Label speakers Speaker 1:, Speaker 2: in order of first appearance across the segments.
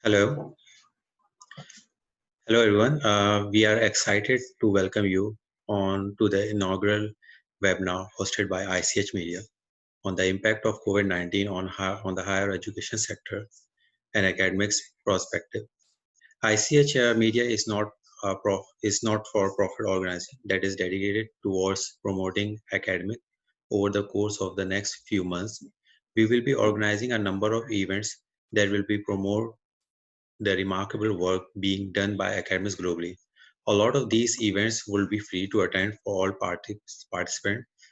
Speaker 1: Hello, hello everyone. We are excited to welcome you on to the inaugural webinar hosted by ICH Media on the impact of COVID-19 on the higher education sector and academics perspective. ICH Media is not for profit organization that is dedicated towards promoting academic over the course of the next few months. We will be organizing a number of events that will be promote the remarkable work being done by academics globally. A lot of these events will be free to attend for all participants.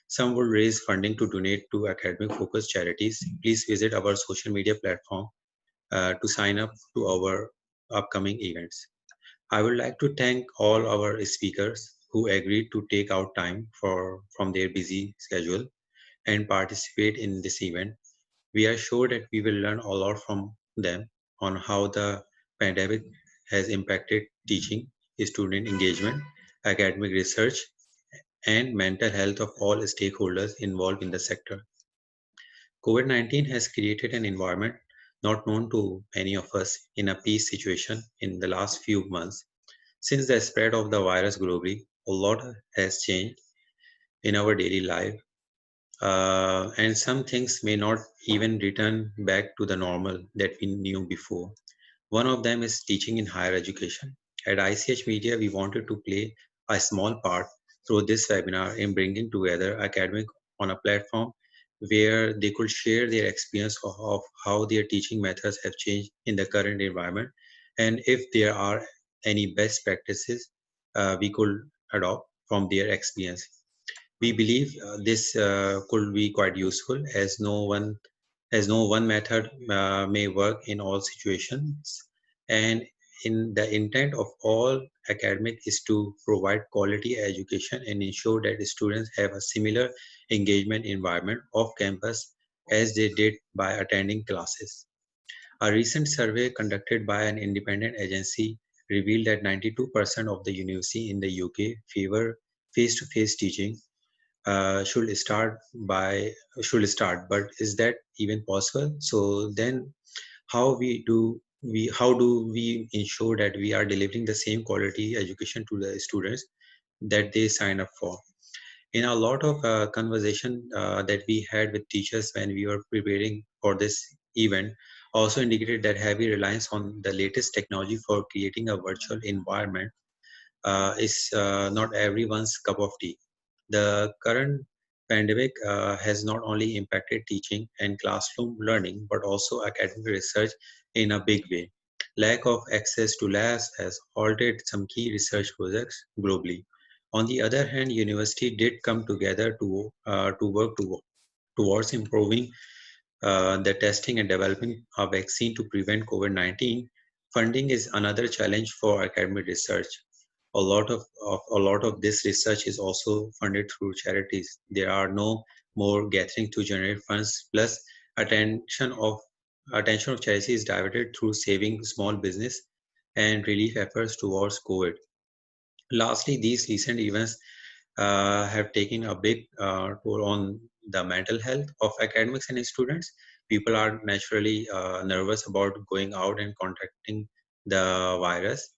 Speaker 1: Some will raise funding to donate to academic focused charities. Please visit our social media platform to sign up to our upcoming events. I would like to thank all our speakers who agreed to take out time from their busy schedule and participate in this event. We are sure that we will learn a lot from them on how the pandemic has impacted teaching, student engagement, academic research, and mental health of all stakeholders involved in the sector. COVID-19 has created an environment not known to many of us in a peace situation in the last few months. Since the spread of the virus globally, a lot has changed in our daily life, and some things may not even return back to the normal that we knew before. One of them is teaching in higher education. At ICH Media, we wanted to play a small part through this webinar in bringing together academic on a platform where they could share their experience of how their teaching methods have changed in the current environment, and if there are any best practices we could adopt from their experience. We believe this could be quite useful as no one method may work in all situations, and in the intent of all academic is to provide quality education and ensure that students have a similar engagement environment off campus as they did by attending classes. A recent survey conducted by an independent agency revealed that 92% of the university in the UK favor face-to-face teaching should start by should start, but is that even possible? So then how do we ensure that we are delivering the same quality education to the students that they sign up for? In a lot of conversation that we had with teachers when we were preparing for this event also indicated that heavy reliance on the latest technology for creating a virtual environment is not everyone's cup of tea. The current pandemic has not only impacted teaching and classroom learning, but also academic research in a big way. Lack of access to labs has halted some key research projects globally. On the other hand, university did come together to work towards improving the testing and developing a vaccine to prevent COVID-19. Funding is another challenge for academic research. A lot of this research is also funded through charities. There are no more gathering to generate funds. Plus, attention of attention of charities is diverted through saving small business and relief efforts towards COVID. Lastly, these recent events have taken a big toll on the mental health of academics and students. People are naturally nervous about going out and contacting the virus,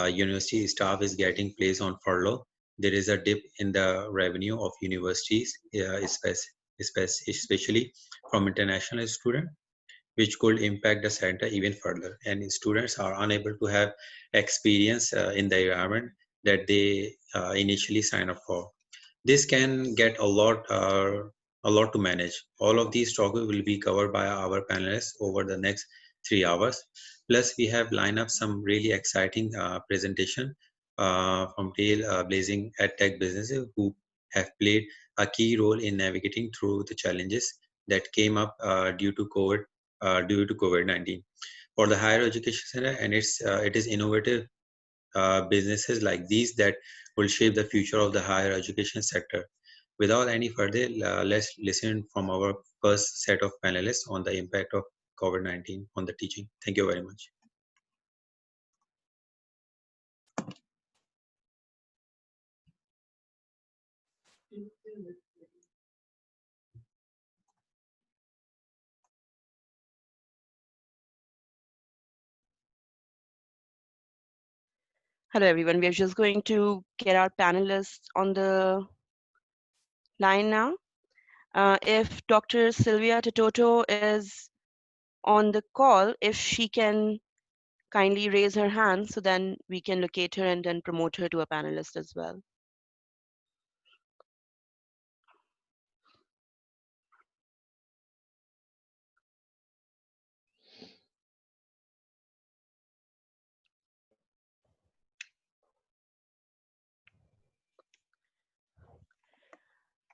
Speaker 1: university staff is getting placed on furlough. There is a dip in the revenue of universities, especially from international students, which could impact the center even further. And students are unable to have experience in the environment that they initially sign up for. This can get a lot to manage. All of these topics will be covered by our panelists over the next 3 hours. Plus, we have lined up some really exciting presentation from tail blazing tech businesses who have played a key role in navigating through the challenges that came up due to COVID-19 for the higher education center, and it is innovative businesses like these that will shape the future of the higher education sector. Without any further, let's listen from our first set of panelists on the impact of COVID-19 on the teaching. Thank you very much.
Speaker 2: Hello, everyone. We are just going to get our panelists on the line now. If Dr. Sylvia Tatoto is on the call, if she can kindly raise her hand so then we can locate her and then promote her to a panelist as well.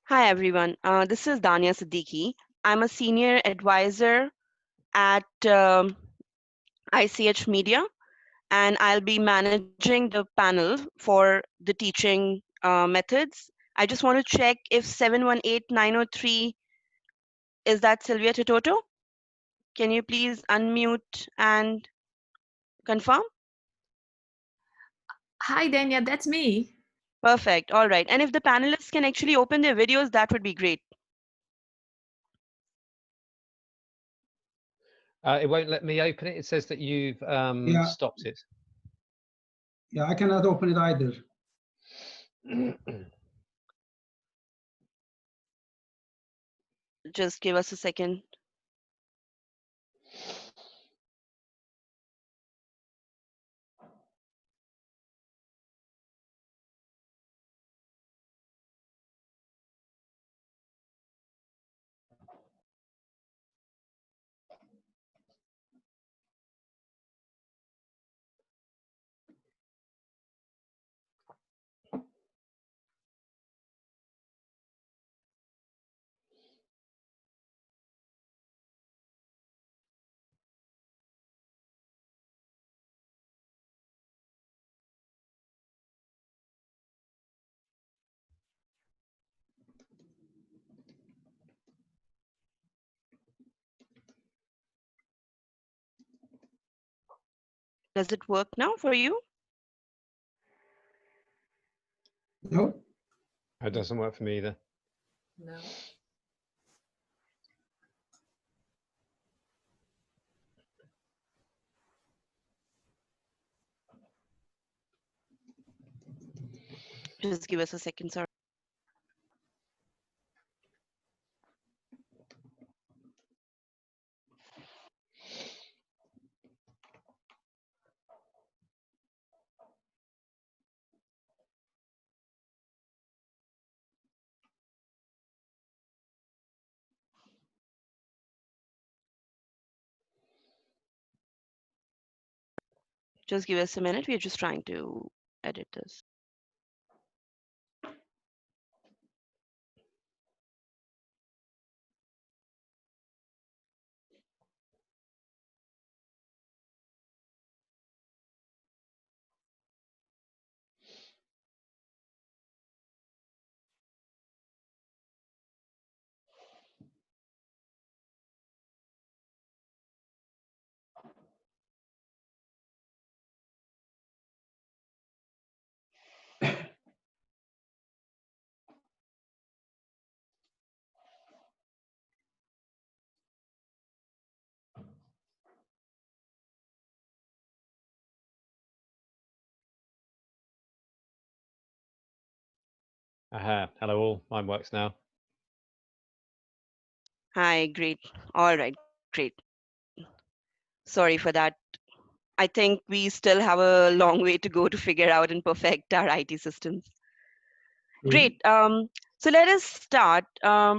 Speaker 2: Hi, everyone. This is Dania Siddiqui. I'm a senior advisor at ICH Media, and I'll be managing the panel for the teaching methods. I just want to check if 718903 is that Sylvia Tatoto? Can you please unmute and confirm?
Speaker 3: Hi, Dania, that's me.
Speaker 2: Perfect. All right. And if the panelists can actually open their videos, that would be great.
Speaker 4: It won't let me open it. It says that you've stopped it.
Speaker 5: Yeah, I cannot open it either.
Speaker 2: Just give us a second. Does it work now for you?
Speaker 5: No.
Speaker 4: It doesn't work for me either.
Speaker 3: No.
Speaker 2: Just give us a second, sorry. Just give us a minute. We're just trying to edit this.
Speaker 4: Aha, hello all. Mine works now.
Speaker 2: Hi, great. All right, great. Sorry for that. I think we still have a long way to go to figure out and perfect our IT systems. Great. So let us start.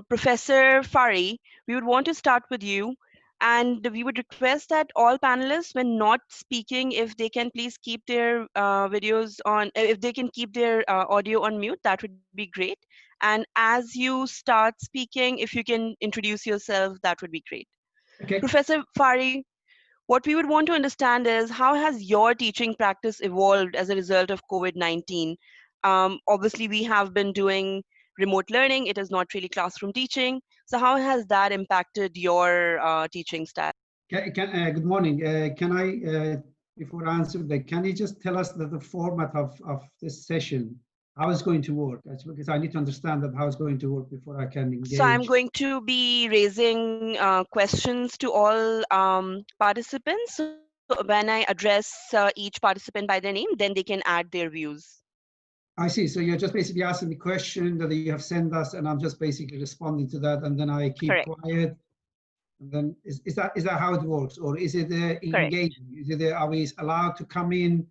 Speaker 2: Professor Fari, we would want to start with you. And we would request that all panelists, when not speaking, if they can please keep their videos on, if they can keep their audio on mute, that would be great. And as you start speaking, if you can introduce yourself, that would be great.
Speaker 5: Okay.
Speaker 2: Professor Fari, what we would want to understand is how has your teaching practice evolved as a result of COVID-19? Obviously, we have been doing remote learning. It is not really classroom teaching. So how has that impacted your teaching style?
Speaker 5: Good morning. Can I, before I answer that, can you just tell us the format of this session, how it's going to work? Because I need to understand that how it's going to work before I can
Speaker 2: So I'm
Speaker 5: engage.
Speaker 2: going to be raising questions to all participants. So when I address each participant by their name, then they can add their views.
Speaker 5: I see. So you're just basically asking the question that you have sent us, and I'm just basically responding to that, and then I keep
Speaker 2: Correct.
Speaker 5: quiet. And then is that how it works, or is it
Speaker 2: Correct.
Speaker 5: engaging? Is it are we allowed to come in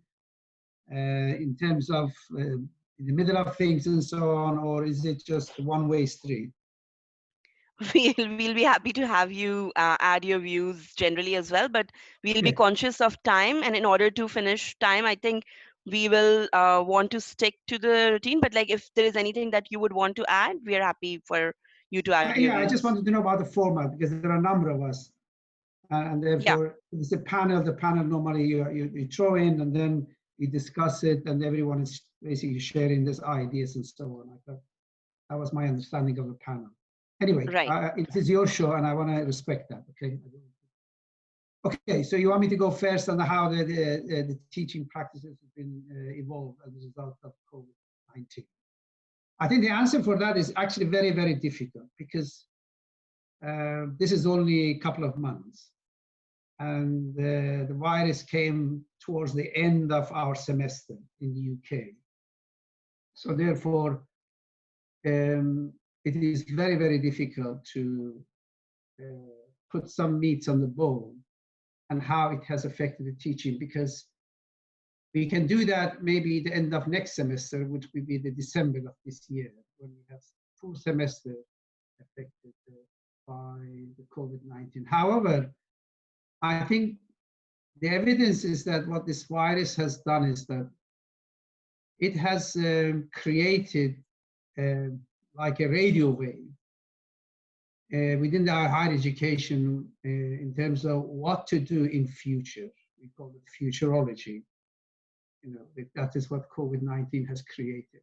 Speaker 5: terms of in the middle of things and so on, or is it just a one-way street?
Speaker 2: We'll be happy to have you add your views generally as well, but we'll be
Speaker 5: Okay.
Speaker 2: conscious of time, and in order to finish time, I think we will want to stick to the routine. But like, if there is anything that you would want to add, we are happy for you to add your
Speaker 5: Yeah, I just
Speaker 2: views.
Speaker 5: wanted to know about the format because there are a number of us, and
Speaker 2: Yeah,
Speaker 5: therefore it's a panel. The panel normally you throw in and then you discuss it, and everyone is basically sharing these ideas and so on. I thought that was my understanding of the panel. Anyway,
Speaker 2: right.
Speaker 5: it is your show, and I want to respect that. Okay. Okay, so you want me to go first on how the teaching practices have been evolved as a result of COVID-19? I think the answer for that is actually very, very difficult because this is only a couple of months. And the virus came towards the end of our semester in the UK. So therefore, it is very, very difficult to put some meat on the bone and how it has affected the teaching, because we can do that maybe the end of next semester, which will be the December of this year, when we have full semester affected by the COVID-19. However, I think the evidence is that what this virus has done is that it has created like a radio wave within our higher education in terms of what to do in future. We call it futurology. You know, that is what COVID-19 has created,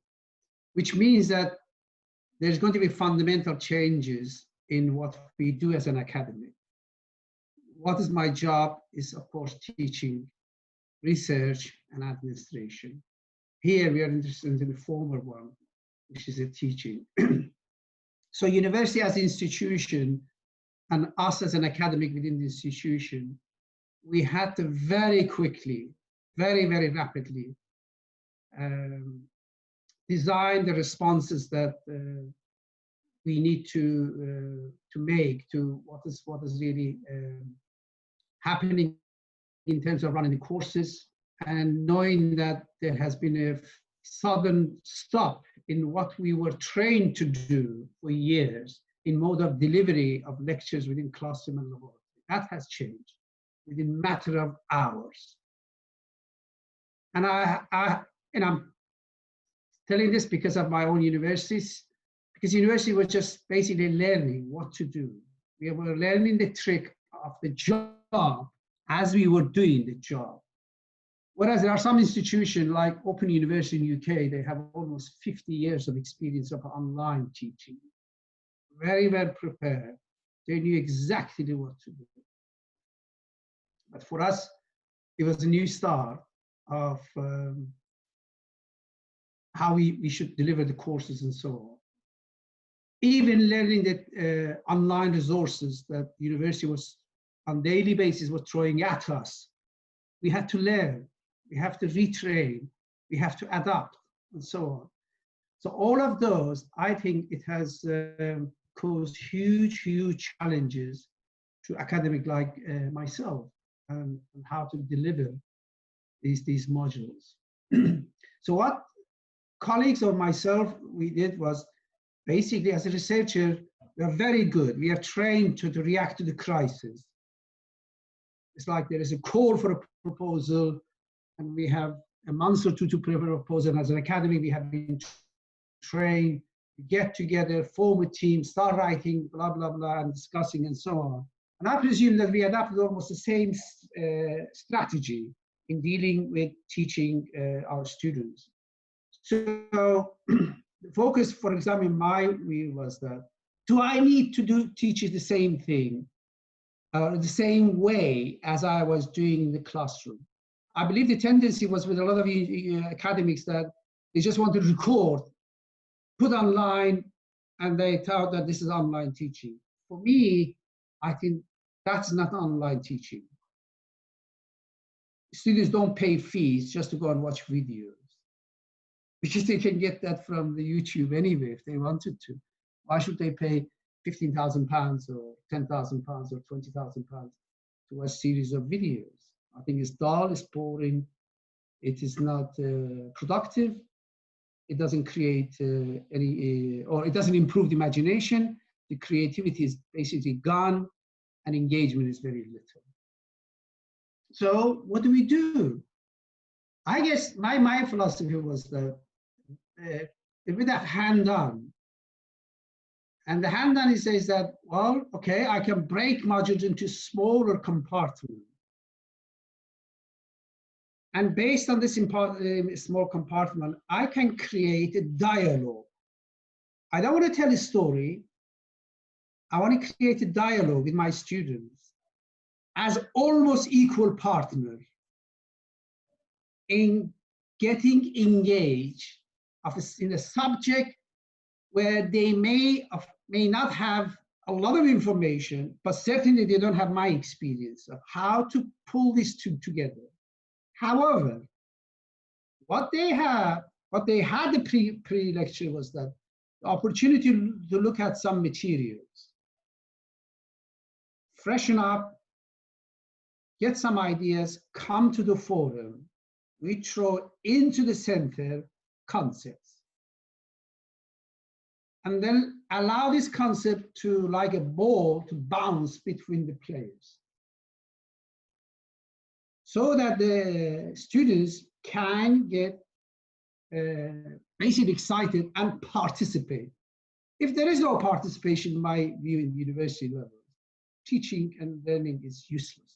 Speaker 5: which means that there's going to be fundamental changes in what we do as an academy. What is my job is, of course, teaching, research, and administration. Here we are interested in the former one, which is the teaching. So university as an institution and us as an academic within the institution, we had to very quickly, very, very rapidly design the responses that we need to make to what is really happening in terms of running the courses, and knowing that there has been a sudden stop in what we were trained to do for years in mode of delivery of lectures within classroom and laboratory. That has changed within a matter of hours. And I'm telling this because of my own universities, because university was just basically learning what to do. We were learning the trick of the job as we were doing the job. Whereas there are some institutions like Open University in UK, they have almost 50 years of experience of online teaching. Very well prepared. They knew exactly what to do. But for us, it was a new start of how we should deliver the courses and so on. Even learning that online resources that the university was on daily basis was throwing at us. We had to learn, we have to retrain, we have to adapt, and so on. So all of those, I think it has caused huge, huge challenges to academic like myself, and how to deliver these modules. So what colleagues or myself we did was, basically as a researcher, we are very good. We are trained to react to the crisis. It's like there is a call for a proposal, and we have a month or two to prepare a proposal. And as an academy, we have been trained, get together, form a team, start writing, blah, blah, blah, and discussing and so on. And I presume that we adopted almost the same strategy in dealing with teaching our students. So the focus, for example, in my view was that, do I need to teach it the same thing, the same way as I was doing in the classroom? I believe the tendency was with a lot of academics that they just want to record, put online, and they thought that this is online teaching. For me, I think that's not online teaching. Students don't pay fees just to go and watch videos, because they can get that from the YouTube anyway if they wanted to. Why should they pay £15,000 or £10,000 or £20,000 to watch a series of videos? I think it's dull, it's boring, it is not productive, it doesn't create or it doesn't improve the imagination. The creativity is basically gone, and engagement is very little. So what do we do? I guess my philosophy was that with that hand-on, and the hand-on, it says that, well, okay, I can break modules into smaller compartments. And based on this small compartment, I can create a dialogue. I don't want to tell a story. I want to create a dialogue with my students as almost equal partner in getting engaged in a subject where they may not have a lot of information, but certainly they don't have my experience of how to pull this together. However, what they had the pre-lecture was that the opportunity to look at some materials, freshen up, get some ideas, come to the forum. We throw into the center concepts, and then allow this concept to, like a ball, to bounce between the players, so that the students can get basically excited and participate. If there is no participation, in my view, in university level, teaching and learning is useless.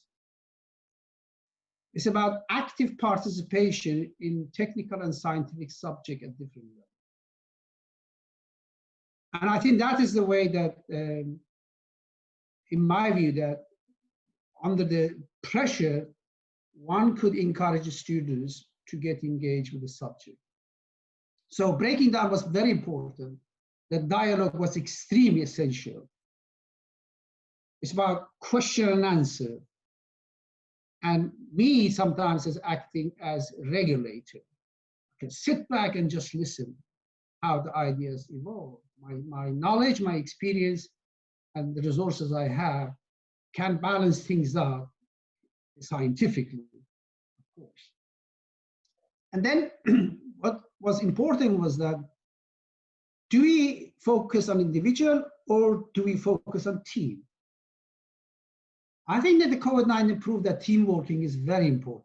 Speaker 5: It's about active participation in technical and scientific subject at different levels. And I think that is the way that, in my view, that under the pressure, one could encourage students to get engaged with the subject. So breaking down was very important. The dialogue was extremely essential. It's about question and answer. And me sometimes as acting as regulator. I can sit back and just listen how the ideas evolve. My knowledge, my experience, and the resources I have can balance things out scientifically, of course. And then what was important was that, do we focus on individual or do we focus on team? I think that the COVID-19 proved that team working is very important.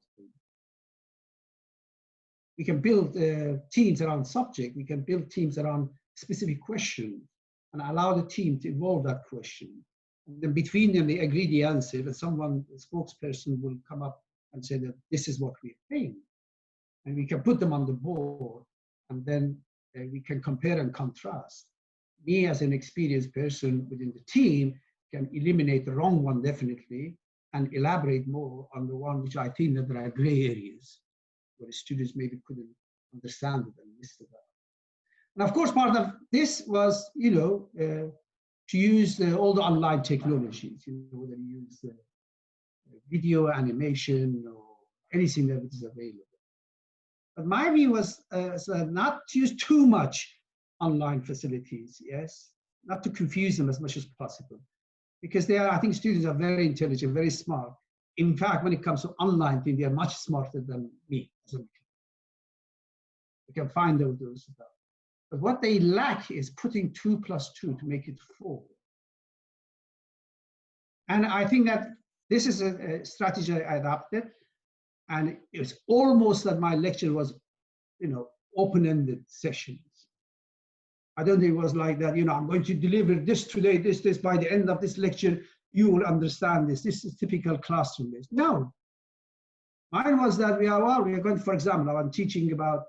Speaker 5: We can build teams around subject, we can build teams around specific questions and allow the team to evolve that question. And then between them, they agree the answer, and someone, a spokesperson, will come up and say that this is what we think. And we can put them on the board, and then we can compare and contrast. Me as an experienced person within the team can eliminate the wrong one definitely, and elaborate more on the one which I think that there are gray areas where the students maybe couldn't understand it and missed it out. And of course, part of this was, to use all the online technologies, whether you use video, animation, or anything that is available. But my view was not to use too much online facilities, yes? Not to confuse them as much as possible. Because they are, I think students are very intelligent, very smart. In fact, when it comes to online things, they are much smarter than me. You can find out those stuff. But what they lack is putting 2 plus 2 to make it 4. And I think that this is a strategy I adopted. And it's almost that my lecture was, open-ended sessions. I don't think it was like that, I'm going to deliver this today, this, by the end of this lecture, you will understand this. This is typical classroom based. No. Mine was that we are going, for example, I'm teaching about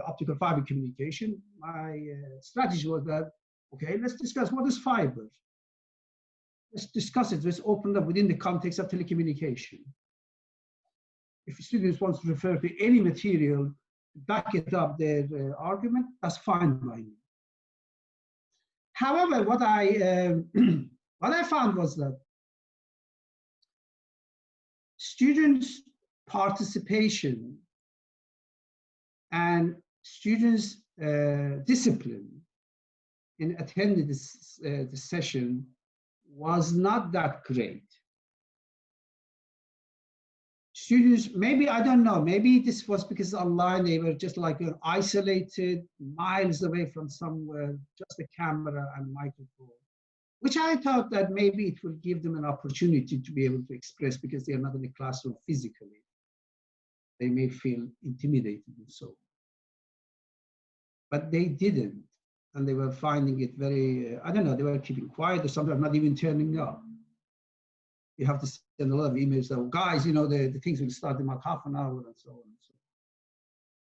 Speaker 5: optical fiber communication. My strategy was that, okay, let's discuss what is fiber. Let's discuss it. Let's open up within the context of telecommunication. If students want to refer to any material to back it up their argument, that's fine by me. However, what I found was that students' participation and students' discipline in attending this session was not that great. Students, maybe, I don't know, maybe this was because online they were just like isolated, miles away from somewhere, just a camera and microphone, which I thought that maybe it will give them an opportunity to be able to express because they are not in the classroom physically. They may feel intimidated and so on. But they didn't, and they were finding it very, I don't know, they were keeping quiet or sometimes not even turning up. You have to send a lot of emails that, guys, the things will start in about half an hour and so on and so on.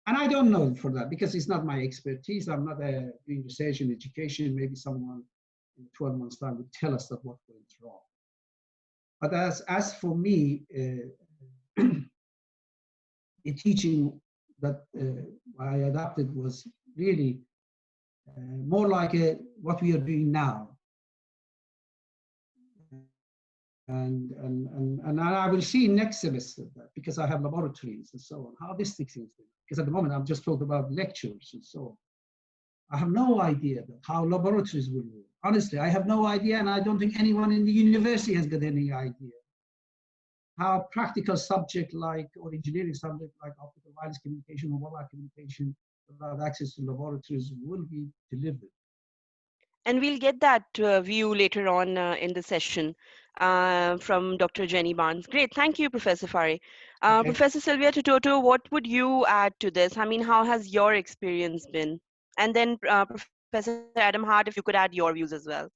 Speaker 5: And I don't know for that because it's not my expertise. I'm not doing research in education. Maybe someone in 12 months' time would tell us that what went wrong. But as for me, the teaching that I adapted was really more like what we are doing now. And I will see next semester that because I have laboratories and so on, how this fits into it. Because at the moment I'm just talking about lectures and so on. I have no idea how laboratories will work. Honestly, I have no idea, and I don't think anyone in the university has got any idea how practical subject like, or engineering subject like optical wireless communication or mobile communication without access to laboratories will be delivered.
Speaker 2: And we'll get that view later on in the session from Dr. Jenny Barnes. Great, thank you, Professor Fari.
Speaker 5: Okay.
Speaker 2: Professor Sylvia Tototo, what would you add to this? I mean, how has your experience been? And then Professor Adam Hart, if you could add your views as well.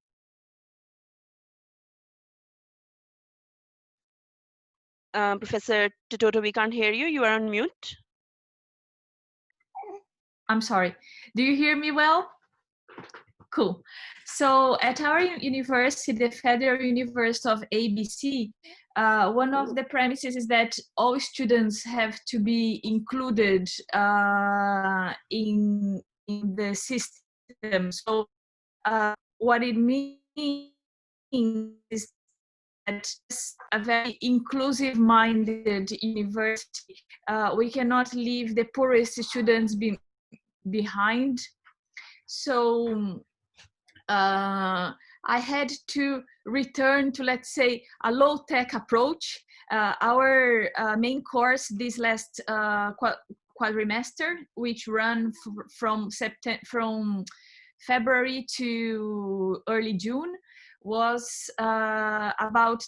Speaker 2: Professor Tototo, we can't hear you. You are on mute.
Speaker 3: I'm sorry. Do you hear me well? Cool. So at our university, the Federal University of ABC, one of the premises is that all students have to be included in the system. So what it means is that it's a very inclusive-minded university. We cannot leave the poorest students behind. So I had to return to, let's say, a low-tech approach. Our main course this last quadrimester, which ran from February to early June, was about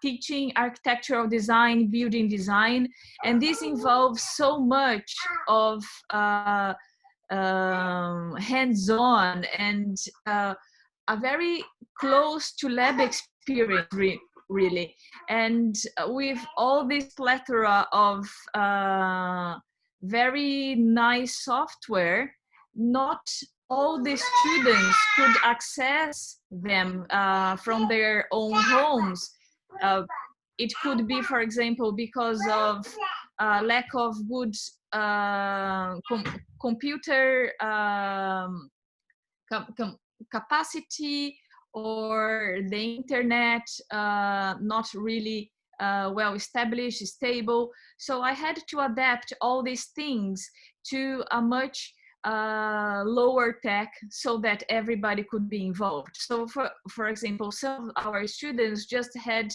Speaker 3: teaching architectural design, building design, and this involves so much of hands-on and a very close to lab experience, really. And with all this plethora of very nice software, not all the students could access them from their own homes. It could be, for example, because of lack of good computer capacity, or the internet not really well established, stable. So I had to adapt all these things to a much lower tech so that everybody could be involved. So for example, some of our students just had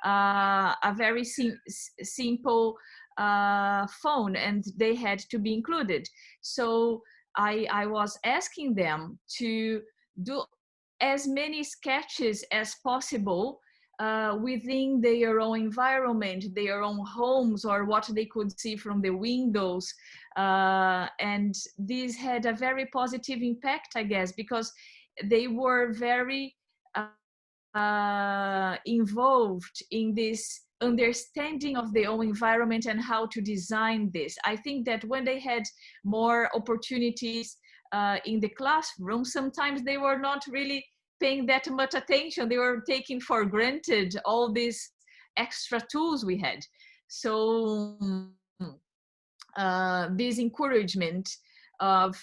Speaker 3: a very simple phone, and they had to be included. So I was asking them to do as many sketches as possible within their own environment, their own homes, or what they could see from the windows. And this had a very positive impact, I guess, because they were very involved in this understanding of their own environment and how to design this. I think that when they had more opportunities in the classroom, sometimes they were not really paying that much attention. They were taking for granted all these extra tools we had. So this encouragement of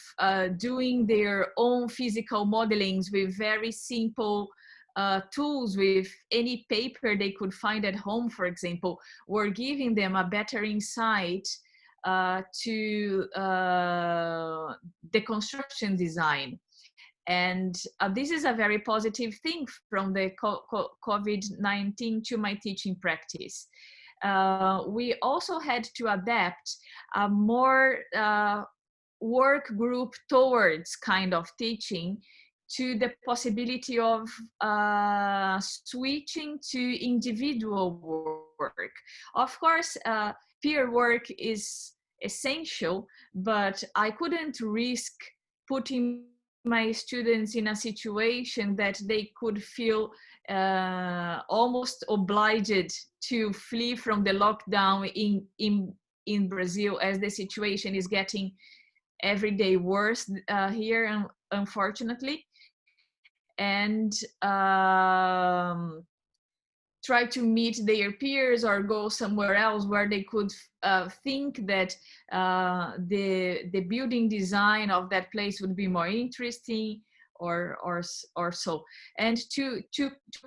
Speaker 3: doing their own physical modelings with very simple tools, with any paper they could find at home, for example, were giving them a better insight to the construction design. And this is a very positive thing from the COVID-19 to my teaching practice. We also had to adapt a more work group towards kind of teaching, to the possibility of switching to individual work. Of course, peer work is essential, but I couldn't risk putting my students in a situation that they could feel almost obliged to flee from the lockdown in Brazil, as the situation is getting every day worse here, unfortunately. And try to meet their peers or go somewhere else where they could think that the building design of that place would be more interesting, or so. And to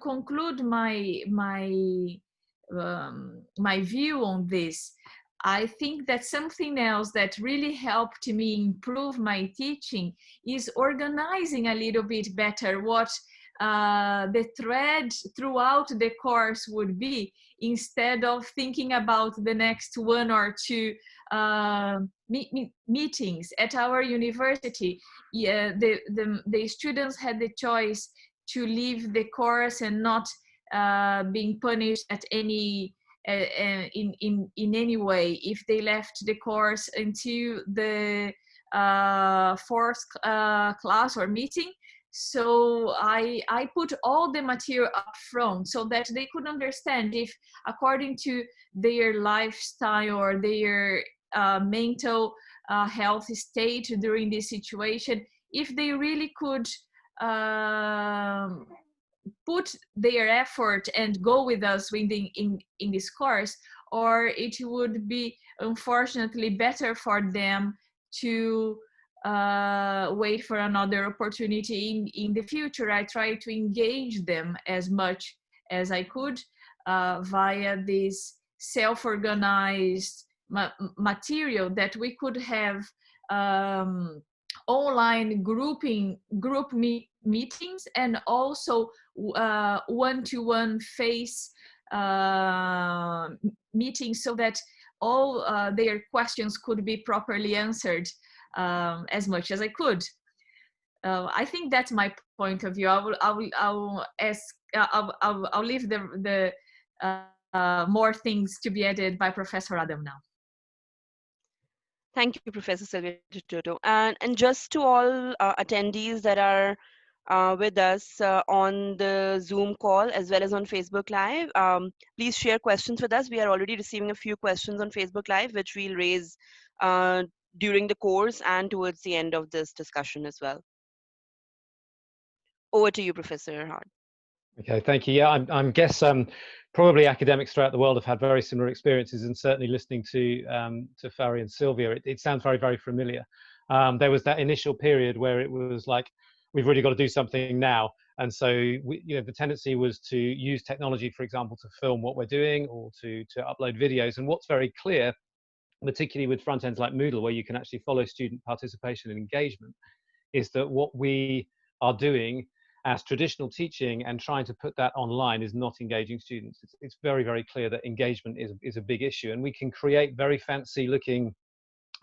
Speaker 3: conclude my view on this, I think that something else that really helped me improve my teaching is organizing a little bit better what the thread throughout the course would be, instead of thinking about the next one or two meetings. At our university, yeah, the students had the choice to leave the course and not being punished at any in any way if they left the course until the fourth class or meeting. So I put all the material up front so that they could understand if, according to their lifestyle or their mental health state during this situation, if they really could put their effort and go with us in this course, or it would be unfortunately better for them to wait for another opportunity in the future. I try to engage them as much as I could via this self-organized material that we could have online group meetings, and also one-to-one face meetings, so that all their questions could be properly answered as much as I could. I think that's my point of view. I'll leave the more things to be added by Professor Adam now.
Speaker 2: Thank you, Professor Sylvia Toto. And just to all attendees that are with us on the Zoom call as well as on Facebook Live, please share questions with us. We are already receiving a few questions on Facebook Live, which we'll raise during the course and towards the end of this discussion as well. Over to you, Professor Hart.
Speaker 4: Okay, thank you. Yeah, I guess probably academics throughout the world have had very similar experiences, and certainly listening to Fari and Sylvia, it sounds very, very familiar. There was that initial period where it was like, we've really got to do something now, and so the tendency was to use technology, for example, to film what we're doing or to upload videos. And what's very clear particularly with front ends like Moodle, where you can actually follow student participation and engagement, is that what we are doing as traditional teaching and trying to put that online is not engaging students. It's very, very clear that engagement is a big issue, and we can create very fancy looking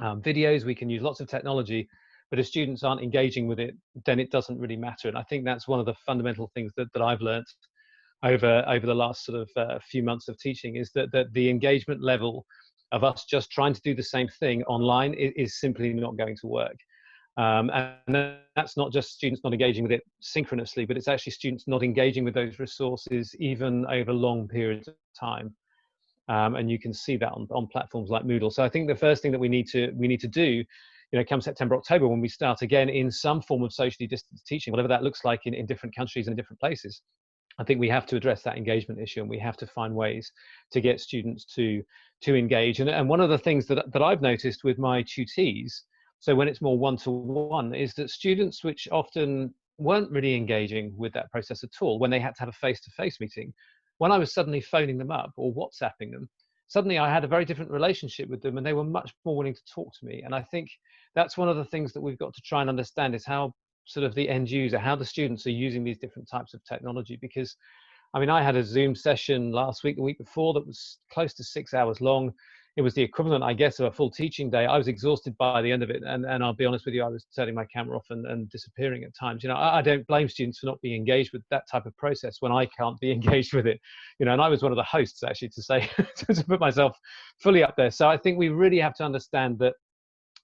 Speaker 4: videos, we can use lots of technology, but if students aren't engaging with it, then it doesn't really matter. And I think that's one of the fundamental things that I've learned over the last sort of few months of teaching, is that the engagement level of us just trying to do the same thing online is simply not going to work. And that's not just students not engaging with it synchronously, but it's actually students not engaging with those resources even over long periods of time. And you can see that on platforms like Moodle. So I think the first thing that we need to do, come September, October, when we start again in some form of socially distanced teaching, whatever that looks like in different countries and in different places, I think we have to address that engagement issue, and we have to find ways to get students to engage. And one of the things that I've noticed with my tutees, so when it's more one-to-one, is that students which often weren't really engaging with that process at all, when they had to have a face-to-face meeting, when I was suddenly phoning them up or WhatsApping them, suddenly I had a very different relationship with them, and they were much more willing to talk to me. And I think that's one of the things that we've got to try and understand, is how sort of the end user, how the students are using these different types of technology. Because I mean, I had a Zoom session last week, the week before, that was close to 6 hours long. It was the equivalent, I guess, of a full teaching day. I was exhausted by the end of it, and I'll be honest with you, I was turning my camera off and disappearing at times. I don't blame students for not being engaged with that type of process when I can't be engaged with it. And I was one of the hosts, actually, to say to put myself fully up there. So I think we really have to understand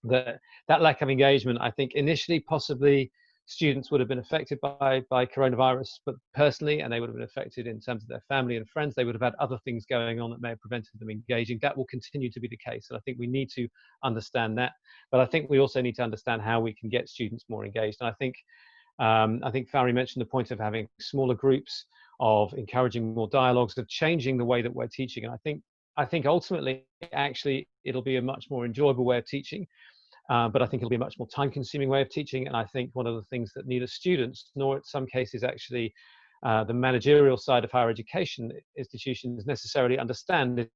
Speaker 4: that lack of engagement. I think initially, possibly, students would have been affected by coronavirus, but personally, and they would have been affected in terms of their family and friends. They would have had other things going on that may have prevented them engaging. That will continue to be the case, and I think we need to understand that. But I think we also need to understand how we can get students more engaged. And I think Fari mentioned the point of having smaller groups, of encouraging more dialogues, of changing the way that we're teaching. And I think ultimately, actually, it'll be a much more enjoyable way of teaching. But I think it'll be a much more time-consuming way of teaching. And I think one of the things that neither students, nor in some cases actually the managerial side of higher education institutions necessarily understand,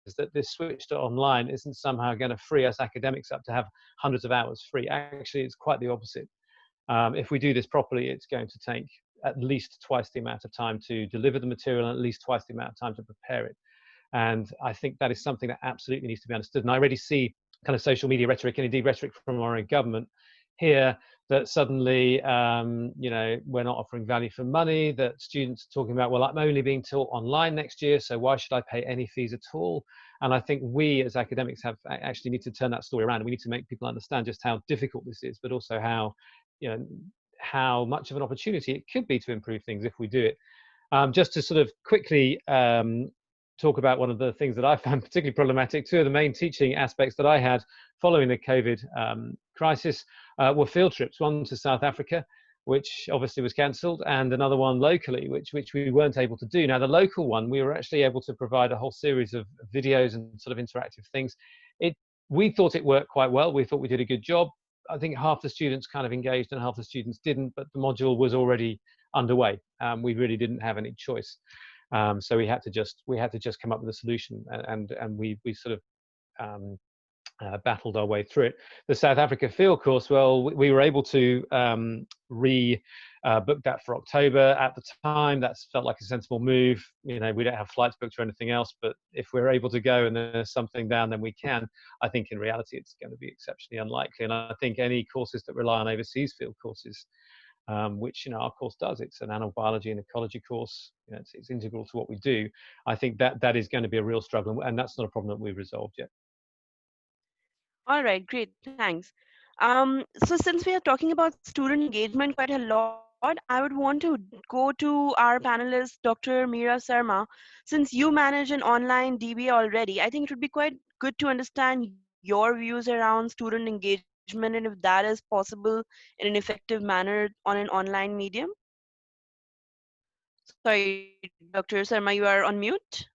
Speaker 4: is that this switch to online isn't somehow going to free us academics up to have hundreds of hours free. Actually, it's quite the opposite. If we do this properly, it's going to take at least twice the amount of time to deliver the material, and at least twice the amount of time to prepare it. And I think that is something that absolutely needs to be understood. And I already see kind of social media rhetoric, and indeed rhetoric from our own government here, that suddenly, we're not offering value for money, that students are talking about, well, I'm only being taught online next year, so why should I pay any fees at all? And I think we as academics actually need to turn that story around. We need to make people understand just how difficult this is, but also how much of an opportunity it could be to improve things if we do it. Just to sort of quickly talk about one of the things that I found particularly problematic. Two of the main teaching aspects that I had following the COVID crisis were field trips. One to South Africa, which obviously was cancelled, and another one locally, which we weren't able to do. Now, the local one, we were actually able to provide a whole series of videos and sort of interactive things. We thought it worked quite well. We thought we did a good job. I think half the students kind of engaged and half the students didn't, but the module was already underway. We really didn't have any choice. So we had to just come up with a solution, and we sort of battled our way through it. The South Africa field course, well, we were able to book that for October. At the time, that felt like a sensible move. We don't have flights booked or anything else, but if we're able to go and there's something down, then we can. I think in reality, it's going to be exceptionally unlikely. And I think any courses that rely on overseas field courses, which our course does, it's an animal biology and ecology course, it's integral to what we do. I think that is going to be a real struggle, and that's not a problem that we've resolved yet.
Speaker 2: All right, great, thanks. So since we are talking about student engagement quite a lot, I would want to go to our panelist, Dr. Meera Sarma. Since you manage an online DBA already, I think it would be quite good to understand your views around student engagement, and if that is possible in an effective manner on an online medium. Sorry, Dr. Sarma, you are on mute.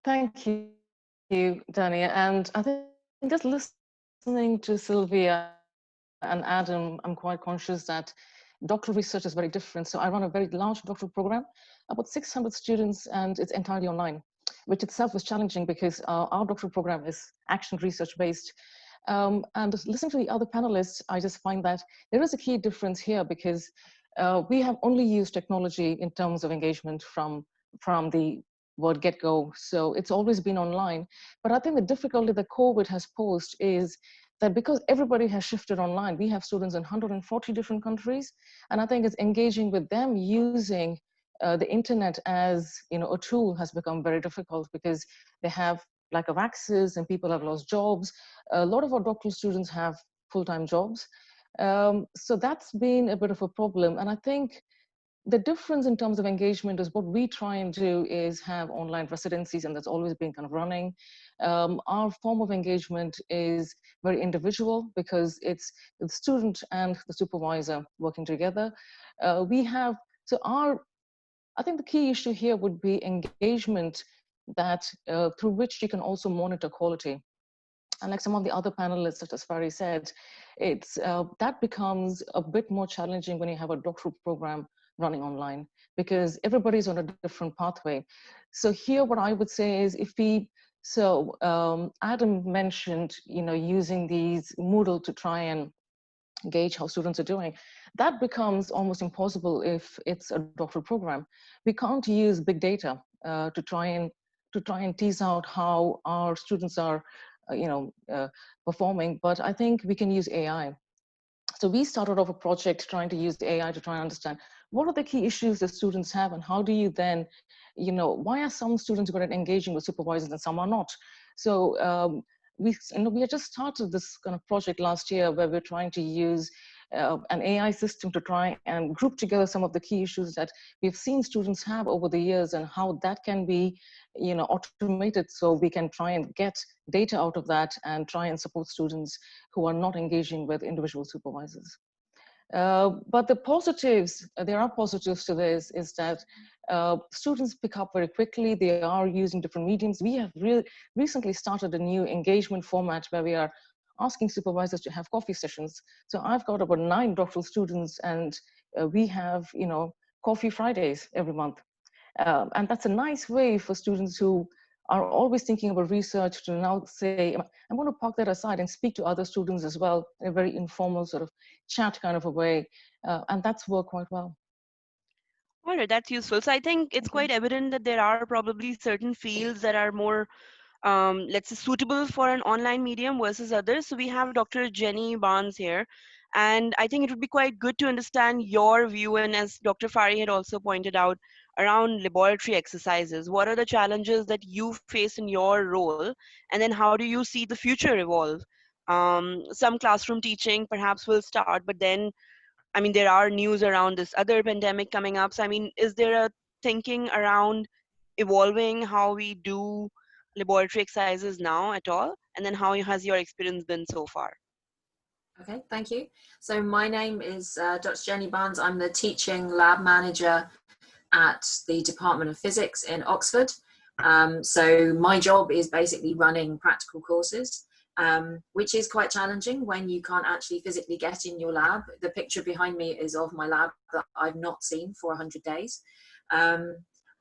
Speaker 6: Thank you, Danny. And I think just listening to Sylvia and Adam, I'm quite conscious that doctoral research is very different. So I run a very large doctoral program, about 600 students, and it's entirely online. which itself was challenging because our doctoral program is action research based. And listening to the other panelists, I just find that there is a key difference here because we have only used technology in terms of engagement from the word get-go. So it's always been online. But I think the difficulty that COVID has posed is that because everybody has shifted online, we have students in 140 different countries. And I think it's engaging with them using the internet as a tool has become very difficult because they have lack of access and people have lost jobs. A lot of our doctoral students have full-time jobs. So that's been a bit of a problem. And I think the difference in terms of engagement is what we try and do is have online residencies, and that's always been kind of running. Our form of engagement is very individual because it's the student and the supervisor working together. I think the key issue here would be engagement that through which you can also monitor quality. And like some of the other panelists, such as Fari said, that becomes a bit more challenging when you have a doctoral program running online because everybody's on a different pathway. So here, what I would say is Adam mentioned, using these Moodle to try and gauge how students are doing. That becomes almost impossible if it's a doctoral program. We can't use big data to try and tease out how our students are performing, but I think we can use AI. So we started off a project trying to use AI to try and understand what are the key issues that students have and how do you then, why are some students good at engaging with supervisors and some are not? So we had just started this kind of project last year where we're trying to use an AI system to try and group together some of the key issues that we've seen students have over the years and how that can be, automated so we can try and get data out of that and try and support students who are not engaging with individual supervisors. But the positives, there are positives to this, is that students pick up very quickly. They are using different mediums. We have recently started a new engagement format where we are asking supervisors to have coffee sessions. So I've got about 9 doctoral students and we have, coffee Fridays every month. And that's a nice way for students who are always thinking about research to now say, I'm going to park that aside and speak to other students as well in a very informal sort of chat kind of a way. And that's worked quite well.
Speaker 2: All right, that's useful. So I think it's quite evident that there are probably certain fields that are more, let's say, suitable for an online medium versus others. So we have Dr. Jenny Barnes here, and I think it would be quite good to understand your view. And as Dr. Fari had also pointed out, around laboratory exercises, what are the challenges that you face in your role, and then how do you see the future evolve? Some classroom teaching perhaps will start, but then I mean, there are news around this other pandemic coming up. So, I mean, is there a thinking around evolving how we do laboratory exercises now at all? And then how has your experience been so far?
Speaker 7: Okay, thank you. So my name is Dr. Jenny Barnes. I'm the teaching lab manager at the Department of Physics in Oxford. So my job is basically running practical courses. Which is quite challenging when you can't actually physically get in your lab. The picture behind me is of my lab that I've not seen for 100 days.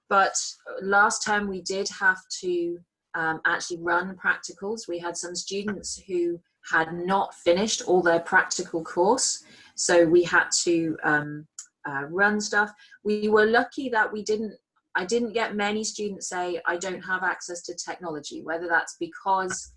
Speaker 7: But last term we did have to actually run practicals. We had some students who had not finished all their practical course, so we had to run stuff. We were lucky that I didn't get many students say, I don't have access to technology, whether that's because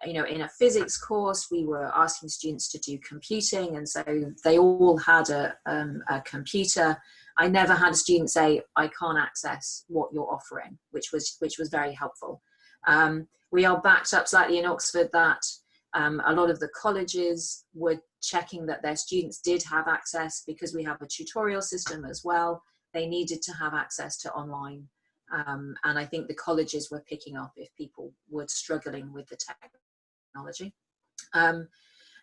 Speaker 7: in a physics course, we were asking students to do computing, and so they all had a computer. I never had a student say, I can't access what you're offering, which was very helpful. We are backed up slightly in Oxford that a lot of the colleges were checking that their students did have access because we have a tutorial system as well. They needed to have access to online. And I think the colleges were picking up if people were struggling with the technology.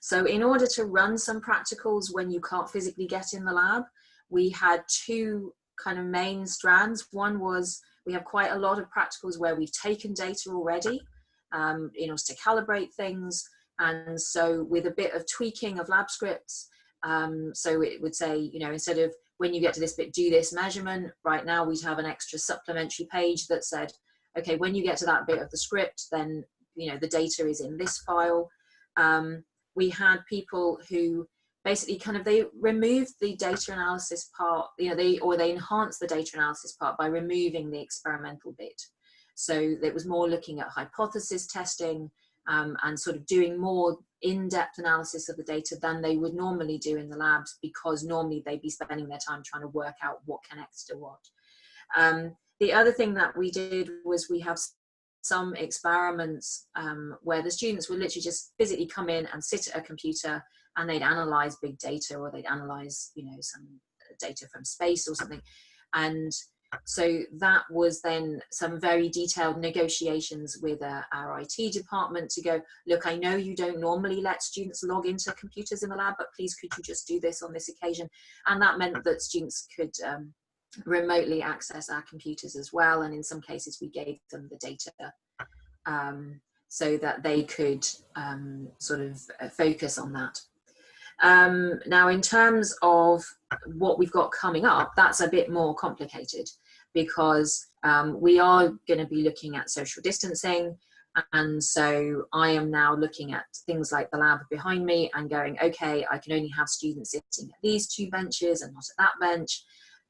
Speaker 7: So in order to run some practicals when you can't physically get in the lab, we had 2 kind of main strands. One was we have quite a lot of practicals where we've taken data already in order to calibrate things. And so with a bit of tweaking of lab scripts, so it would say, instead of when you get to this bit, do this measurement, right now we'd have an extra supplementary page that said, okay, when you get to that bit of the script, then, you know, the data is in this file. We had people who basically kind of, they removed the data analysis part, you know, they enhanced the data analysis part by removing the experimental bit. So it was more looking at hypothesis testing, and sort of doing more in-depth analysis of the data than they would normally do in the labs, because normally they'd be spending their time trying to work out what connects to what. The other thing that we did was we have some experiments where the students would literally just physically come in and sit at a computer, and they'd analyze big data, or they'd analyze, you know, some data from space or something. And so that was then some very detailed negotiations with our IT department to go, look, I know you don't normally let students log into computers in the lab, but please could you just do this on this occasion? And that meant that students could remotely access our computers as well. And in some cases we gave them the data so that they could sort of focus on that. Now, in terms of what we've got coming up, that's a bit more complicated, because we are going to be looking at social distancing. And so I am now looking at things like the lab behind me and going, okay, I can only have students sitting at these 2 benches and not at that bench.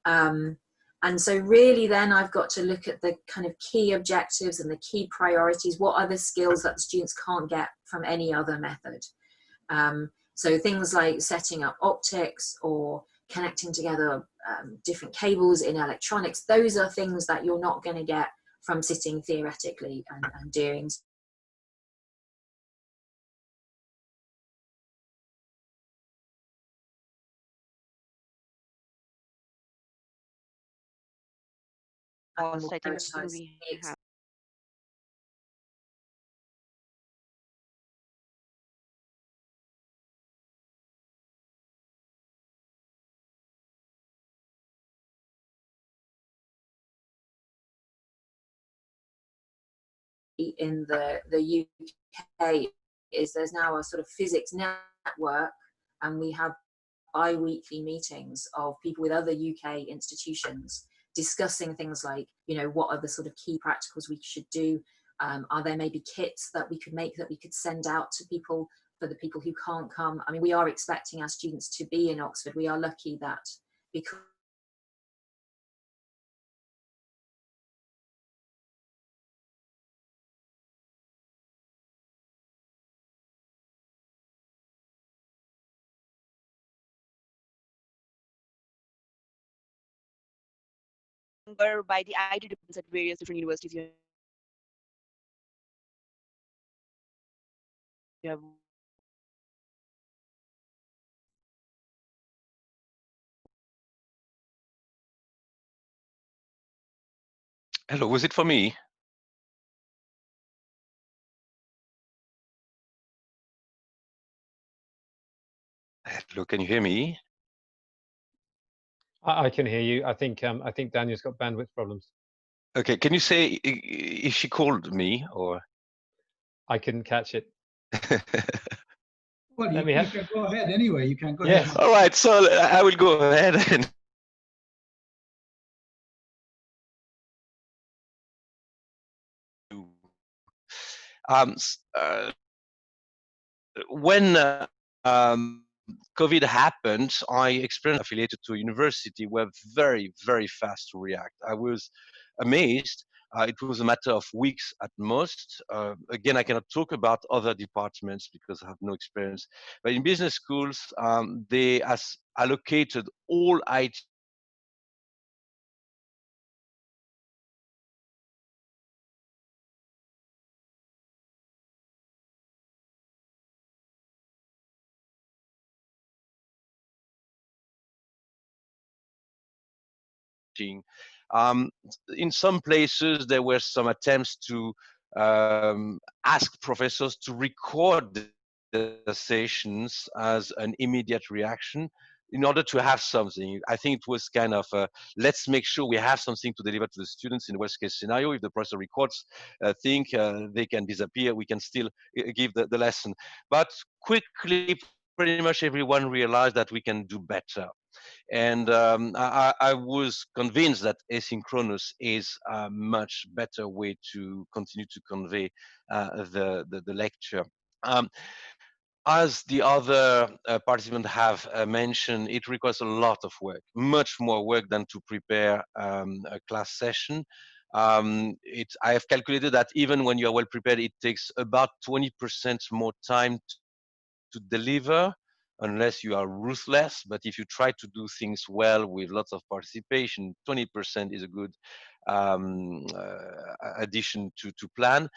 Speaker 7: And so really then I've got to look at the kind of key objectives and the key priorities. What are the skills that the students can't get from any other method? So things like setting up optics or connecting together different cables in electronics, those are things that you're not going to get from sitting theoretically and doing.
Speaker 2: I think we have.
Speaker 7: In the UK is there's now a sort of physics network, and we have bi-weekly meetings of people with other UK institutions discussing things like, you know, what are the sort of key practicals we should do? Are there maybe kits that we could make that we could send out to people, for the people who can't come? I mean, we are expecting our students to be in Oxford. We are lucky that because
Speaker 2: by the IT departments at various different universities. You have
Speaker 8: Hello, was it for me? Hello, can you hear me?
Speaker 4: I can hear you. I think Daniel's got bandwidth problems.
Speaker 8: Okay, can you say if she called me or?
Speaker 4: I couldn't catch it.
Speaker 5: Well,
Speaker 4: Let
Speaker 5: you,
Speaker 4: me
Speaker 5: you
Speaker 4: have.
Speaker 5: can go ahead anyway. You can go
Speaker 4: Yes.
Speaker 5: ahead.
Speaker 8: All right, so I will go ahead and when COVID happened, I experienced affiliated to a university were very, very fast to react. I was amazed. It was a matter of weeks at most. Again, I cannot talk about other departments because I have no experience. But in business schools, they has allocated all IT teaching. In some places, there were some attempts to ask professors to record the sessions as an immediate reaction in order to have something. I think it was kind of let's make sure we have something to deliver to the students in the worst case scenario. If the professor records think they can disappear, we can still give the lesson. But quickly, pretty much everyone realized that we can do better. And I was convinced that asynchronous is a much better way to continue to convey the lecture. Um, as the other participants have mentioned, it requires a lot of work, much more work than to prepare a class session. I have calculated that even when you are well prepared, it takes about 20% more time to deliver, unless you are ruthless. But if you try to do things well with lots of participation, 20% is a good addition to plan.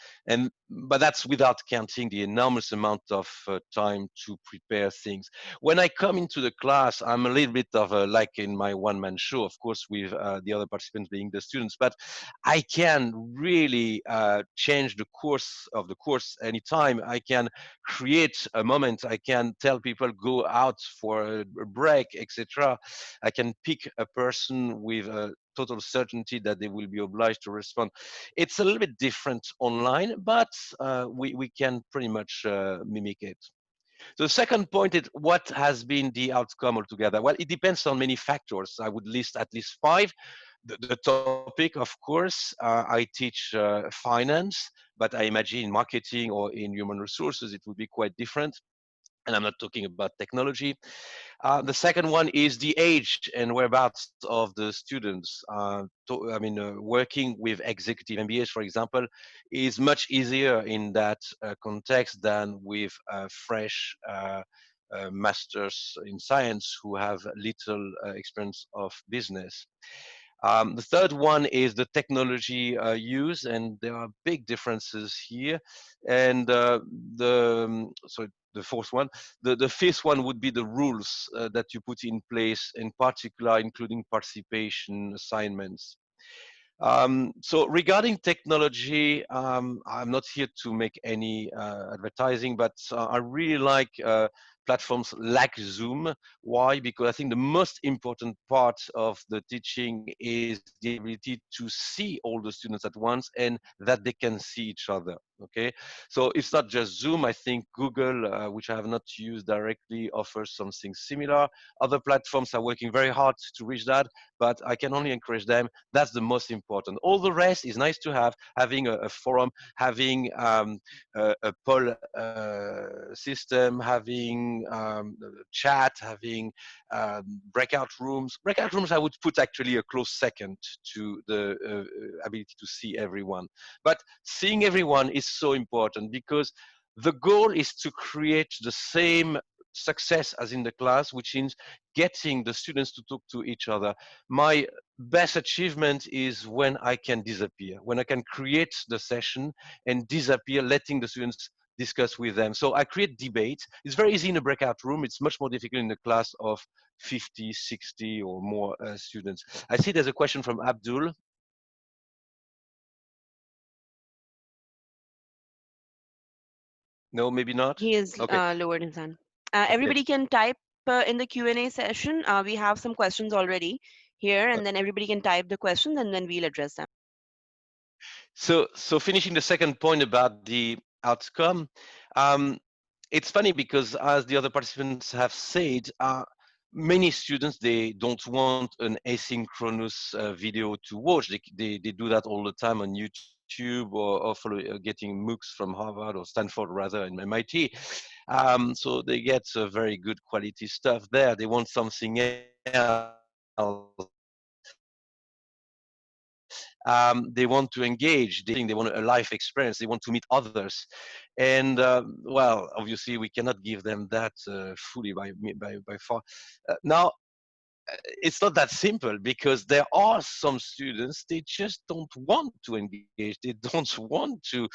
Speaker 8: But that's without counting the enormous amount of time to prepare things. When I come into the class, I'm a little bit of like in my one-man show, of course, with the other participants being the students, but I can really change the course of the course anytime. I can create a moment. I can tell people go out for a break, etc. I can pick a person with a total certainty that they will be obliged to respond. It's a little bit different online, but we can pretty much mimic it. So the second point is what has been the outcome altogether? Well, it depends on many factors. I would list at least 5. The topic, of course, I teach finance, but I imagine in marketing or in human resources, it would be quite different. And I'm not talking about technology. The second one is the age and whereabouts of the students. Working with executive MBAs, for example, is much easier in that context than with fresh masters in science who have little experience of business. The third one is the technology use, and there are big differences here. And the fourth one, the fifth one would be the rules that you put in place, in particular, including participation assignments. So regarding technology, I'm not here to make any advertising, but I really like platforms like Zoom. Why? Because I think the most important part of the teaching is the ability to see all the students at once and that they can see each other. Okay, so it's not just Zoom. I think Google, which I have not used directly, offers something similar. Other platforms are working very hard to reach that, but I can only encourage them. That's the most important. All the rest is nice to have, having a forum, having a poll system, having chat, having breakout rooms. Breakout rooms I would put actually a close second to the ability to see everyone. But seeing everyone is so important because the goal is to create the same success as in the class, which means getting the students to talk to each other. My best achievement is when I can disappear, when I can create the session and disappear, letting the students discuss with them. So I create debate. It's very easy in a breakout room. It's much more difficult in a class of 50, 60 or more students. I see there's a question from Abdul. No, maybe not.
Speaker 2: He is
Speaker 8: Okay.
Speaker 2: lowered his hand.
Speaker 8: Okay.
Speaker 2: Everybody can type in the Q&A session. We have some questions already here, and then everybody can type the questions, and then we'll address them.
Speaker 8: So finishing the second point about the outcome, it's funny because as the other participants have said, many students, they don't want an asynchronous video to watch. They do that all the time on YouTube or follow, getting MOOCs from Harvard or Stanford rather in MIT. So they get very good quality stuff there. They want something else. They want to engage, they want a life experience, they want to meet others. And well, obviously we cannot give them that fully by far. Now, it's not that simple because there are some students, they just don't want to engage, they don't want to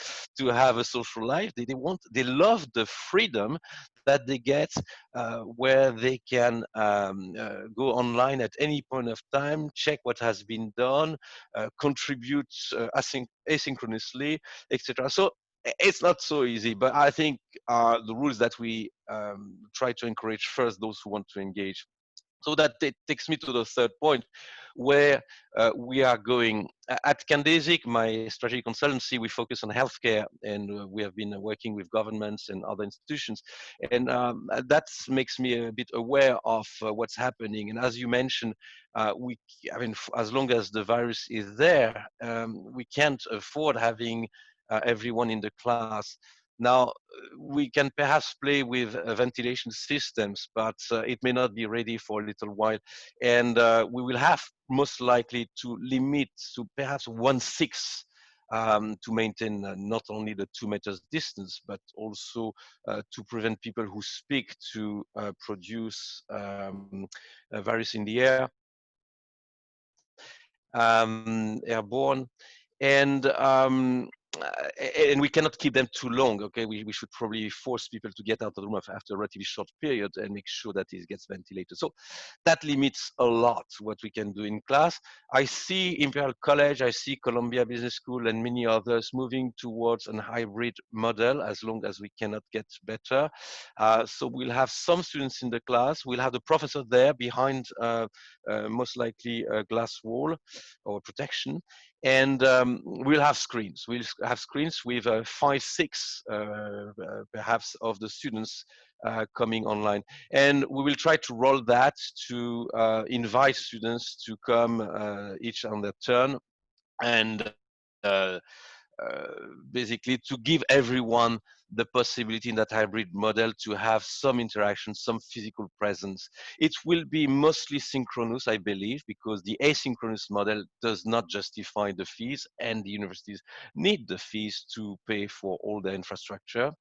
Speaker 8: have a social life, they love the freedom that they get where they can go online at any point of time, check what has been done, contribute asynchronously, etc. So it's not so easy, but I think the rules that we try to encourage first those who want to engage. So that takes me to the third point, where we are going. At Candesic, my strategy consultancy, we focus on healthcare, and we have been working with governments and other institutions. And that makes me a bit aware of what's happening. And as you mentioned, I mean, as long as the virus is there, we can't afford having everyone in the class. Now, we can perhaps play with ventilation systems, but it may not be ready for a little while. And we will have most likely to limit to perhaps 1/6 to maintain not only the 2 meters distance, but also to prevent people who speak to produce a virus in the air, airborne. And and we cannot keep them too long. Okay, we should probably force people to get out of the room after a relatively short period and make sure that it gets ventilated. So that limits a lot what we can do in class. I see Imperial College, I see Columbia Business School and many others moving towards a hybrid model as long as we cannot get better. So we'll have some students in the class, we'll have the professor there behind most likely a glass wall or protection, and we'll have screens. We'll have screens with 5, 6 perhaps of the students coming online. And we will try to roll that to invite students to come each on their turn, and basically to give everyone the possibility in that hybrid model to have some interaction, some physical presence. It will be mostly synchronous, I believe, because the asynchronous model does not justify the fees, and the universities need the fees to pay for all the infrastructure.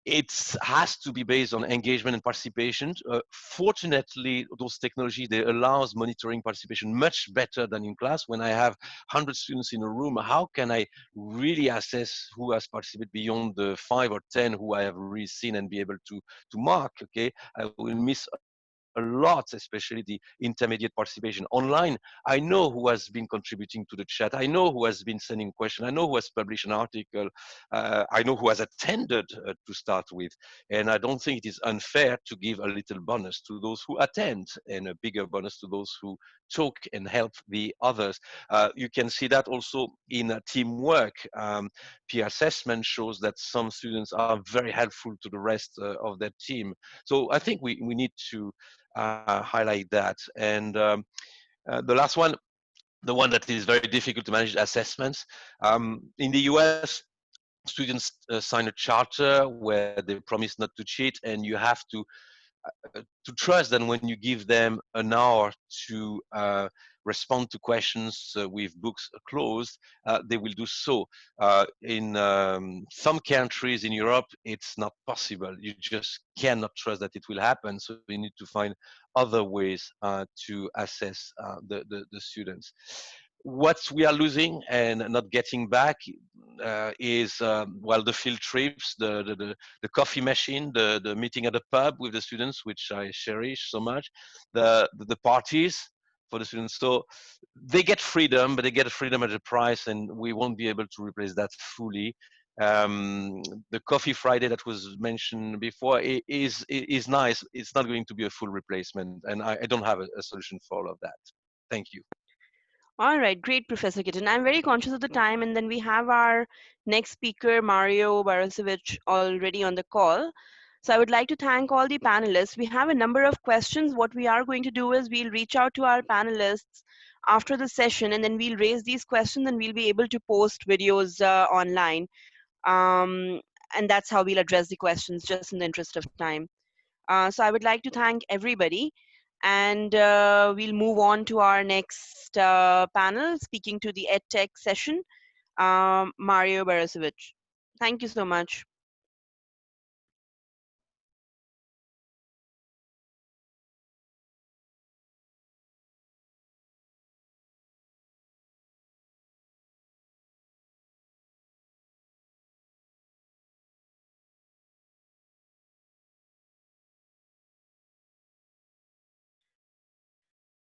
Speaker 8: It has to be based on engagement and participation. Fortunately, those technology, they allows monitoring participation much better than in class. When I have 100 students in a room, how can I really assess who has participated beyond the 5 or 10 who I have really seen and be able to mark? Okay, I will miss a lot, especially the intermediate participation online. I know who has been contributing to the chat. I know who has been sending questions. I know who has published an article. I know who has attended to start with. And I don't think it is unfair to give a little bonus to those who attend and a bigger bonus to those who talk and help the others. You can see that also in teamwork. Peer assessment shows that some students are very helpful to the rest of their team. So I think we need to highlight that. And the last one, the one that is very difficult to manage, assessments. In the US, students sign a charter where they promise not to cheat, and you have to trust that when you give them an hour to respond to questions with books closed, they will do so. In some countries in Europe, it's not possible. You just cannot trust that it will happen. So you need to find other ways to assess the students. What we are losing and not getting back is, well, the field trips, the coffee machine, the meeting at the pub with the students, which I cherish so much, the parties for the students. So they get freedom, but they get freedom at a price, and we won't be able to replace that fully. The Coffee Friday that was mentioned before is nice. It's not going to be a full replacement, and I don't have a solution for all of that. Thank you.
Speaker 2: All right, great, Professor Kitten. I'm very conscious of the time, and then we have our next speaker, Mario Barasovic, already on the call. So I would like to thank all the panelists. We have a number of questions. What we are going to do is we'll reach out to our panelists after the session, and then we'll raise these questions, and we'll be able to post videos online. And that's how we'll address the questions, just in the interest of time. So I would like to thank everybody. And we'll move on to our next panel, speaking to the EdTech session, Mario Barasovic. Thank you so much.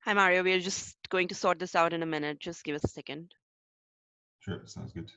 Speaker 2: Hi, Mario. We're just going to sort this out in a minute. Just give us a second.
Speaker 9: Sure, sounds good.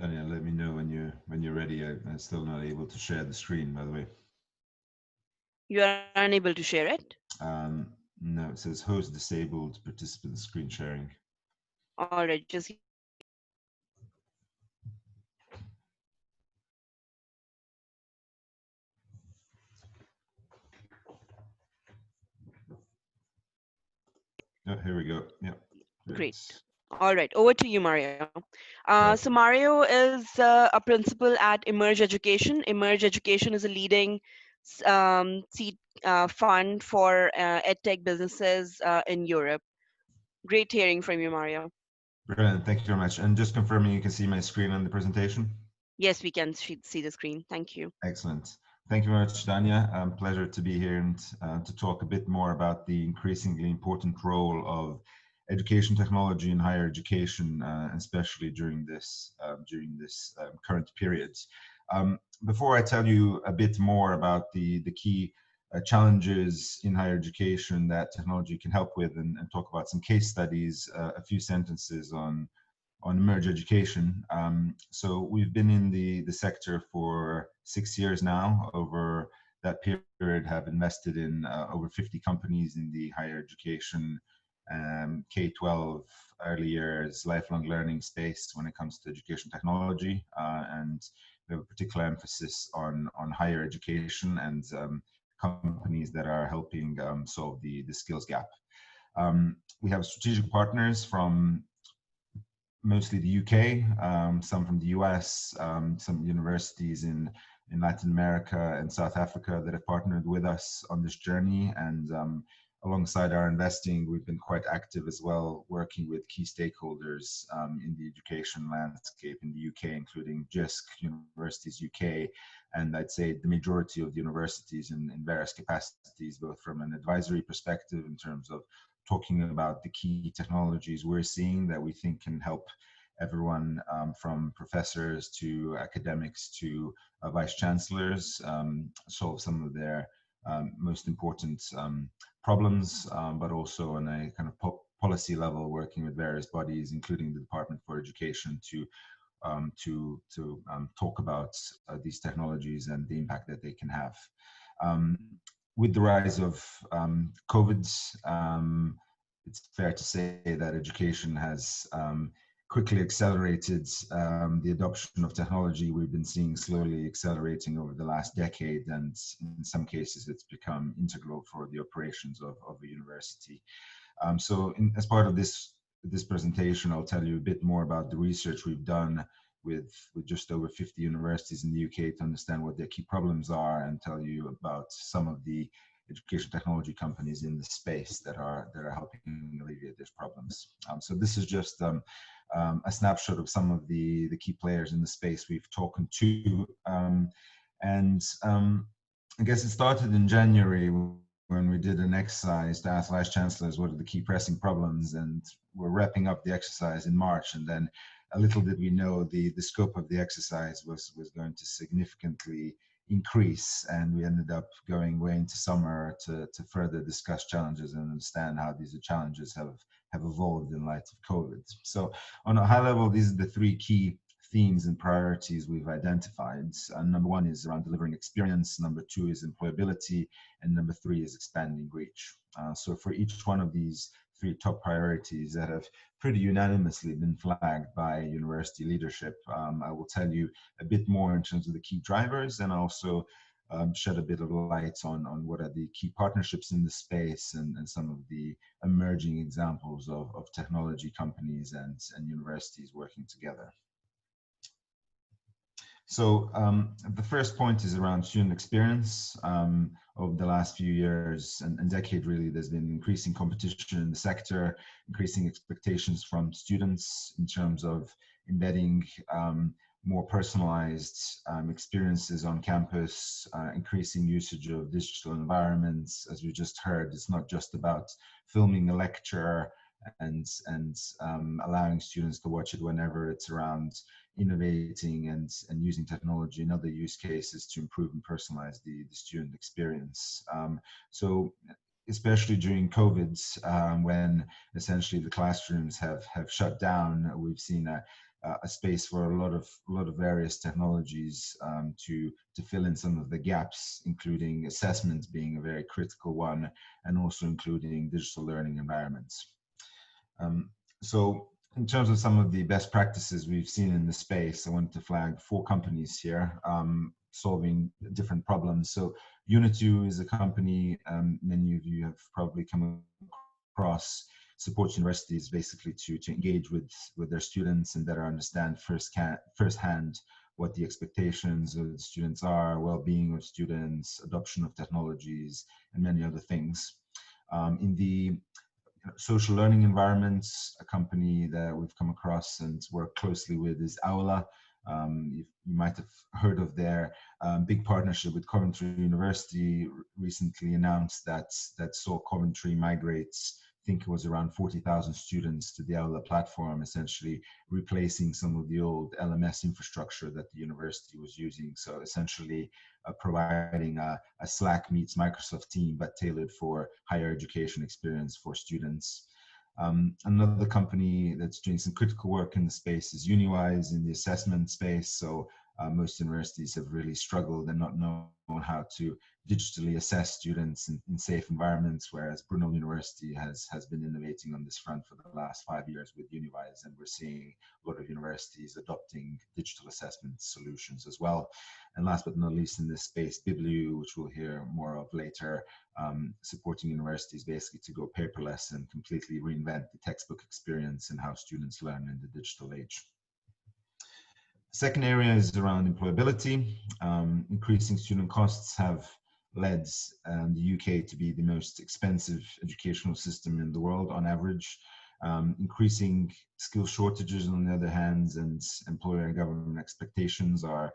Speaker 9: Daniel, let me know when you're ready. I'm still not able to share the screen, by the way.
Speaker 2: You are unable to share it?
Speaker 9: No, it says host disabled, participant screen sharing.
Speaker 2: All right, just give me a moment.
Speaker 9: Oh, here we go. Yeah,
Speaker 2: Great.
Speaker 9: great.
Speaker 2: All right, over to you, Mario.
Speaker 9: Right.
Speaker 2: So Mario is a principal at Emerge Education. Emerge Education is a leading seed fund for edtech businesses in Europe. Great hearing from you, Mario.
Speaker 9: Brilliant. Thank you very much. And just confirming you can see my screen on the presentation.
Speaker 2: Yes, we can see the screen. Thank you.
Speaker 9: Excellent. Thank you very much, Dania. Pleasure to be here and to talk a bit more about the increasingly important role of education technology in higher education, especially during this current period. Before I tell you a bit more about the key challenges in higher education that technology can help with, and talk about some case studies, a few sentences on Emerge Education. So we've been in the sector for 6 years now. Over that period, have invested in over 50 companies in the higher education, K-12, early years, lifelong learning space when it comes to education technology, and we have a particular emphasis on higher education and companies that are helping solve the skills gap. We have strategic partners from mostly the UK, some from the US, some universities in Latin America and South Africa that have partnered with us on this journey. And alongside our investing, we've been quite active as well, working with key stakeholders in the education landscape in the UK, including JISC, Universities UK, and I'd say the majority of the universities in various capacities, both from an advisory perspective in terms of talking about the key technologies we're seeing that we think can help everyone, from professors to academics to vice chancellors, solve some of their most important problems, but also on a kind of policy level, working with various bodies, including the Department for Education, to talk about these technologies and the impact that they can have. With the rise of COVID, it's fair to say that education has quickly accelerated the adoption of technology. We've been seeing slowly accelerating over the last decade, and in some cases it's become integral for the operations of a university. As part of this presentation, I'll tell you a bit more about the research we've done with just over 50 universities in the UK to understand what their key problems are, and tell you about some of the education technology companies in the space that are helping alleviate these problems. So this is just a snapshot of some of the key players in the space we've talked to, and I guess it started in January when we did an exercise to ask vice chancellors what are the key pressing problems, and we're wrapping up the exercise in March, and then a little did we know the scope of the exercise was going to significantly increase, and we ended up going way into summer to further discuss challenges and understand how these challenges have evolved in light of COVID. So on a high level, these are the three key themes and priorities we've identified. Number one is around delivering experience, number two is employability, and number three is expanding reach. So for each one of these three top priorities that have pretty unanimously been flagged by university leadership, I will tell you a bit more in terms of the key drivers, and also shed a bit of light on what are the key partnerships in the space, and some of the emerging examples of technology companies and universities working together. So the first point is around student experience. Over the last few years and decade, really, there's been increasing competition in the sector, increasing expectations from students in terms of embedding more personalized experiences on campus, increasing usage of digital environments. As we just heard, it's not just about filming a lecture and allowing students to watch it whenever. It's around innovating and using technology and other use cases to improve and personalize the student experience. So especially during COVID, when essentially the classrooms have shut down, we've seen a a space for a lot of various technologies to fill in some of the gaps, including assessment being a very critical one, and also including digital learning environments. So in terms of some of the best practices we've seen in the space, I want to flag 4 companies here solving different problems. So Unitu is a company many of you have probably come across, supports universities basically to engage with their students and better understand firsthand what the expectations of the students are, well-being of students, adoption of technologies, and many other things. In the social learning environments, a company that we've come across and work closely with is Aula. You might have heard of their big partnership with Coventry University recently announced that saw Coventry migrates, I think it was around 40,000 students to the Aula platform, essentially replacing some of the old LMS infrastructure that the university was using. So essentially providing a Slack meets Microsoft team, but tailored for higher education experience for students. Another company that's doing some critical work in the space is Uniwise in the assessment space. So most universities have really struggled and not known how to digitally assess students in safe environments, whereas Brunel University has been innovating on this front for the last 5 years with Uniwise, and we're seeing a lot of universities adopting digital assessment solutions as well. And last but not least in this space, Bibliu, which we'll hear more of later, supporting universities basically to go paperless and completely reinvent the textbook experience and how students learn in the digital age. Second area is around employability. Increasing student costs have led the UK to be the most expensive educational system in the world on average. Increasing skill shortages on the other hand, and employer and government expectations are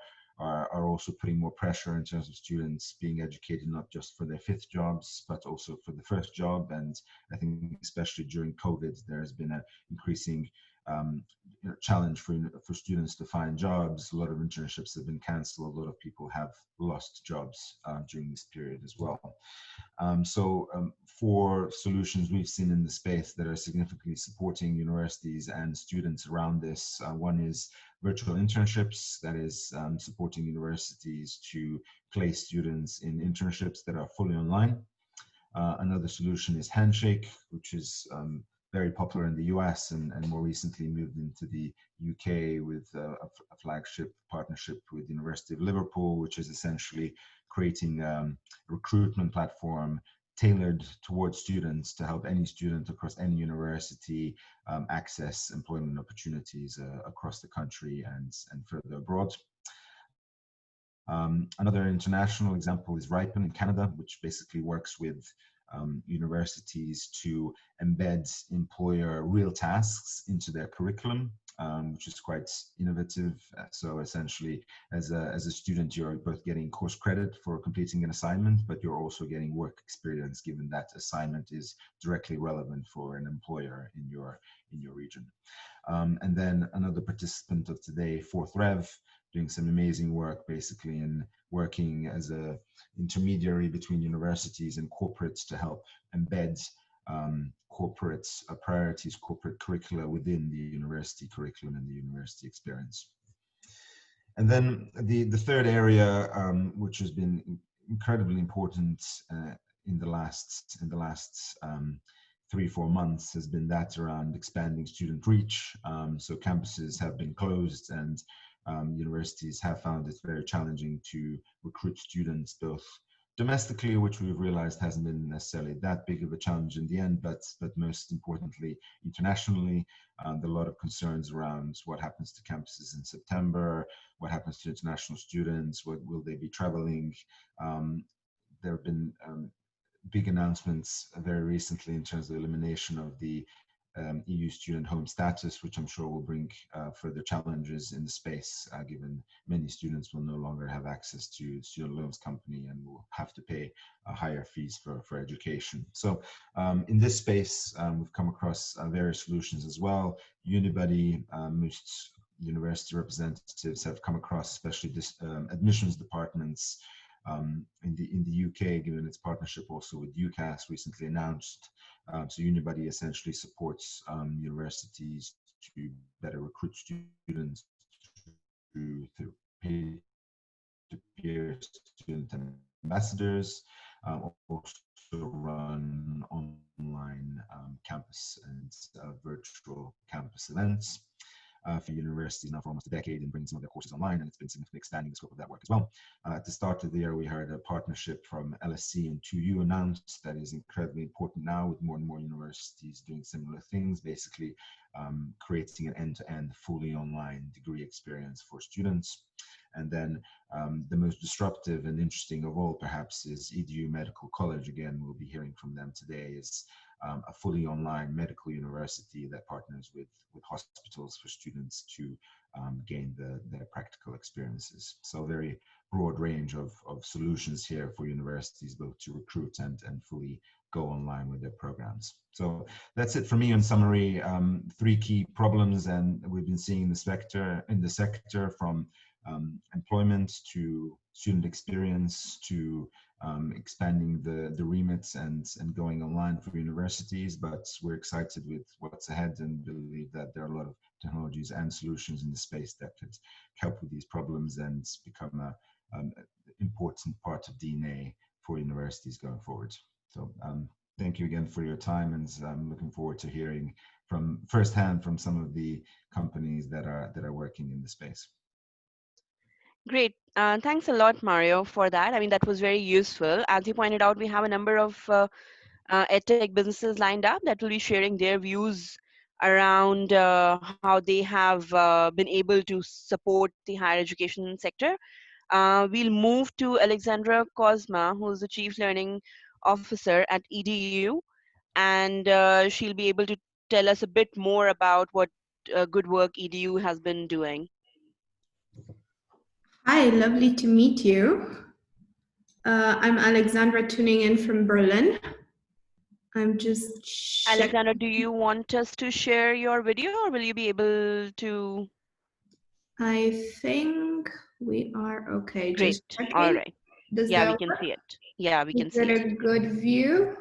Speaker 9: also putting more pressure in terms of students being educated not just for their 5th jobs, but also for the first job. And I think especially during COVID, there has been an increasing challenge for students to find jobs. A lot of internships have been cancelled. A lot of people have lost jobs during this period as well. For solutions we've seen in the space that are significantly supporting universities and students around this, one is virtual internships, that is supporting universities to place students in internships that are fully online. Another solution is Handshake, which is very popular in the US and more recently moved into the UK with a flagship partnership with the University of Liverpool, which is essentially creating a recruitment platform tailored towards students to help any student across any university access employment opportunities across the country and further abroad. Another international example is Ripen in Canada, which basically works with universities to embed employer real tasks into their curriculum, which is quite innovative. So essentially, as a student, you're both getting course credit for completing an assignment, but you're also getting work experience, given that assignment is directly relevant for an employer in your region. And then another participant of today, Fourth Rev, doing some amazing work basically in working as a intermediary between universities and corporates to help embed corporate priorities, corporate curricula within the university curriculum and the university experience. And then the third area, which has been incredibly important in the last 3-4 months, has been that around expanding student reach. So campuses have been closed and universities have found it very challenging to recruit students, both domestically, which we've realized hasn't been necessarily that big of a challenge in the end, but most importantly, internationally. There are a lot of concerns around what happens to campuses in September, what happens to international students, what will they be traveling. There have been big announcements very recently in terms of the elimination of the EU student home status, which I'm sure will bring further challenges in the space, given many students will no longer have access to student loans company and will have to pay higher fees for education. So in this space, we've come across various solutions as well. Unibuddy, most university representatives have come across, especially this admissions departments in the UK, given its partnership also with UCAS recently announced. So Unibuddy essentially supports universities to better recruit students through peer-to-peer student ambassadors, also run online campus and virtual campus events for universities now for almost a decade and bring some of their courses online, and it's been significantly expanding the scope of that work as well. At the start of the year, we heard a partnership from LSE and 2U announced that is incredibly important now, with more and more universities doing similar things, basically creating an end-to-end fully online degree experience for students. And then the most disruptive and interesting of all, perhaps, is EDU Medical College. Again, we'll be hearing from them today. Is a fully online medical university that partners with hospitals for students to gain their practical experiences. So very broad range of solutions here for universities, both to recruit and fully go online with their programs. So that's it for me in summary. Three key problems, and we've been seeing in the sector from employment to student experience to expanding the remits and going online for universities. But we're excited with what's ahead and believe that there are a lot of technologies and solutions in the space that could help with these problems and become an important part of DNA for universities going forward. So thank you again for your time, and I'm looking forward to hearing from firsthand from some of the companies that are working in the space.
Speaker 2: Great. Thanks a lot, Mario, for that. I mean, that was very useful. As you pointed out, we have a number of edtech businesses lined up that will be sharing their views around how they have been able to support the higher education sector. We'll move to Alexandra Kozma, who's the Chief Learning Officer at EDU, and she'll be able to tell us a bit more about what good work EDU has been doing.
Speaker 10: Hi, lovely to meet you. I'm Alexandra, tuning in from Berlin. I'm just
Speaker 2: Alexandra, do you want us to share your video, or will you be able to?
Speaker 10: I think we are okay.
Speaker 2: Great.
Speaker 10: Just checking.
Speaker 2: All right.
Speaker 10: Does
Speaker 2: yeah,
Speaker 10: that
Speaker 2: we can
Speaker 10: work?
Speaker 2: see it. Yeah, we can
Speaker 10: Is
Speaker 2: see
Speaker 10: it
Speaker 2: it.
Speaker 10: a good view?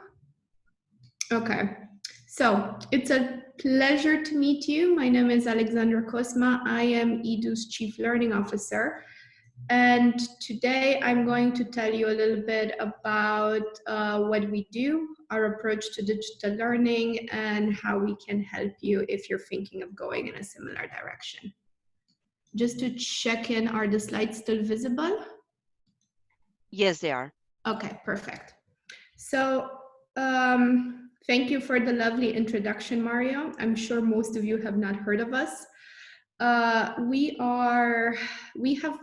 Speaker 10: Okay. So it's a pleasure to meet you. My name is Alexandra Kozma. I am EDU's Chief Learning Officer. And today I'm going to tell you a little bit about what we do, our approach to digital learning, and how we can help you if you're thinking of going in a similar direction. Just to check in, are the slides still visible?
Speaker 2: Yes, they are.
Speaker 10: Okay, perfect. So thank you for the lovely introduction, Mario. I'm sure most of you have not heard of us. We have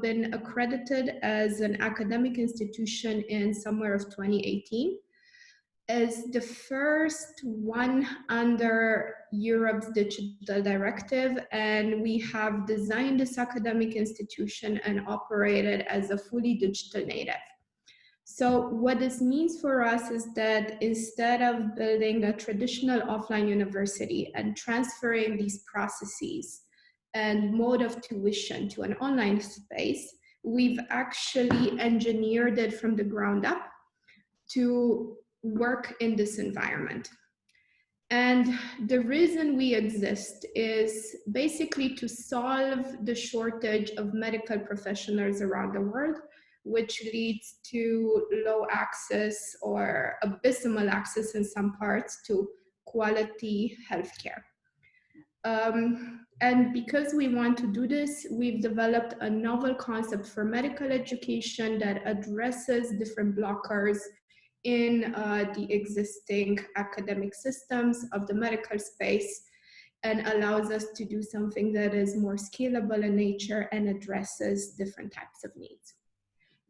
Speaker 10: been accredited as an academic institution in summer of 2018 as the first one under Europe's digital directive, and we have designed this academic institution and operated as a fully digital native. So what this means for us is that instead of building a traditional offline university and transferring these processes and mode of tuition to an online space, we've actually engineered it from the ground up to work in this environment. And the reason we exist is basically to solve the shortage of medical professionals around the world, which leads to low access or abysmal access in some parts to quality healthcare. And because we want to do this, we've developed a novel concept for medical education that addresses different blockers in the existing academic systems of the medical space and allows us to do something that is more scalable in nature and addresses different types of needs.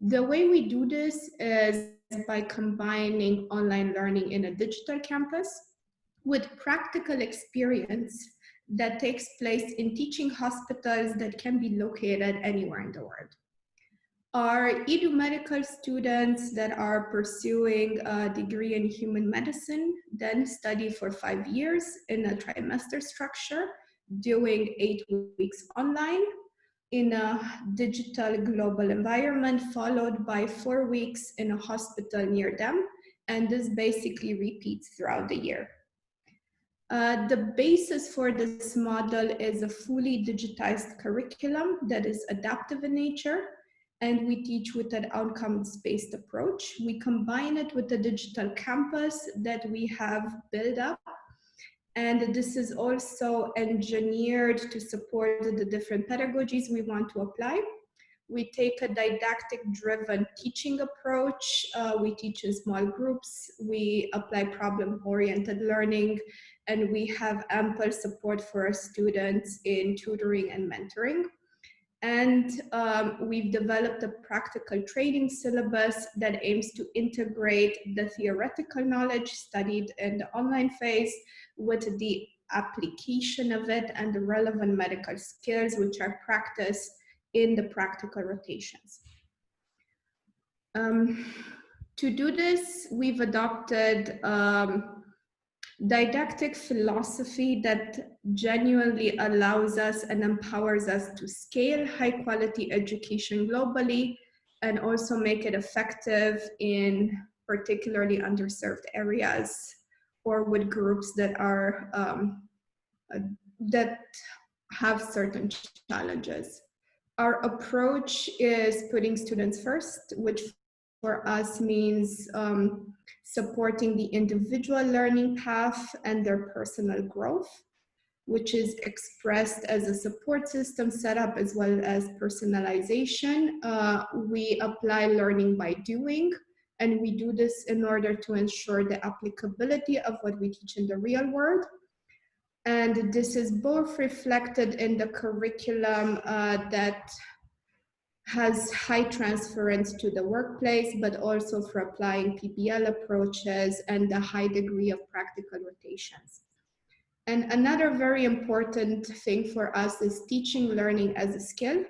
Speaker 10: The way we do this is by combining online learning in a digital campus with practical experience that takes place in teaching hospitals that can be located anywhere in the world. Our EDU medical students that are pursuing a degree in human medicine then study for 5 years in a trimester structure, doing 8 weeks online in a digital global environment, followed by 4 weeks in a hospital near them. And this basically repeats throughout the year. The basis for this model is a fully digitized curriculum that is adaptive in nature, and we teach with an outcomes-based approach. We combine it with the digital campus that we have built up, and this is also engineered to support the different pedagogies we want to apply. We take a didactic-driven teaching approach. We teach in small groups. We apply problem-oriented learning, and we have ample support for our students in tutoring and mentoring. And we've developed a practical training syllabus that aims to integrate the theoretical knowledge studied in the online phase with the application of it and the relevant medical skills which are practiced in the practical rotations. To do this, we've adopted didactic philosophy that genuinely allows us and empowers us to scale high quality education globally and also make it effective in particularly underserved areas or with groups that are that have certain challenges. Our approach is putting students first, which for us means supporting the individual learning path and their personal growth, which is expressed as a support system setup as well as personalization. We apply learning by doing, and we do this in order to ensure the applicability of what we teach in the real world. And this is both reflected in the curriculum that has high transference to the workplace, but also for applying PBL approaches and a high degree of practical rotations. And another very important thing for us is teaching learning as a skill,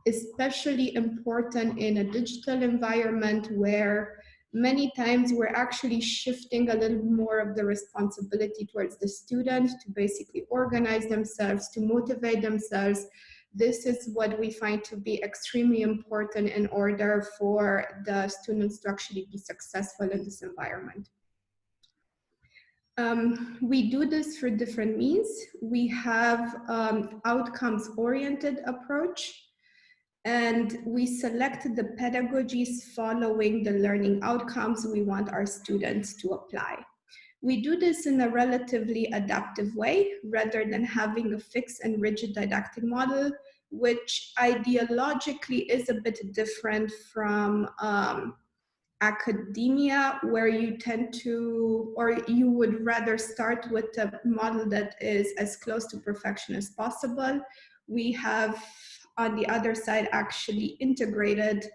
Speaker 10: especially important in a digital environment where many times we're actually shifting a little more of the responsibility towards the student to basically organize themselves, to motivate themselves. This is what we find to be extremely important in order for the students to actually be successful in this environment. We do this through different means. We have outcomes-oriented approach, and we select the pedagogies following the learning outcomes we want our students to apply. We do this in a relatively adaptive way rather than having a fixed and rigid didactic model, which ideologically is a bit different from academia, where you tend to, or you would rather start with a model that is as close to perfection as possible. We have, on the other side, actually integrated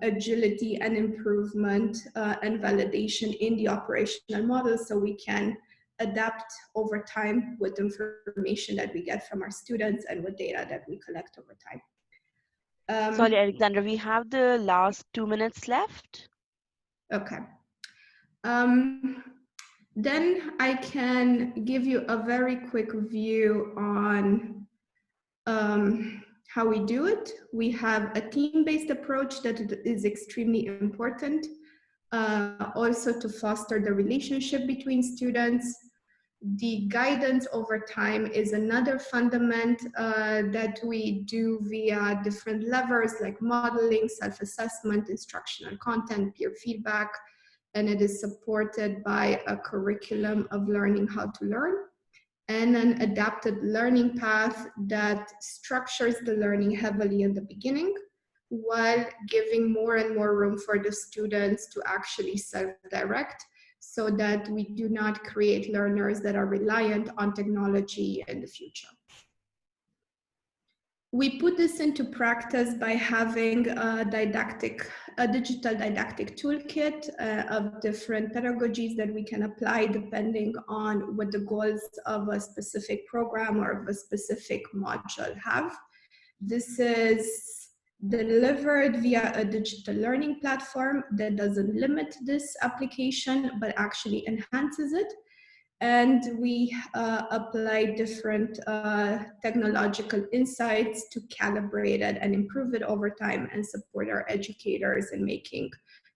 Speaker 10: agility and improvement and validation in the operational model, so we can adapt over time with information that we get from our students and with data that we collect over time.
Speaker 2: Sorry, Alexandra, we have the last 2 minutes left.
Speaker 10: Okay. Then I can give you a very quick view on how we do it. We have a team-based approach that is extremely important, also to foster the relationship between students. The guidance over time is another fundament that we do via different levers like modeling, self-assessment, instructional content, peer feedback, and it is supported by a curriculum of learning how to learn and an adapted learning path that structures the learning heavily in the beginning while giving more and more room for the students to actually self-direct, so that we do not create learners that are reliant on technology in the future. We put this into practice by having a digital didactic toolkit of different pedagogies that we can apply depending on what the goals of a specific program or of a specific module have. This is delivered via a digital learning platform that doesn't limit this application, but actually enhances it. And we apply different technological insights to calibrate it and improve it over time and support our educators in making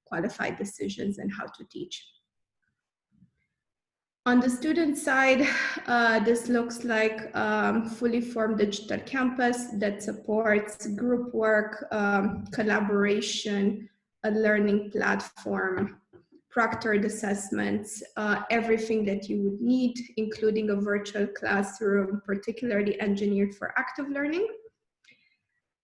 Speaker 10: qualified decisions on how to teach. On the student side, this looks like fully formed digital campus that supports group work, collaboration, a learning platform, proctored assessments, everything that you would need, including a virtual classroom, particularly engineered for active learning.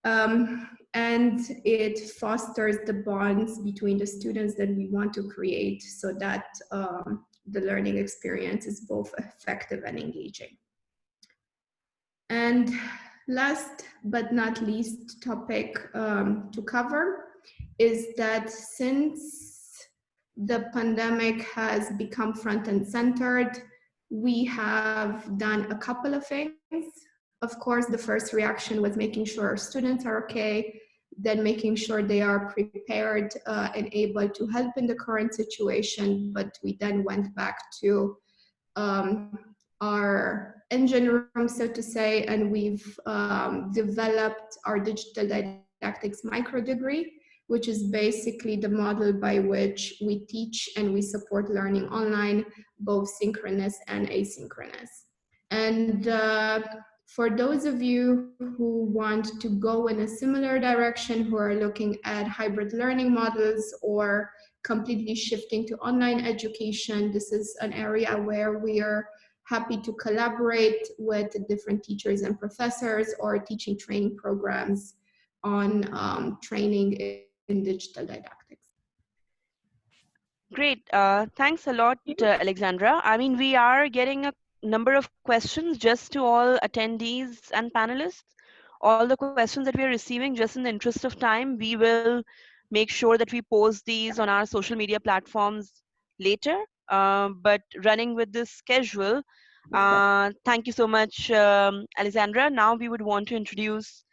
Speaker 10: And it fosters the bonds between the students that we want to create so that the learning experience is both effective and engaging. And last but not least topic to cover is that since the pandemic has become front and centered, we have done a couple of things. Of course, the first reaction was making sure our students are okay, then making sure they are prepared and able to help in the current situation. But we then went back to our engine room, so to say, and we've developed our digital didactics micro degree, which is basically the model by which we teach and we support learning online, both synchronous and asynchronous. And for those of you who want to go in a similar direction, who are looking at hybrid learning models or completely shifting to online education, this is an area where we are happy to collaborate with different teachers and professors or teaching training programs on training in digital didactics.
Speaker 2: Great. Thanks a lot, Alexandra. I mean, we are getting a number of questions just to all attendees and panelists. All the questions that we are receiving, just in the interest of time, we will make sure that we post these on our social media platforms later. But running with this schedule, thank you so much, Alexandra. Now we would want to introduce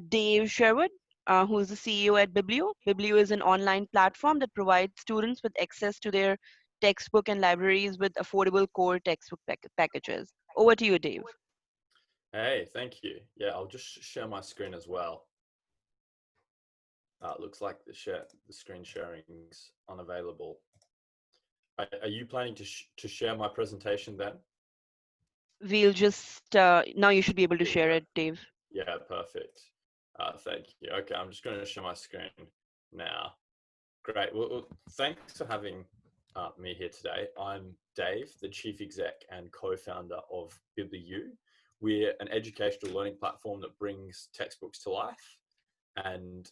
Speaker 2: Dave Sherwood, who is the CEO at Biblio. Biblio is an online platform that provides students with access to their textbook and libraries with affordable core textbook packages. Over to you, Dave.
Speaker 11: Hey, thank you. Yeah, I'll just share my screen as well. It looks like the screen sharing's unavailable. Are you planning to share my presentation then?
Speaker 2: We'll just, now you should be able to share it, Dave.
Speaker 11: Yeah, perfect. Thank you. Okay, I'm just going to share my screen now. Great. Well, thanks for having me here today. I'm Dave, the Chief Exec and co-founder of Biblio. We're an educational learning platform that brings textbooks to life and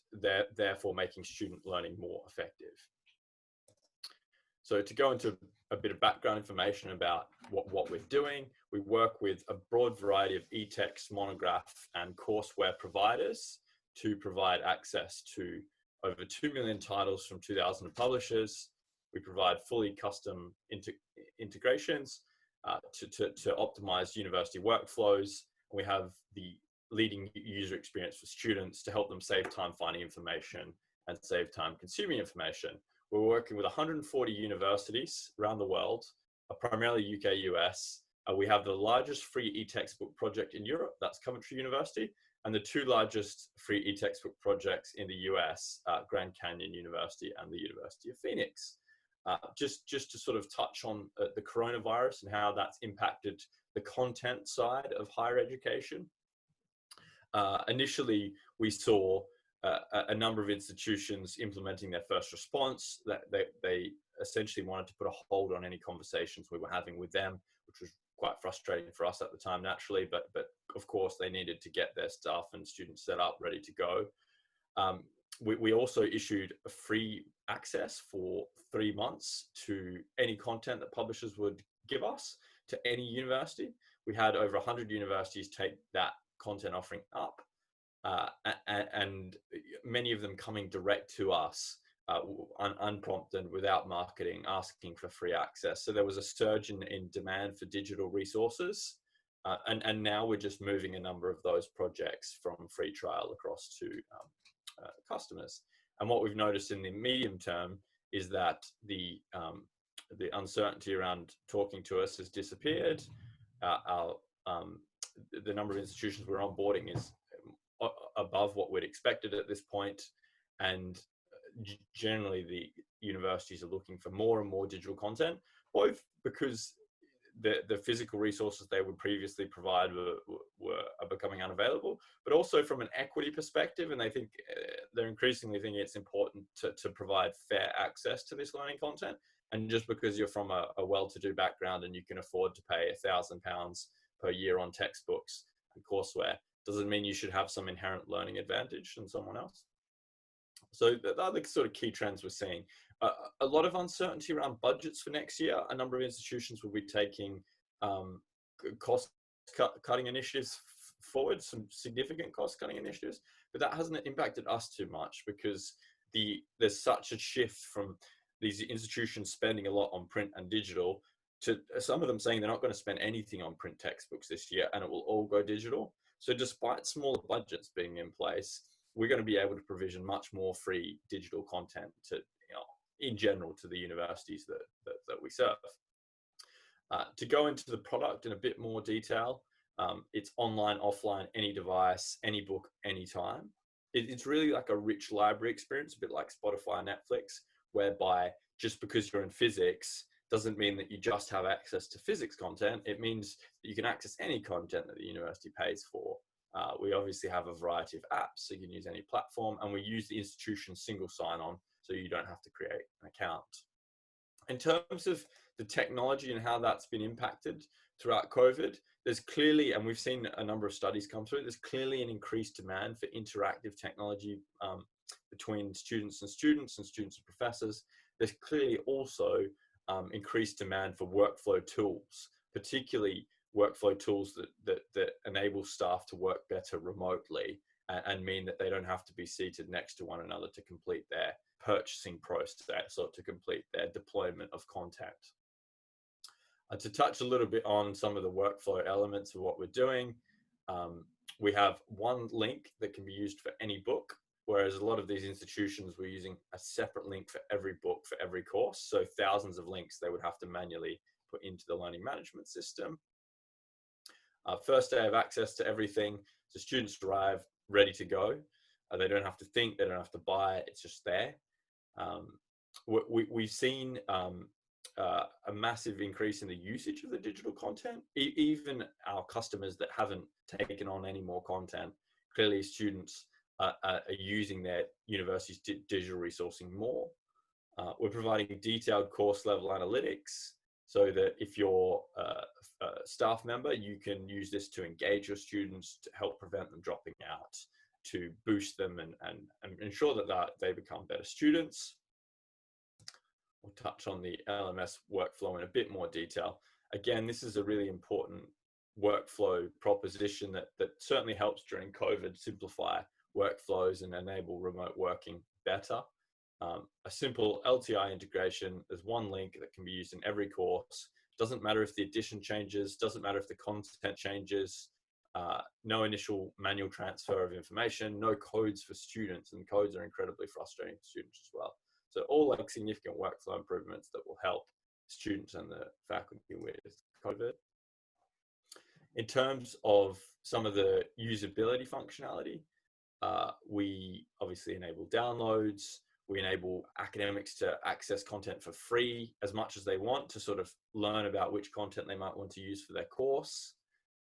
Speaker 11: therefore making student learning more effective. So to go into a bit of background information about what we're doing, we work with a broad variety of e-text, monograph and courseware providers to provide access to over 2 million titles from 2,000 publishers. We provide fully custom integrations to optimize university workflows. We have the leading user experience for students to help them save time finding information and save time consuming information. We're working with 140 universities around the world, primarily UK, US. We have the largest free e-textbook project in Europe, that's Coventry University, and the two largest free e-textbook projects in the US, Grand Canyon University and the University of Phoenix. Just to sort of touch on the coronavirus and how that's impacted the content side of higher education. Initially, we saw a number of institutions implementing their first response. That they essentially wanted to put a hold on any conversations we were having with them, which was quite frustrating for us at the time, naturally. But of course, they needed to get their staff and students set up, ready to go. We also issued a free access for 3 months to any content that publishers would give us to any university. We had over 100 universities take that content offering up, and many of them coming direct to us, unprompted, without marketing, asking for free access. So there was a surge in demand for digital resources, and now we're just moving a number of those projects from free trial across to customers. And what we've noticed in the medium term is that the uncertainty around talking to us has disappeared. The number of institutions we're onboarding is above what we'd expected at this point, and generally the universities are looking for more and more digital content, both because the physical resources they would previously provide are becoming unavailable, but also from an equity perspective. And they think they're increasingly thinking it's important to provide fair access to this learning content. And just because you're from a well-to-do background and you can afford to pay £1,000 per year on textbooks and courseware, doesn't mean you should have some inherent learning advantage than someone else. So the other sort of key trends we're seeing, a lot of uncertainty around budgets for next year. A number of institutions will be taking cost-cutting initiatives forward, some significant cost-cutting initiatives, but that hasn't impacted us too much because there's such a shift from these institutions spending a lot on print and digital to some of them saying they're not going to spend anything on print textbooks this year and it will all go digital. So despite smaller budgets being in place, we're going to be able to provision much more free digital content to, in general, to the universities that we serve. To go into the product in a bit more detail, it's online, offline, any device, any book, anytime. It's really like a rich library experience, a bit like Spotify and Netflix, whereby just because you're in physics doesn't mean that you just have access to physics content. It means that you can access any content that the university pays for. We obviously have a variety of apps, so you can use any platform, and we use the institution's single sign-on, so you don't have to create an account. In terms of the technology and how that's been impacted throughout COVID, there's clearly, and we've seen a number of studies come through, there's clearly an increased demand for interactive technology between students and professors. There's clearly also increased demand for workflow tools, particularly workflow tools that enable staff to work better remotely and mean that they don't have to be seated next to one another to complete their purchasing process or to complete their deployment of content. To touch a little bit on some of the workflow elements of what we're doing, we have one link that can be used for any book, whereas a lot of these institutions were using a separate link for every book, for every course. So thousands of links they would have to manually put into the learning management system. First day of access to everything, so students arrive ready to go. They don't have to think, they don't have to buy it, it's just there. We've seen a massive increase in the usage of the digital content. Even our customers that haven't taken on any more content, clearly students are using their university's digital resourcing more. We're providing detailed course level analytics so that if you're a staff member, you can use this to engage your students, to help prevent them dropping out, to boost them and ensure that they become better students. We'll touch on the LMS workflow in a bit more detail. Again, this is a really important workflow proposition that certainly helps during COVID simplify workflows and enable remote working better. A simple LTI integration, there's one link that can be used in every course. Doesn't matter if the edition changes, doesn't matter if the content changes, no initial manual transfer of information, no codes for students, and codes are incredibly frustrating for students as well. So all like significant workflow improvements that will help students and the faculty with COVID. In terms of some of the usability functionality, we obviously enable downloads. We enable academics to access content for free as much as they want to sort of learn about which content they might want to use for their course.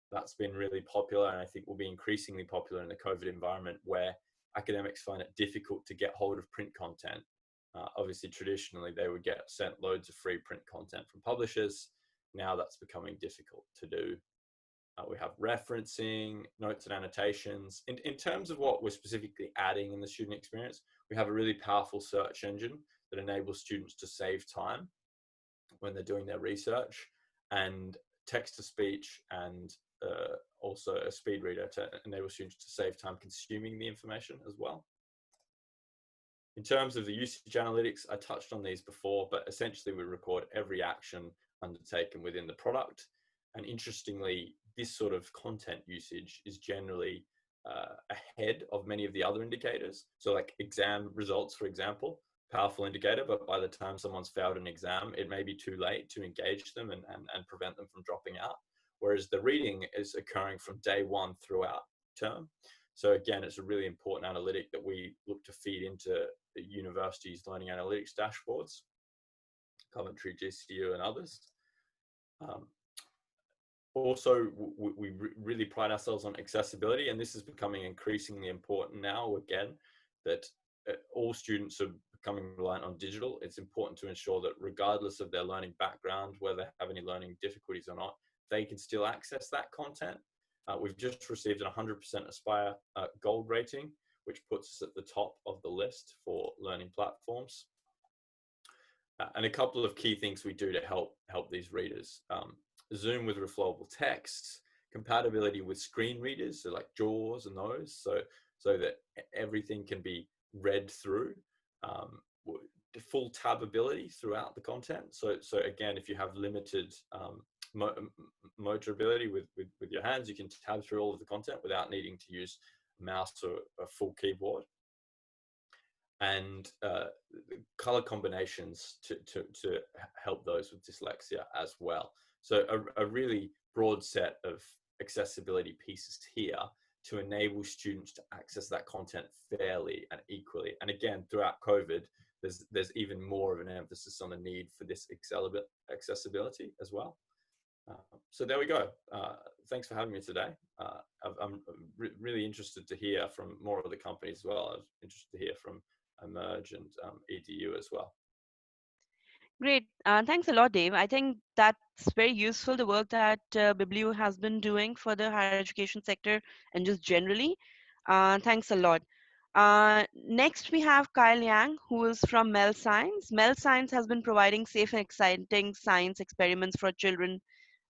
Speaker 11: That's been really popular and I think will be increasingly popular in the COVID environment where academics find it difficult to get hold of print content. Obviously, traditionally, they would get sent loads of free print content from publishers. Now that's becoming difficult to do. We have referencing, notes and annotations. In terms of what we're specifically adding in the student experience, we have a really powerful search engine that enables students to save time when they're doing their research, and text-to-speech and also a speed reader to enable students to save time consuming the information as well. In terms of the usage analytics, I touched on these before, but essentially we record every action undertaken within the product. And interestingly, this sort of content usage is generally ahead of many of the other indicators. So like exam results, for example, powerful indicator, but by the time someone's failed an exam, it may be too late to engage them and prevent them from dropping out. Whereas the reading is occurring from day one throughout term. So again, it's a really important analytic that we look to feed into the university's learning analytics dashboards, Coventry, GCU and others. Also, we really pride ourselves on accessibility, and this is becoming increasingly important now, again, that all students are becoming reliant on digital. It's important to ensure that regardless of their learning background, whether they have any learning difficulties or not, they can still access that content. We've just received an 100% Aspire gold rating, which puts us at the top of the list for learning platforms. And a couple of key things we do to help these readers. Zoom with reflowable text, compatibility with screen readers, so like JAWS and those, so that everything can be read through, full tabability throughout the content. So again, if you have limited motor ability with your hands, you can tab through all of the content without needing to use a mouse or a full keyboard. And color combinations to help those with dyslexia as well. So a really broad set of accessibility pieces here to enable students to access that content fairly and equally. And again, throughout COVID, there's even more of an emphasis on the need for this accessibility as well. So there we go. Thanks for having me today. I'm really interested to hear from more of the companies as well. I'm interested to hear from Emerge and EDU as well.
Speaker 2: Great. Thanks a lot, Dave. I think that's very useful, the work that Biblio has been doing for the higher education sector and just generally. Thanks a lot. Next, we have Kyle Yang, who is from Mel Science. Mel Science has been providing safe and exciting science experiments for children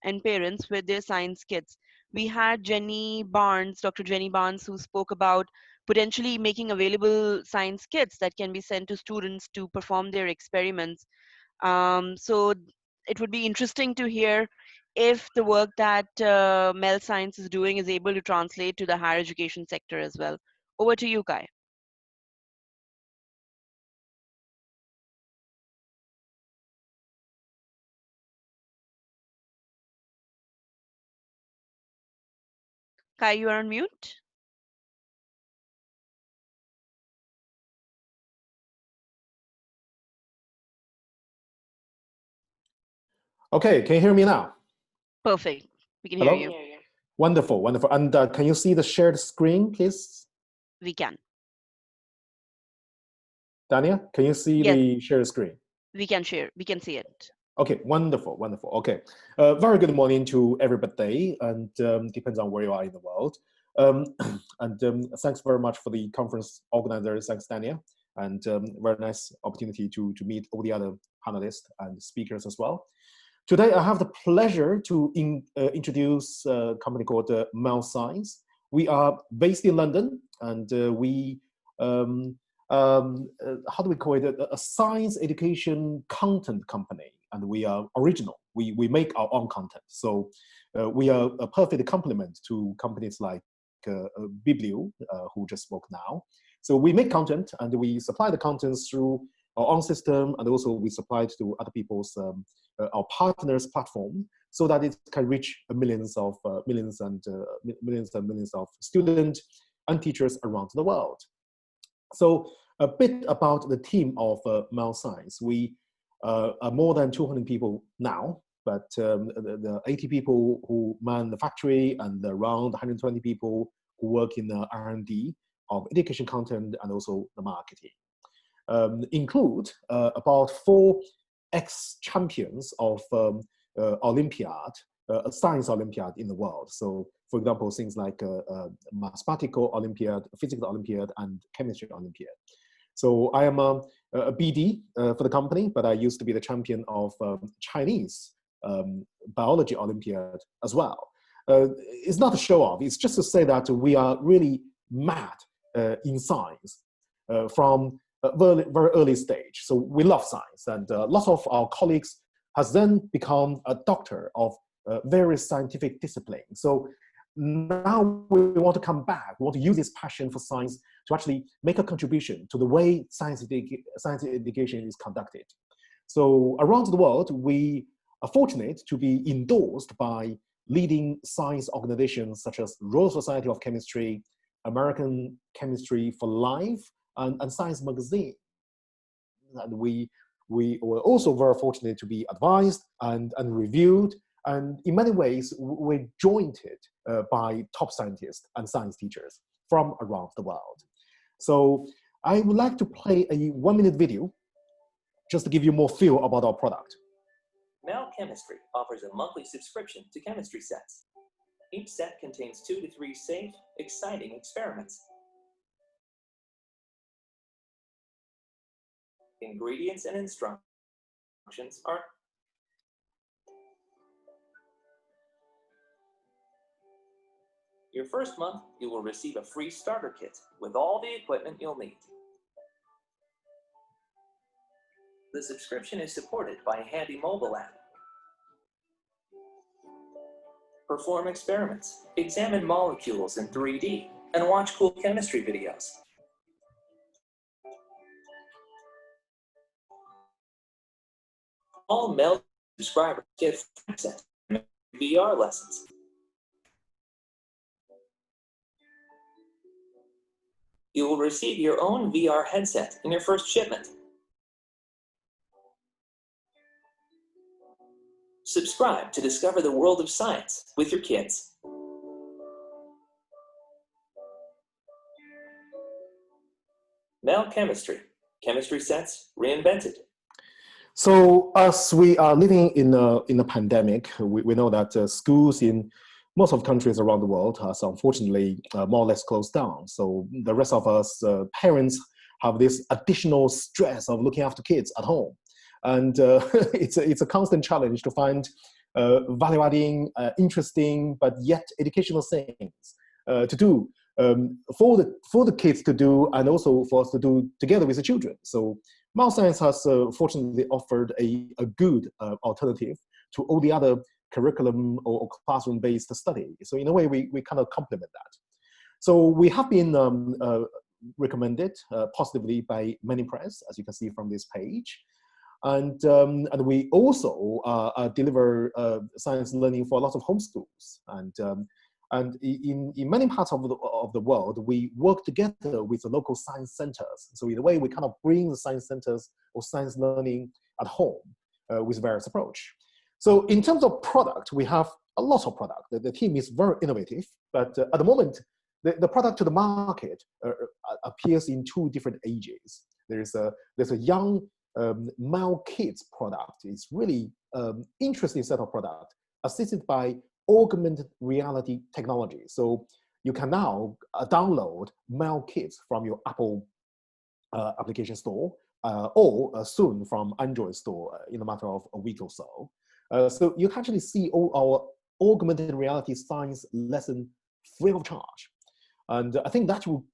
Speaker 2: and parents with their science kits. We had Dr. Jenny Barnes, who spoke about potentially making available science kits that can be sent to students to perform their experiments. So it would be interesting to hear if the work that Mel Science is doing is able to translate to the higher education sector as well. Over to you, Kai. Kai, you are on mute.
Speaker 12: Okay, can you hear me now?
Speaker 2: Perfect. We can
Speaker 12: Hello?
Speaker 2: hear you.
Speaker 12: Wonderful, wonderful. And can you see the shared screen, please?
Speaker 2: We can.
Speaker 12: Dania, can you see
Speaker 2: Yes.
Speaker 12: the shared screen?
Speaker 2: We can share. We can see it.
Speaker 12: Okay, wonderful, wonderful. Okay, very good morning to everybody, and depends on where you are in the world. Thanks very much for the conference organizers. Thanks, Dania, and very nice opportunity to meet all the other panelists and speakers as well. Today, I have the pleasure to introduce a company called Mel Science. We are based in London, and we how do we call it? A science education content company, and we are original. We make our own content, so we are a perfect complement to companies like Biblio, who just spoke now. So we make content, and we supply the contents through our own system, and also we supply it to other people's our partners' platform, so that it can reach millions and millions of students and teachers around the world. So a bit about the team of Mel Science. We are more than 200 people now, but the 80 people who man the factory and around 120 people who work in the R&D of education content and also the marketing. Include about 4 ex-champions of Olympiad, science Olympiad in the world. So, for example, things like mathematical Olympiad, physical Olympiad, and chemistry Olympiad. So I am a BD for the company, but I used to be the champion of Chinese biology Olympiad as well. It's not a show off, it's just to say that we are really mad in science from a very, very early stage. So we love science, and lots of our colleagues has then become a doctor of various scientific disciplines. So now we want to come back, we want to use this passion for science to actually make a contribution to the way science education is conducted. So around the world, we are fortunate to be endorsed by leading science organizations such as Royal Society of Chemistry, American Chemistry for Life, and Science Magazine. And we were also very fortunate to be advised and reviewed And in many ways, we're joined by top scientists and science teachers from around the world. So I would like to play a 1-minute video just to give you more feel about our product.
Speaker 13: Now Chemistry offers a monthly subscription to chemistry sets. Each set contains 2 to 3 safe, exciting experiments. Ingredients and instructions are your first month, you will receive a free starter kit with all the equipment you'll need. The subscription is supported by a handy mobile app. Perform experiments, examine molecules in 3D, and watch cool chemistry videos. All Mel subscribers get access to VR lessons. You will receive your own VR headset in your first shipment. Subscribe to discover the world of science with your kids. Mel Chemistry. Chemistry sets reinvented.
Speaker 12: So as we are living in a pandemic, we know that schools in most of countries around the world has unfortunately more or less closed down. So the rest of us parents have this additional stress of looking after kids at home. And it's a constant challenge to find value-adding, interesting, but yet educational things to do for the kids to do, and also for us to do together with the children. So Science has fortunately offered a good alternative to all the other curriculum or classroom-based study. So in a way, we kind of complement that. So we have been recommended positively by many press, as you can see from this page. And we also deliver science learning for lots of homeschools. And in many parts of the world, we work together with the local science centers. So in a way, we kind of bring the science centers or science learning at home with various approach. So in terms of product, we have a lot of product. The team is very innovative, but at the moment, the product to the market appears in 2 different ages. There's a young male kids product. It's really interesting set of product assisted by augmented reality technology. So you can now download male kids from your Apple application store or soon from Android store in a matter of a week or so. So you can actually see all our augmented reality science lesson free of charge. And I think that will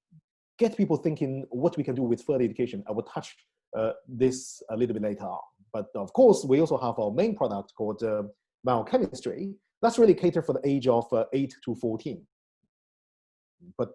Speaker 12: get people thinking what we can do with further education. I will touch this a little bit later on. But of course, we also have our main product called Biochemistry. That's really catered for the age of 8 to 14. But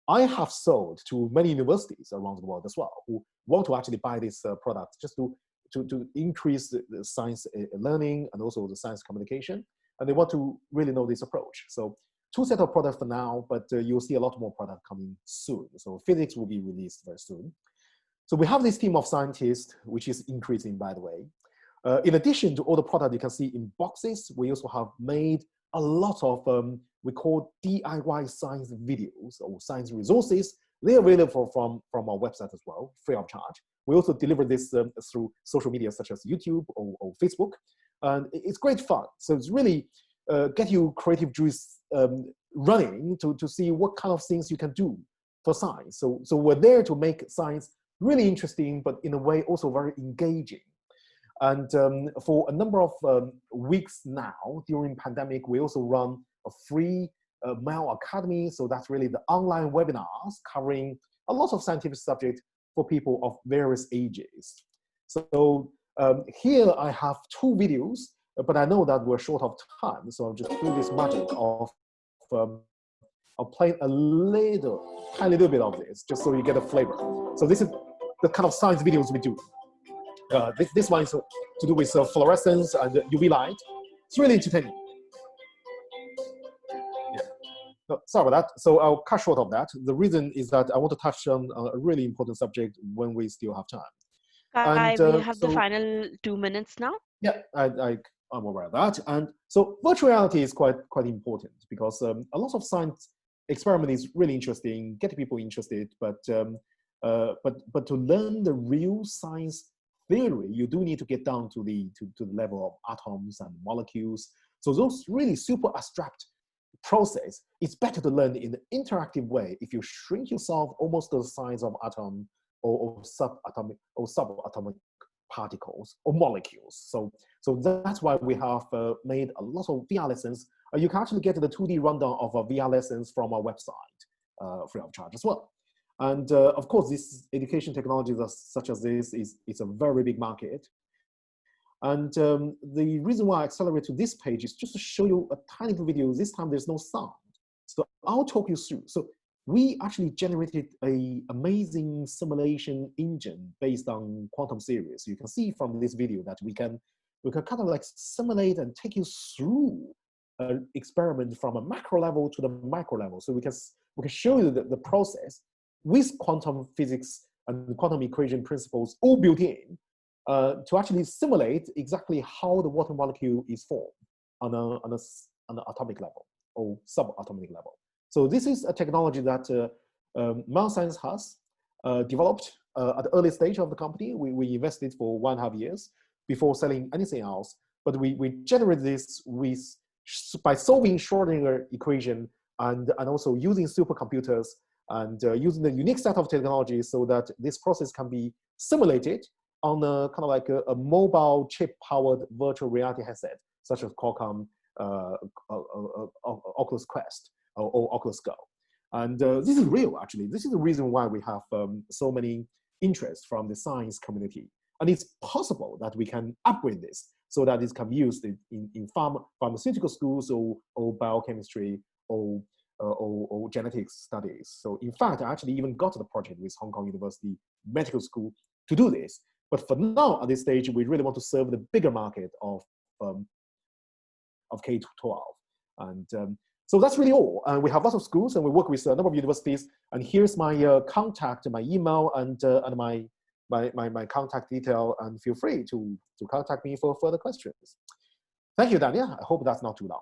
Speaker 12: I have sold to many universities around the world as well who want to actually buy this product just to increase the science learning and also the science communication. And they want to really know this approach. So 2 set of products for now, but you'll see a lot more product coming soon. So physics will be released very soon. So we have this team of scientists, which is increasing, by the way. In addition to all the product you can see in boxes, we also have made a lot of, we call DIY science videos or science resources. They're available from our website as well, free of charge. We also deliver this through social media such as YouTube or Facebook. And it's great fun. So it's really get you creative juice running to see what kind of things you can do for science. So we're there to make science really interesting, but in a way also very engaging. And for a number of weeks now during pandemic, we also run a free Mel Academy. So that's really the online webinars covering a lot of scientific subjects for people of various ages. So here I have 2 videos, but I know that we're short of time. So I'll just do this magic of I'll play a tiny little bit of this just so you get a flavor. So this is the kind of science videos we do. This one is to do with fluorescence and UV light. It's really entertaining. Yeah. No, sorry about that. So I'll cut short of that. The reason is that I want to touch on a really important subject when we still have time.
Speaker 2: Kai, we have the final 2 minutes now.
Speaker 12: Yeah, I I'm aware of that. And so virtual reality is quite important because a lot of science experiment is really interesting, getting people interested, but to learn the real science theory, you do need to get down to the level of atoms and molecules. So those really super abstract process, it's better to learn in an interactive way if you shrink yourself almost to the size of atom or subatomic particles or molecules. So that's why we have made a lot of VR lessons. You can actually get the 2D rundown of VR lessons from our website free of charge as well. And of course, this education technology such as this is a very big market. And the reason why I accelerate to this page is just to show you a tiny little video. This time there's no sound. So I'll talk you through. So we actually generated an amazing simulation engine based on quantum theory. So you can see from this video that we can kind of like simulate and take you through an experiment from a macro level to the micro level. So we can show you the process with quantum physics and quantum equation principles all built in to actually simulate exactly how the water molecule is formed on an atomic level or subatomic level. So this is a technology that Science has developed at the early stage of the company. We invested for 1.5 years before selling anything else. But we generated this by solving Schrodinger equation and also using supercomputers and using the unique set of technologies so that this process can be simulated on a kind of like a mobile chip-powered virtual reality headset, such as Qualcomm Oculus Quest or Oculus Go. And this is real, actually. This is the reason why we have so many interests from the science community. And it's possible that we can upgrade this so that it can be used in pharmaceutical schools or biochemistry or genetics studies. So in fact, I actually even got the project with Hong Kong University Medical School to do this. But for now, at this stage, we really want to serve the bigger market of K-12. And so that's really all. And we have lots of schools and we work with a number of universities. And here's my contact, my email, and my contact detail. And feel free to contact me for further questions. Thank you, Dania. I hope that's not too long.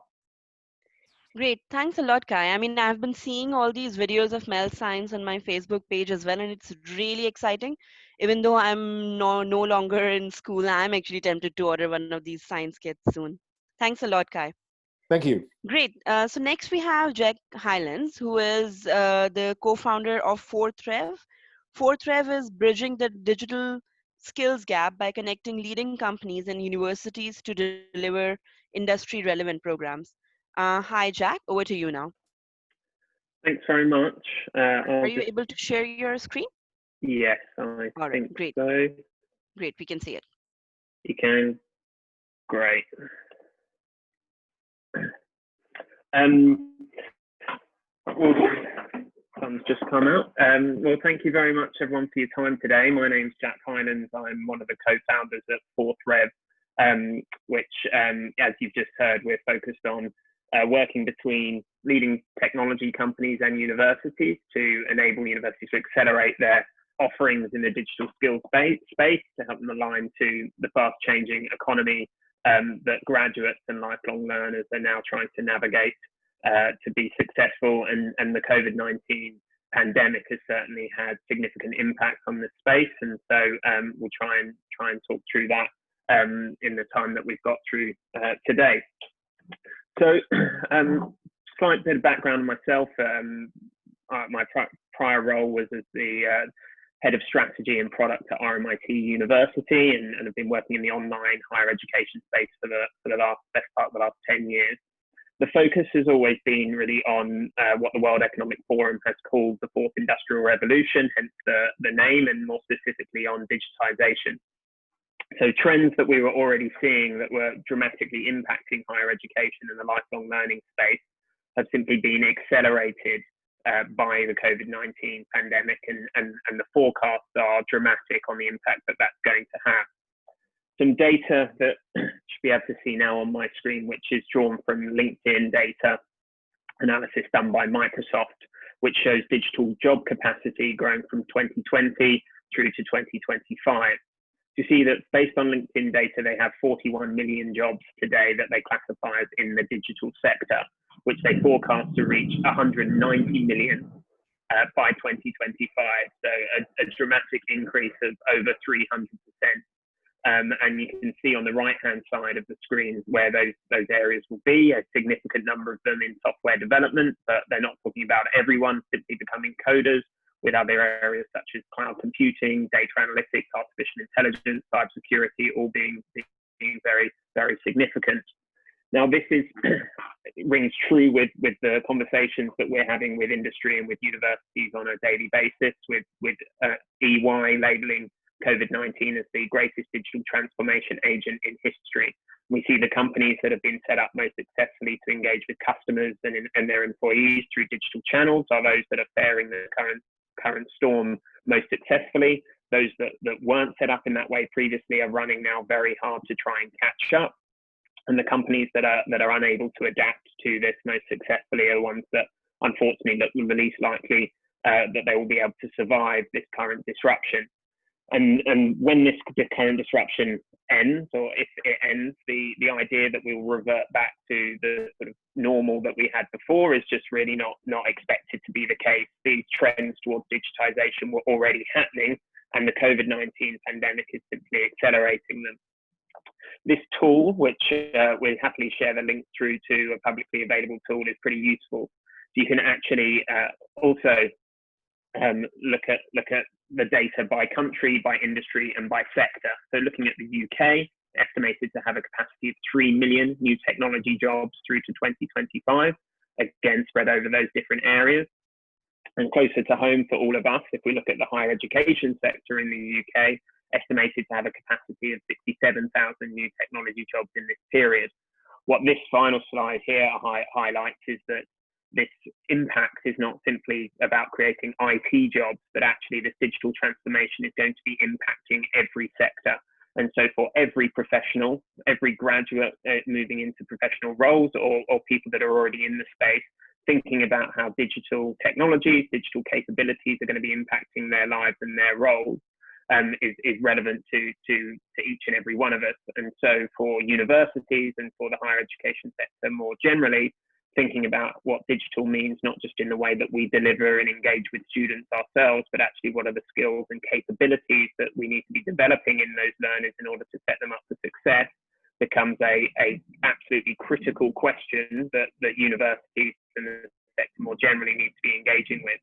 Speaker 2: Great. Thanks a lot, Kai. I mean, I've been seeing all these videos of Mel Science on my Facebook page as well, and it's really exciting. Even though I'm no longer in school, I'm actually tempted to order one of these science kits soon. Thanks a lot, Kai.
Speaker 12: Thank you.
Speaker 2: Great. So next we have Jack Hylands, who is the co-founder of 4th Rev. 4th Rev is bridging the digital skills gap by connecting leading companies and universities to deliver industry-relevant programs. Hi, Jack. Over to you now.
Speaker 14: Thanks very much.
Speaker 2: Are you able to share your screen?
Speaker 14: Yes, I think
Speaker 2: great.
Speaker 14: so.
Speaker 2: Great, we can see it.
Speaker 14: You can? Great. Well, sun's just come out. Well, thank you very much, everyone, for your time today. My name's Jack Hylands. I'm one of the co-founders at 4th Rev, which, as you've just heard, we're focused on working between leading technology companies and universities to enable universities to accelerate their offerings in the digital skills space to help them align to the fast-changing economy that graduates and lifelong learners are now trying to navigate to be successful. And the COVID-19 pandemic has certainly had significant impact on this space. And so we'll try and talk through that in the time that we've got through today. So slight bit of background on myself. My prior role was as the head of strategy and product at RMIT University, and I've been working in the online higher education space for the best part of the last 10 years. The focus has always been really on what the World Economic Forum has called the fourth industrial revolution, hence the name, and more specifically on digitization. So trends that we were already seeing that were dramatically impacting higher education and the lifelong learning space have simply been accelerated by the COVID-19 pandemic, and the forecasts are dramatic on the impact that that's going to have. Some data that you should be able to see now on my screen, which is drawn from LinkedIn data analysis done by Microsoft, which shows digital job capacity growing from 2020 through to 2025. You see that based on LinkedIn data, they have 41 million jobs today that they classify as in the digital sector, which they forecast to reach 190 million by 2025. So a dramatic increase of over 300%. And you can see on the right-hand side of the screen where those areas will be, a significant number of them in software development, but they're not talking about everyone simply becoming coders, with other areas such as cloud computing, data analytics, artificial intelligence, cybersecurity, all being very, very significant. Now, this rings true with the conversations that we're having with industry and with universities on a daily basis, with EY labeling COVID-19 as the greatest digital transformation agent in history. We see the companies that have been set up most successfully to engage with customers and their employees through digital channels are those that are faring the current storm most successfully. Those that weren't set up in that way previously are running now very hard to try and catch up. And the companies that are unable to adapt to this most successfully are ones that unfortunately look the least likely that they will be able to survive this current disruption. And when this current disruption ends, or if it ends, the idea that we will revert back to the sort of normal that we had before is just really not expected to be the case. These trends towards digitization were already happening, and the COVID-19 pandemic is simply accelerating them. This tool, which we'll happily share the link through to a publicly available tool, is pretty useful. You can actually also look at the data by country, by industry, and by sector. So looking at the UK, estimated to have a capacity of 3 million new technology jobs through to 2025, again spread over those different areas. And closer to home for all of us, if we look at the higher education sector in the UK, estimated to have a capacity of 67,000 new technology jobs in this period. What this final slide here highlights is that this impact is not simply about creating IT jobs, but actually this digital transformation is going to be impacting every sector. And so for every professional, every graduate moving into professional roles, or people that are already in the space, thinking about how digital technologies, digital capabilities are going to be impacting their lives and their roles is relevant to each and every one of us. And so for universities and for the higher education sector more generally, thinking about what digital means, not just in the way that we deliver and engage with students ourselves, but actually what are the skills and capabilities that we need to be developing in those learners in order to set them up for success, becomes a absolutely critical question that universities and the sector more generally need to be engaging with.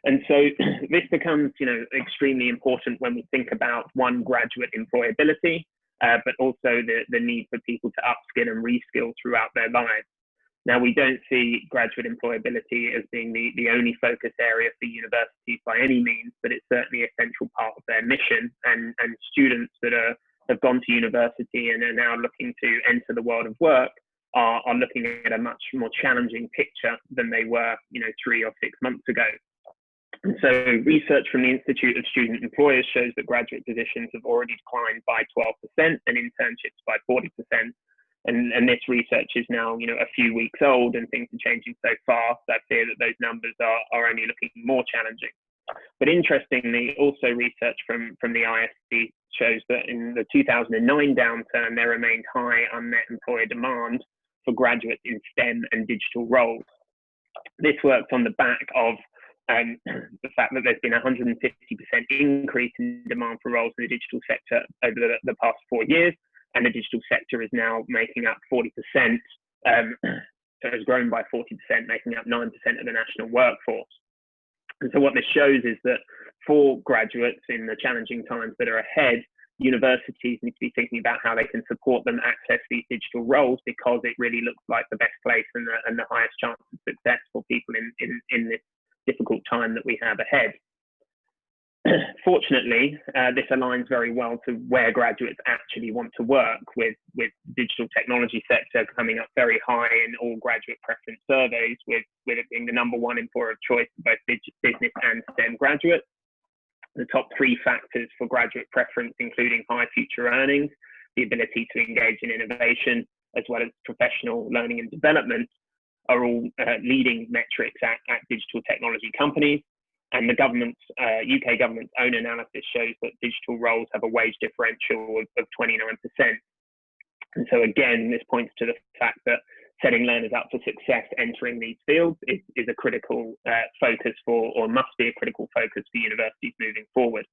Speaker 14: And so this becomes, extremely important when we think about one, graduate employability, but also the need for people to upskill and reskill throughout their lives. Now, we don't see graduate employability as being the only focus area for universities by any means, but it's certainly a central part of their mission. And students that have gone to university and are now looking to enter the world of work are looking at a much more challenging picture than they were, 3 or 6 months ago. And so research from the Institute of Student Employers shows that graduate positions have already declined by 12% and internships by 40%. And this research is now, a few weeks old, and things are changing so fast. I fear that those numbers are only looking more challenging. But interestingly, also research from the ISD shows that in the 2009 downturn, there remained high unmet employer demand for graduates in STEM and digital roles. This works on the back of the fact that there's been a 150% increase in demand for roles in the digital sector over the past 4 years. And the digital sector is now making up 40%, so it's grown by 40%, making up 9% of the national workforce. And so what this shows is that for graduates in the challenging times that are ahead, universities need to be thinking about how they can support them access these digital roles, because it really looks like the best place and the highest chance of success for people in this difficult time that we have ahead. Fortunately, this aligns very well to where graduates actually want to work, with digital technology sector coming up very high in all graduate preference surveys, with it being the #1 employer of choice for both business and STEM graduates. The top 3 factors for graduate preference, including high future earnings, the ability to engage in innovation, as well as professional learning and development, are all leading metrics at digital technology companies. And the UK government's own analysis shows that digital roles have a wage differential of 29%. And so again, this points to the fact that setting learners up for success entering these fields is a critical focus for, or must be a critical focus for universities moving forward.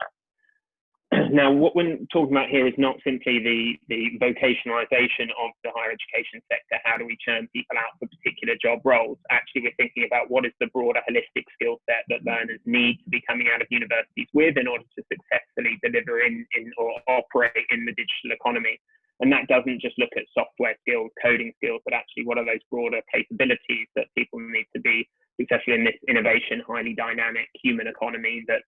Speaker 14: Now, what we're talking about here is not simply the vocationalization of the higher education sector. How do we churn people out for particular job roles? Actually, we're thinking about what is the broader holistic skill set that learners need to be coming out of universities with in order to successfully deliver in or operate in the digital economy. And that doesn't just look at software skills, coding skills, but actually what are those broader capabilities that people need to be successful in this innovation, highly dynamic human economy that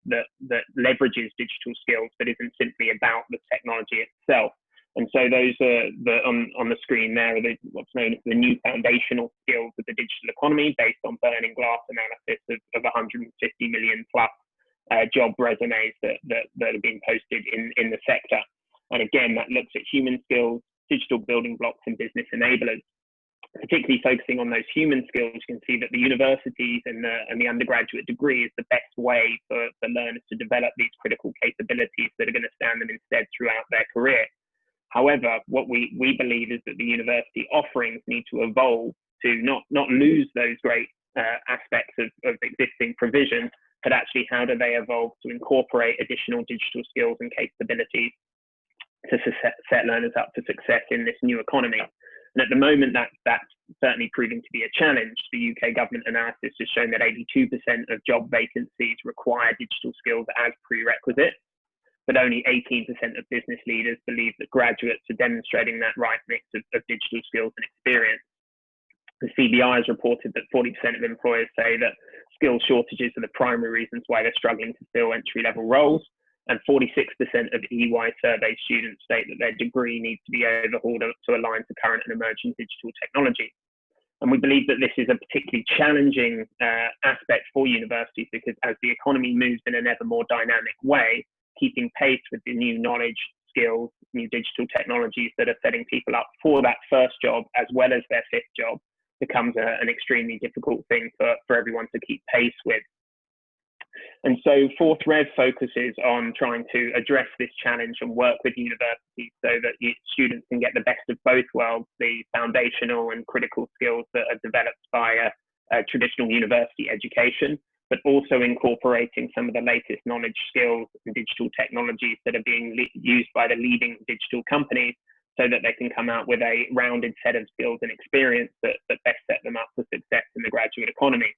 Speaker 14: leverages digital skills, but isn't simply about the technology itself. And so those are on the screen there are what's known as the new foundational skills of the digital economy, based on Burning Glass analysis of 150 million plus job resumes that have been posted in the sector. And again, that looks at human skills, digital building blocks, and business enablers. Particularly focusing on those human skills, you can see that the universities and the undergraduate degree is the best way for learners to develop these critical capabilities that are going to stand them in stead throughout their career. However, what we believe is that the university offerings need to evolve to not lose those great aspects of existing provision, but actually how do they evolve to incorporate additional digital skills and capabilities to set learners up for success in this new economy. And at the moment, that's certainly proving to be a challenge. The UK government analysis has shown that 82% of job vacancies require digital skills as prerequisites, but only 18% of business leaders believe that graduates are demonstrating that right mix of digital skills and experience. The CBI has reported that 40% of employers say that skill shortages are the primary reasons why they're struggling to fill entry-level roles. And 46% of EY survey students state that their degree needs to be overhauled to align to current and emerging digital technology. And we believe that this is a particularly challenging aspect for universities, because as the economy moves in an ever more dynamic way, keeping pace with the new knowledge, skills, new digital technologies that are setting people up for that first job as well as their fifth job becomes an extremely difficult thing for everyone to keep pace with. And so Fourth Rev focuses on trying to address this challenge and work with universities so that students can get the best of both worlds, the foundational and critical skills that are developed by a traditional university education, but also incorporating some of the latest knowledge, skills, and digital technologies that are being used by the leading digital companies, so that they can come out with a rounded set of skills and experience that best set them up for success in the graduate economy.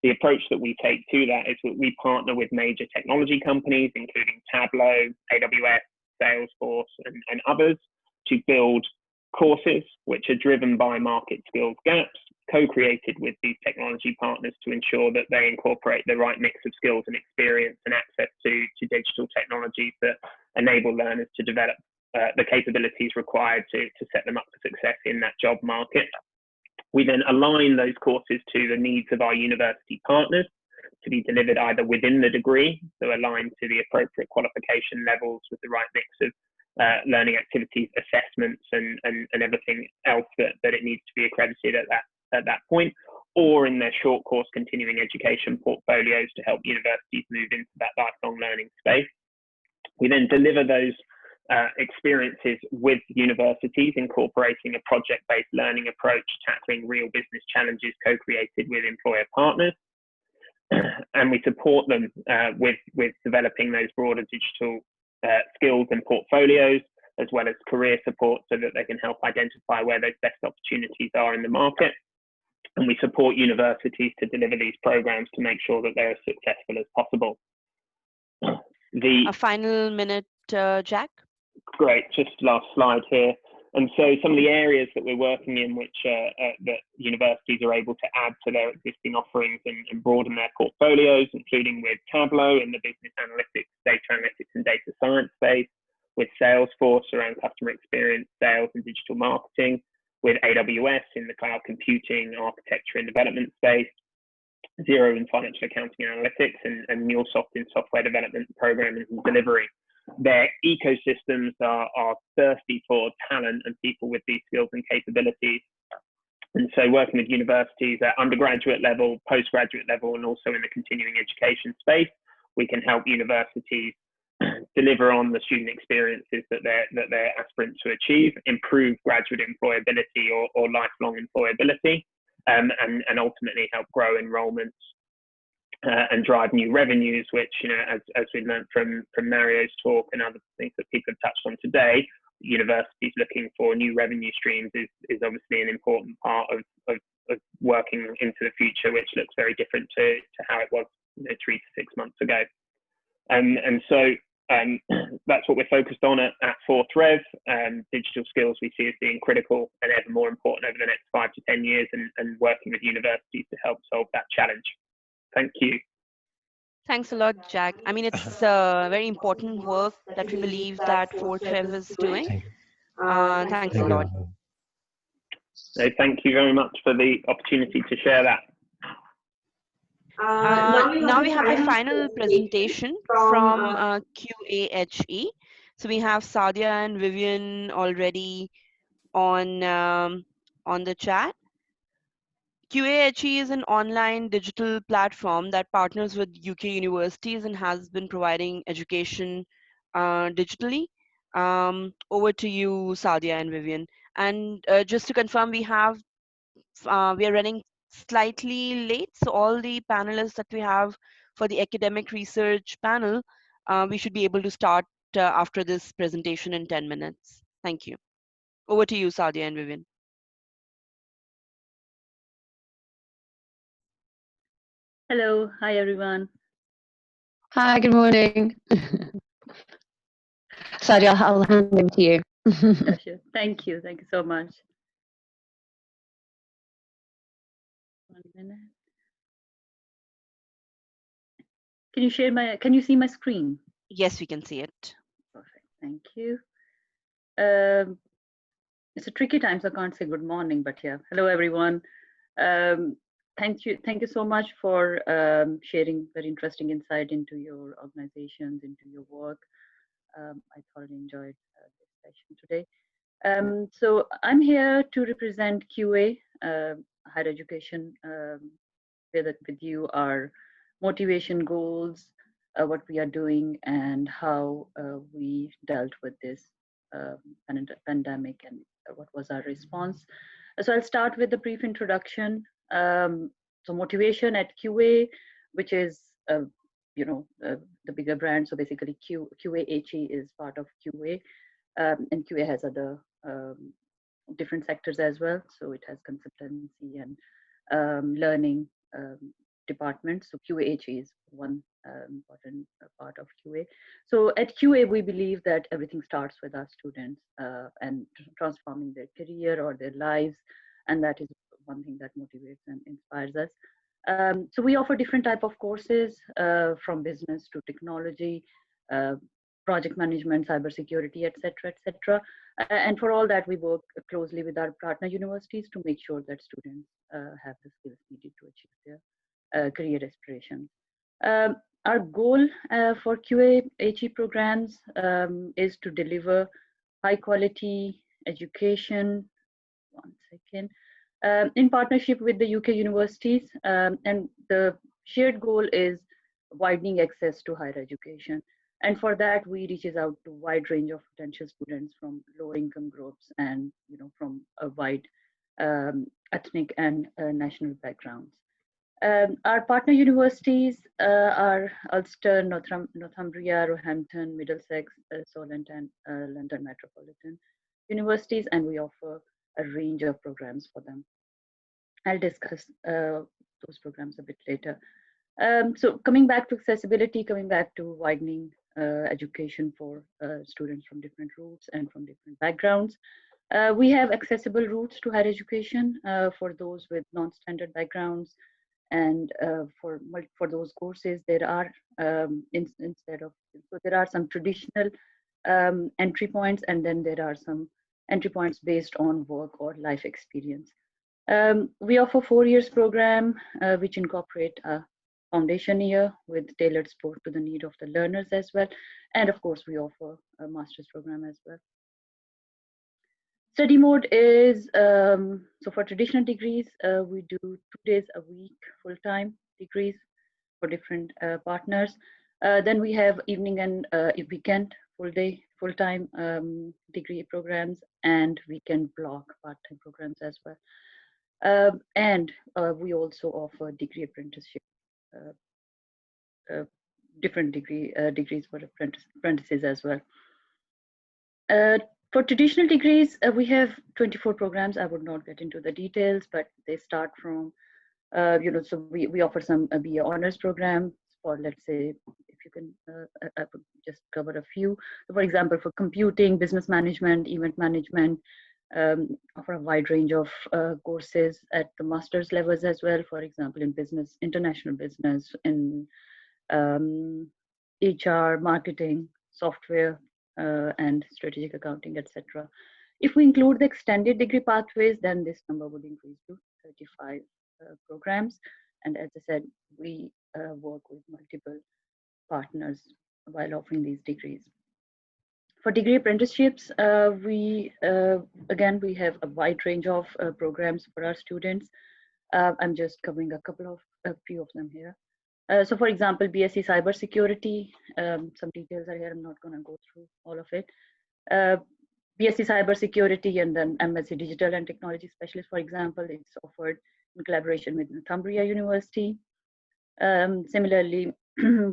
Speaker 14: The approach that we take to that is that we partner with major technology companies, including Tableau, AWS, Salesforce, and others, to build courses which are driven by market skills gaps, co-created with these technology partners to ensure that they incorporate the right mix of skills and experience and access to digital technologies that enable learners to develop the capabilities required to set them up for success in that job market. We then align those courses to the needs of our university partners to be delivered either within the degree, so aligned to the appropriate qualification levels with the right mix of learning activities, assessments, and everything else that it needs to be accredited at that point, or in their short course continuing education portfolios to help universities move into that lifelong learning space. We then deliver those experiences with universities, incorporating a project-based learning approach, tackling real business challenges co-created with employer partners. And we support them with developing those broader digital skills and portfolios, as well as career support, so that they can help identify where those best opportunities are in the market. And we support universities to deliver these programs to make sure that they're as successful as possible. A
Speaker 2: final minute, Jack.
Speaker 14: Great, just last slide here. And so some of the areas that we're working in, which that universities are able to add to their existing offerings and broaden their portfolios, including with Tableau in the business analytics, data analytics and data science space, with Salesforce around customer experience, sales and digital marketing, with AWS in the cloud computing, architecture and development space, Xero in financial accounting analytics, and MuleSoft in software development, programming and delivery. Their ecosystems are thirsty for talent and people with these skills and capabilities. And so working with universities at undergraduate level, postgraduate level, and also in the continuing education space, we can help universities deliver on the student experiences that they're aspirant to achieve, improve graduate employability or lifelong employability, and ultimately help grow enrollments and drive new revenues, which, you know, as we learned from Mario's talk and other things that people have touched on today, universities looking for new revenue streams is obviously an important part of working into the future, which looks very different to how it was, you know, 3 to 6 months ago. And so that's what we're focused on at Fourth Rev. Digital skills we see as being critical and ever more important over the next 5 to 10 years, and working with universities to help solve that challenge. Thank you.
Speaker 2: Thanks a lot, Jack. I mean, it's very important work that we believe that Fourth Rev is doing. Thanks a lot.
Speaker 14: So thank you very much for the opportunity to share that.
Speaker 2: Now we have the final presentation from QAHE. So we have Sadia and Vivian already on the chat. QAHE is an online digital platform that partners with UK universities and has been providing education digitally. Over to you, Sadia and Vivian. And just to confirm, we are running slightly late, so all the panelists that we have for the academic research panel, we should be able to start after this presentation in 10 minutes. Thank you. Over to you, Sadia and Vivian.
Speaker 15: Hello, hi everyone.
Speaker 16: Hi, good morning. Sadia, I'll hand over to you.
Speaker 15: Sure. Thank you so much. 1 minute. Can you see my screen?
Speaker 2: Yes, we can see it.
Speaker 15: Perfect, thank you. It's a tricky time, so I can't say good morning, but yeah, hello everyone. Thank you so much for sharing very interesting insight into your organizations, into your work. I thoroughly enjoyed this session today. So I'm here to represent QA, higher education, with you our motivation goals, what we are doing, and how we dealt with this pandemic, and what was our response. So I'll start with a brief introduction. So motivation at QA, which is the bigger brand. So basically QAHE is part of QA, and QA has other different sectors as well. So it has consultancy and learning departments. So QAHE is one important part of QA. So at QA, we believe that everything starts with our students and transforming their career or their lives, and that is one thing that motivates and inspires us. So we offer different type of courses, from business to technology, project management, cybersecurity, etc., etc. And for all that, we work closely with our partner universities to make sure that students have the skills needed to achieve their career aspirations. Our goal for QA-HE programs is to deliver high quality education, in partnership with the UK universities, and the shared goal is widening access to higher education. And for that, we reaches out to a wide range of potential students from lower income groups and from a wide ethnic and national backgrounds. Our partner universities are Ulster, Northumbria, Roehampton, Middlesex, Solent, and London Metropolitan Universities, and we offer a range of programs for them. I'll discuss those programs a bit later. So coming back to accessibility, coming back to widening education for students from different routes and from different backgrounds. We have accessible routes to higher education for those with non-standard backgrounds, and for those courses, there are there are some traditional entry points, and then there are some entry points based on work or life experience. We offer 4 years program which incorporate a foundation year with tailored support to the need of the learners as well, and of course we offer a master's program as well. Study mode is, so for traditional degrees, we do 2 days a week full-time degrees for different partners. Then we have evening and weekend full-day, full-time degree programs, and weekend block part-time programs as well. And we also offer degree apprenticeship, different degrees for apprentices as well. For traditional degrees, we have 24 programs. I would not get into the details, but they start from, so we offer some BA honors programs for, let's say, if you can, I would just cover a few. So for example, for computing, business management, event management, offer a wide range of courses at the master's levels as well. For example, in business, international business, in HR, marketing, software, and strategic accounting, etc. If we include the extended degree pathways, then this number would increase to 35 programs. And as I said, we work with multiple partners while offering these degrees. For degree apprenticeships, we have a wide range of programs for our students. I'm just covering a few of them here. So for example, BSc Cybersecurity, some details are here, I'm not gonna go through all of it. BSc Cybersecurity and then MSc Digital and Technology Specialist, for example, it's offered in collaboration with Northumbria University. Similarly,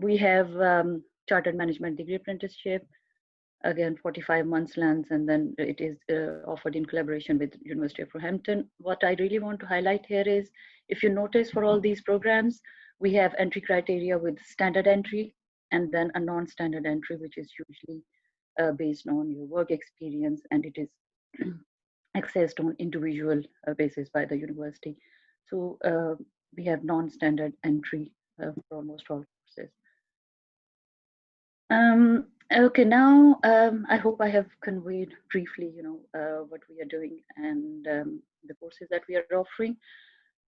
Speaker 15: we have Chartered Management Degree Apprenticeship, again 45 months length, and then it is offered in collaboration with University of Roehampton. What I really want to highlight here is, if you notice for all these programs, we have entry criteria with standard entry and then a non-standard entry, which is usually based on your work experience, and it is accessed on individual basis by the university. So we have non-standard entry for almost all courses. Okay, now I hope I have conveyed briefly, what we are doing and the courses that we are offering.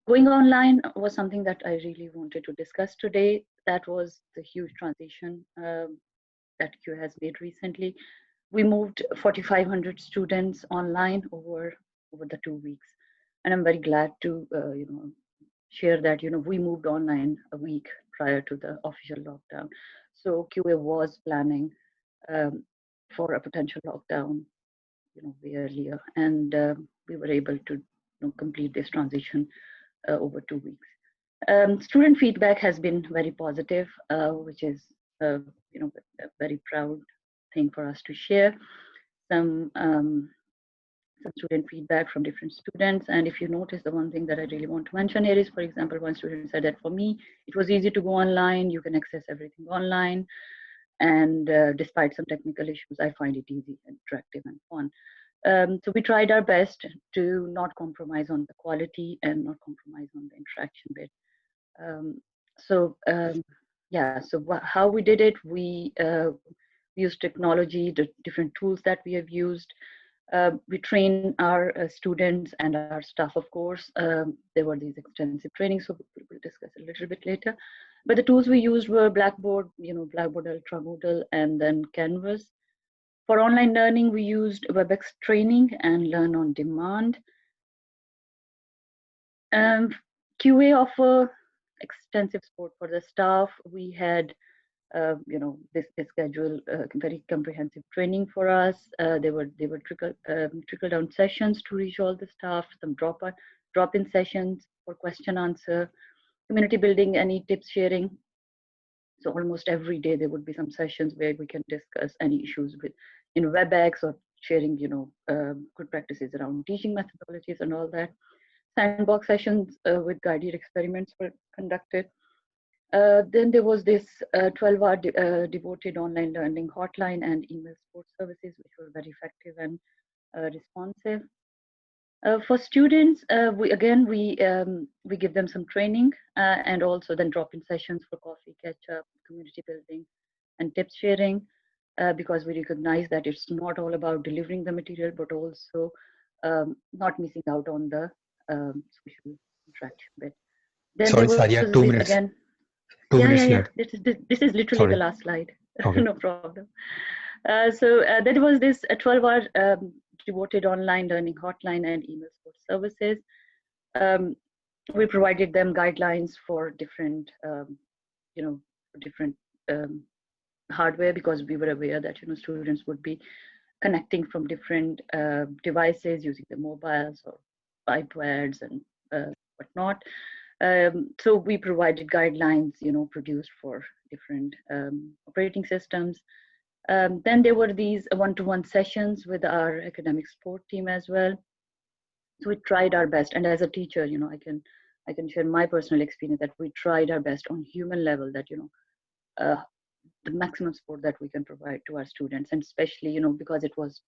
Speaker 15: Going online was something that I really wanted to discuss today. That was the huge transition that CUE has made recently. We moved 4,500 students online over the 2 weeks, and I'm very glad to share that we moved online a week prior to the official lockdown. So QA was planning for a potential lockdown, way earlier, and we were able to complete this transition over 2 weeks. Student feedback has been very positive, which is a very proud thing for us to share. Some student feedback from different students, and if you notice, the one thing that I really want to mention here is, for example, one student said that for me it was easy to go online, you can access everything online, and despite some technical issues, I find it easy, interactive, and fun. So we tried our best to not compromise on the quality and not compromise on the interaction bit. So how we did it, we used technology, the different tools that we have used. We train our students and our staff, of course. There were these extensive trainings, so we'll discuss a little bit later. But the tools we used were Blackboard, Blackboard Ultra, Moodle, and then Canvas. For online learning, we used WebEx Training and Learn on Demand. QA offer extensive support for the staff. We had, this schedule very comprehensive training for us. There were trickle down sessions to reach all the staff, some drop-in sessions for question answer, community building, any tips sharing. So almost every day there would be some sessions where we can discuss any issues in WebEx, or sharing, good practices around teaching methodologies and all that. Sandbox sessions with guided experiments were conducted. Then there was this 12-hour devoted online learning hotline and email support services, which were very effective and responsive. For students, we give them some training and also then drop-in sessions for coffee, catch-up, community building, and tips sharing, because we recognize that it's not all about delivering the material, but also not missing out on the social interaction bit. Then
Speaker 1: Sorry,
Speaker 15: there was
Speaker 1: Sadia, 2 minutes.
Speaker 15: Again,
Speaker 1: 2 minutes
Speaker 15: yeah.
Speaker 1: left.
Speaker 15: This is literally
Speaker 1: Sorry.
Speaker 15: the last slide.
Speaker 1: Okay.
Speaker 15: No problem. So there was this 12-hour devoted online learning hotline and email support services. We provided them guidelines for different, different hardware, because we were aware that students would be connecting from different devices using the mobiles or iPads and whatnot. So we provided guidelines, produced for different operating systems. Then there were these one-to-one sessions with our academic support team as well. So we tried our best, and as a teacher, I can share my personal experience that we tried our best on human level, that the maximum support that we can provide to our students, and especially because it was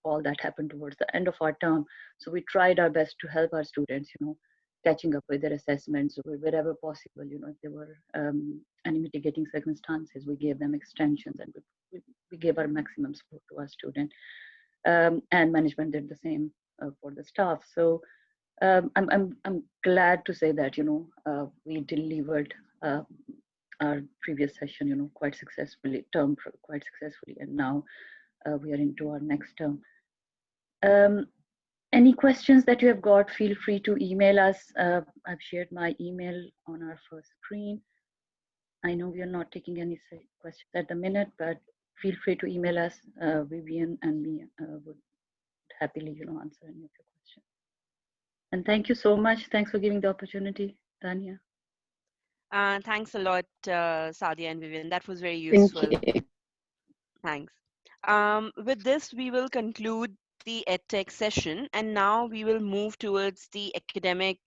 Speaker 15: all that happened towards the end of our term. So we tried our best to help our students, catching up with their assessments wherever possible. If there were any mitigating circumstances, we gave them extensions, and we gave our maximum support to our student, and management did the same for the staff. So I'm glad to say that we delivered our previous session quite successfully, quite successfully, and now we are into our next term. Any questions that you have got, feel free to email us. I've shared my email on our first screen. I know we are not taking any questions at the minute, but feel free to email us. Vivian and me would happily answer any of your questions. And thank you so much. Thanks for giving the opportunity, Tanya.
Speaker 2: Thanks a lot, Sadia and Vivian. That was very useful.
Speaker 16: Thank you.
Speaker 2: Thanks. With this, we will conclude the EdTech session, and now we will move towards the academic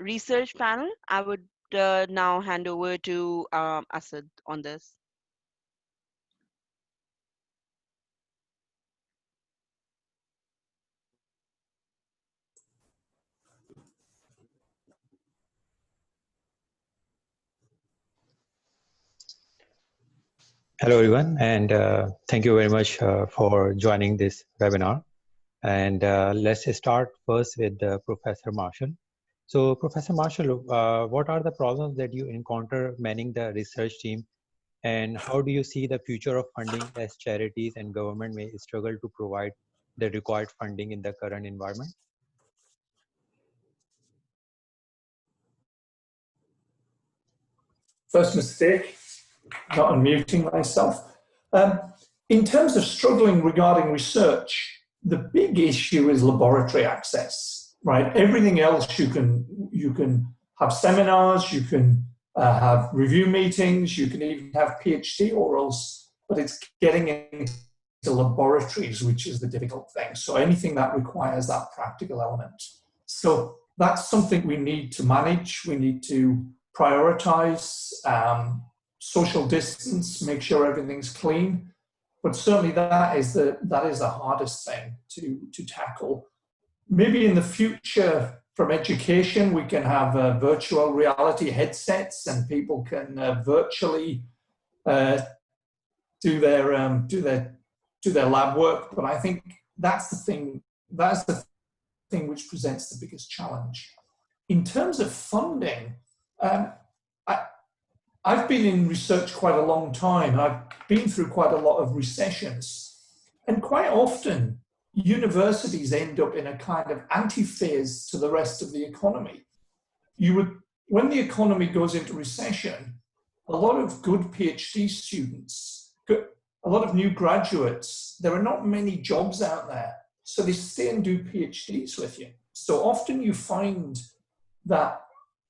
Speaker 2: research panel. I would now hand over to Asad on this.
Speaker 1: Hello, everyone, and thank you very much for joining this webinar. And let's start first with Professor Marshall. So, Professor Marshall, what are the problems that you encounter manning the research team, and how do you see the future of funding as charities and government may struggle to provide the required funding in the current environment?
Speaker 17: First mistake, not unmuting myself. In terms of struggling regarding research, the big issue is laboratory access, right? Everything else you can have seminars, you can have review meetings, you can even have PhD orals, but it's getting into laboratories which is the difficult thing. So anything that requires that practical element. So that's something we need to manage. We need to prioritize, social distance, make sure everything's clean. But certainly that is the hardest thing to tackle. Maybe in the future, from education, we can have virtual reality headsets, and people can virtually do their lab work. But I think that's the thing which presents the biggest challenge. In terms of funding, I've been in research quite a long time. I've been through quite a lot of recessions, and quite often universities end up in a kind of antiphase to the rest of the economy. When the economy goes into recession, a lot of good PhD students, a lot of new graduates, there are not many jobs out there, so they stay and do PhDs with you. So often you find that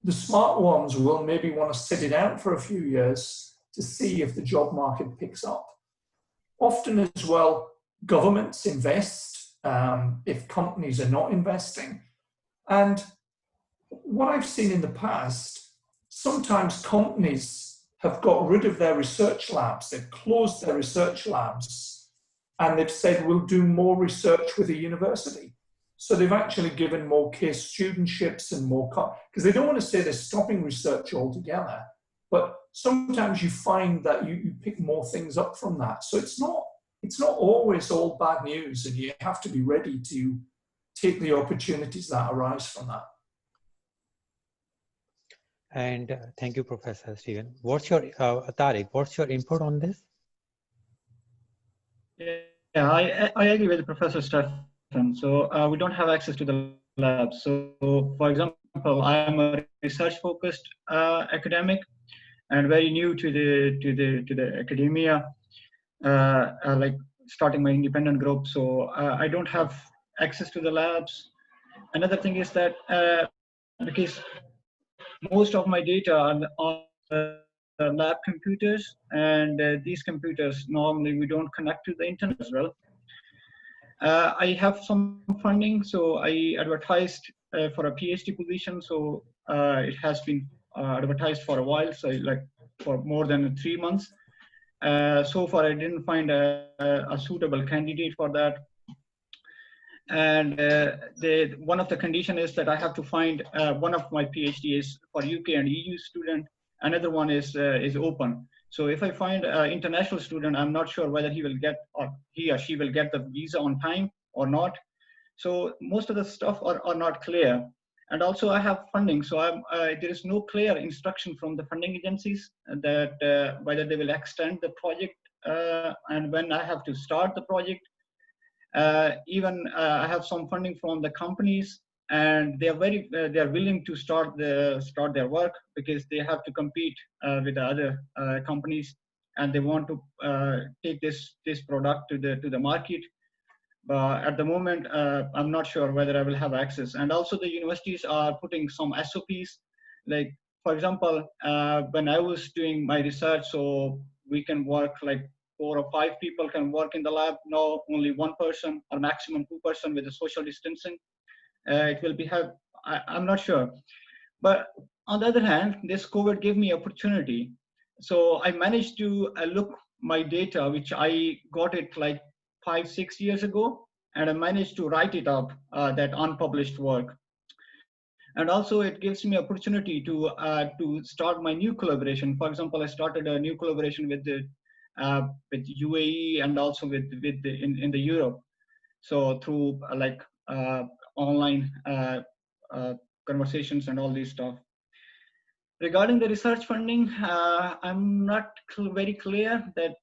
Speaker 17: the smart ones will maybe want to sit it out for a few years to see if the job market picks up. Often as well, governments invest if companies are not investing. And what I've seen in the past, sometimes companies have got rid of their research labs, they've closed their research labs, and they've said, we'll do more research with a university. So they've actually given more case studentships and more, because they don't want to say they're stopping research altogether, but sometimes you find that you pick more things up from that. So it's not always all bad news, and you have to be ready to take the opportunities that arise from that.
Speaker 1: And thank you, Professor Stephen. What's your, Tariq, what's your input on this?
Speaker 18: Yeah, I agree with Professor Steph. So we don't have access to the lab. So for example, I am a research-focused academic and very new to the academia, like starting my independent group. So I don't have access to the labs. Another thing is that because most of my data are on lab computers, and these computers normally we don't connect to the internet as well. I have some funding, so I advertised for a PhD position. So it has been advertised for a while, so like for more than 3 months. So far, I didn't find a suitable candidate for that. And one of the condition is that I have to find one of my PhD is for UK and EU student. Another one is open. So if I find an international student, I'm not sure whether he will get or he or she will get the visa on time or not. So most of the stuff are not clear. And also I have funding, so there is no clear instruction from the funding agencies that whether they will extend the project and when I have to start the project. Even I have some funding from the companies, and they are willing to start their work because they have to compete with the other companies, and they want to take this product to the market. But at the moment, I'm not sure whether I will have access. And also the universities are putting some SOPs, like for example, when I was doing my research, so we can work like 4 or 5 people can work in the lab. Now only 1 person or maximum 2 person with the social distancing. It will be have. I'm not sure. But on the other hand, this COVID gave me opportunity. So I managed to look my data, which I got it like 5-6 years ago, and I managed to write it up, that unpublished work. And also it gives me opportunity to start my new collaboration. For example, I started a new collaboration with UAE and also in the Europe. So through online conversations and all these stuff. Regarding the research funding, I'm not very clear that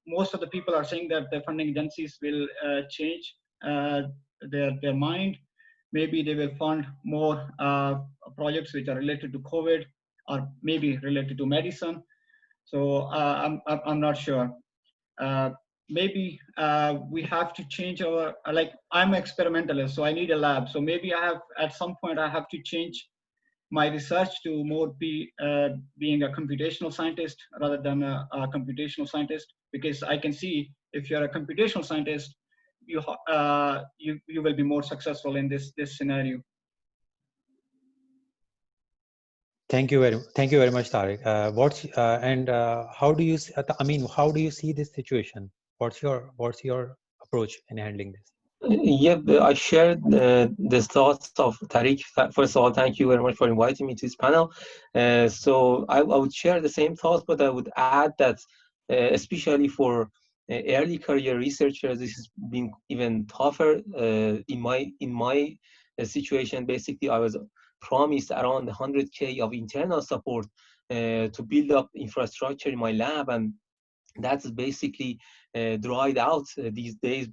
Speaker 18: most of the people are saying that the funding agencies will change their mind. Maybe they will fund more projects which are related to COVID or maybe related to medicine. So I'm not sure. Maybe we have to change our, like I'm an experimentalist, so I need a lab. So maybe at some point I have to change my research to more being a computational scientist rather than a computational scientist, because I can see if you're a computational scientist, you will be more successful in this scenario.
Speaker 1: Thank you very much, Tariq. How do you? How do you see this situation? What's your approach in handling this?
Speaker 19: Yeah, I shared the thoughts of Tariq. First of all, thank you very much for inviting me to this panel. So I would share the same thoughts, but I would add that especially for early career researchers, this has been even tougher. In my situation, basically, I was promised around 100K of internal support to build up infrastructure in my lab, and that's basically dried out these days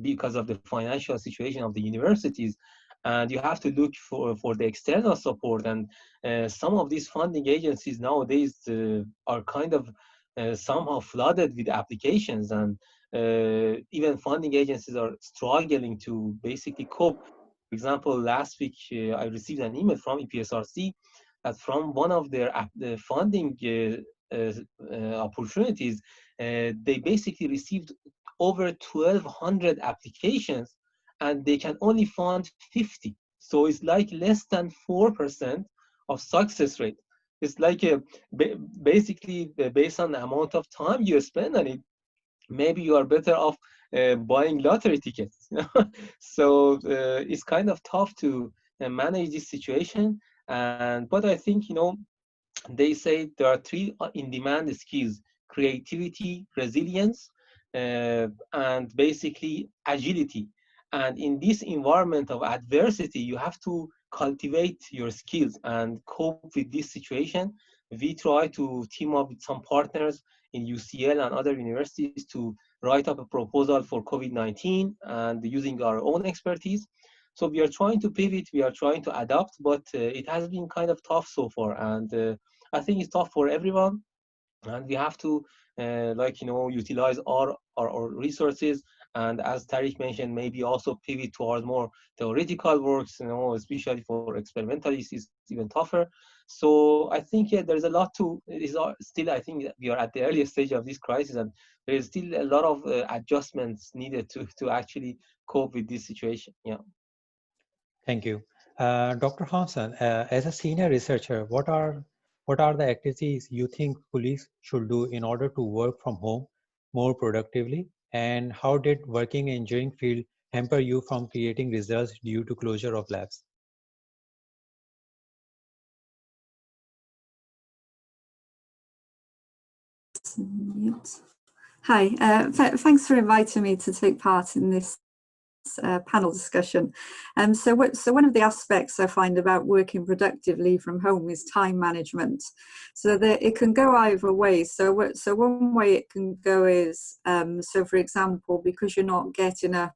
Speaker 19: because of the financial situation of the universities. And you have to look for the external support, and some of these funding agencies nowadays are kind of somehow flooded with applications, and even funding agencies are struggling to basically cope. For example, last week I received an email from EPSRC that from one of their funding opportunities, they basically received over 1,200 applications, and they can only fund 50. So it's like less than 4% of success rate. It's like basically based on the amount of time you spend on it, maybe you are better off buying lottery tickets. So it's kind of tough to manage this situation. But I think, they say there are 3 in-demand skills: creativity, resilience, and basically agility. And in this environment of adversity, you have to cultivate your skills and cope with this situation. we try to team up with some partners in UCL and other universities to write up a proposal for COVID-19 and using our own expertise. So we are trying to pivot, we are trying to adapt, but it has been kind of tough so far. And I think it's tough for everyone. And we have to, utilize our resources. And as Tariq mentioned, maybe also pivot towards more theoretical works, especially for experimentalists, is even tougher. So I think, yeah, there's a lot to, still, I think that we are at the earliest stage of this crisis, and there is still a lot of adjustments needed to actually cope with this situation. Yeah.
Speaker 20: Thank you. Dr. Hansen, as a senior researcher, what are the activities you think police should do in order to work from home more productively? And how did working in engineering field hamper you from creating results due to closure of labs?
Speaker 21: Hi, thanks for inviting me to take part in this panel discussion. So one of the aspects I find about working productively from home is time management. So that it can go either way. So one way it can go is, so for example, because you're not getting up,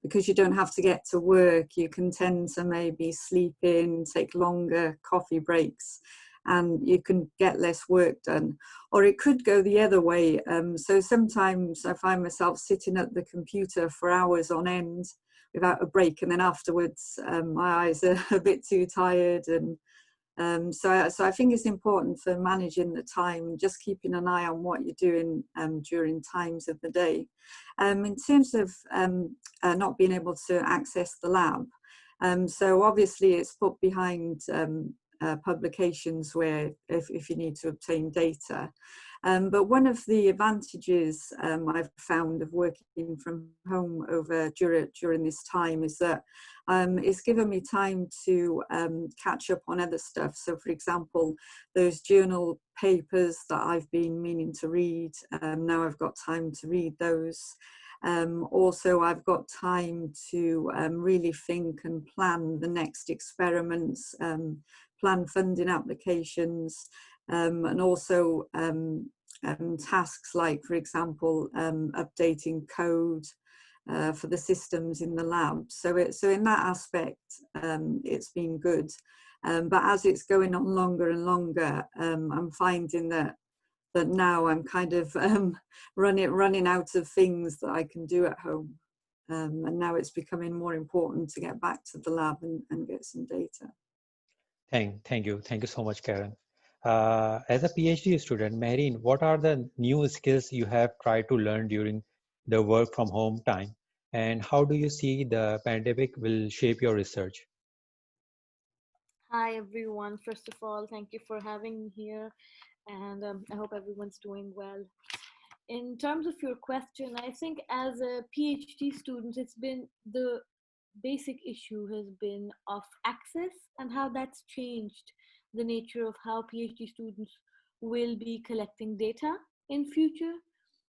Speaker 21: because you don't have to get to work, you can tend to maybe sleep in, take longer coffee breaks, and you can get less work done. Or it could go the other way. So sometimes I find myself sitting at the computer for hours on end without a break, and then afterwards my eyes are a bit too tired. And so I think it's important for managing the time, just keeping an eye on what you're doing during times of the day. In terms of not being able to access the lab, so obviously it's put behind publications where if you need to obtain data. But one of the advantages I've found of working from home during this time is that it's given me time to catch up on other stuff. So for example, those journal papers that I've been meaning to read, now I've got time to read those. Also, I've got time to really think and plan the next experiments, plan funding applications, and also tasks like, for example, updating code for the systems in the lab. So in that aspect, it's been good. But as it's going on longer and longer, I'm finding that now I'm kind of running out of things that I can do at home. And now it's becoming more important to get back to the lab and get some data.
Speaker 20: Thank you so much, Karen. As a PhD student, Mehreen, what are the new skills you have tried to learn during the work from home time? And how do you see the pandemic will shape your research?
Speaker 22: Hi, everyone. First of all, thank you for having me here. And I hope everyone's doing well. In terms of your question, I think as a PhD student, it's been the basic issue has been of access and how that's changed the nature of how PhD students will be collecting data in future.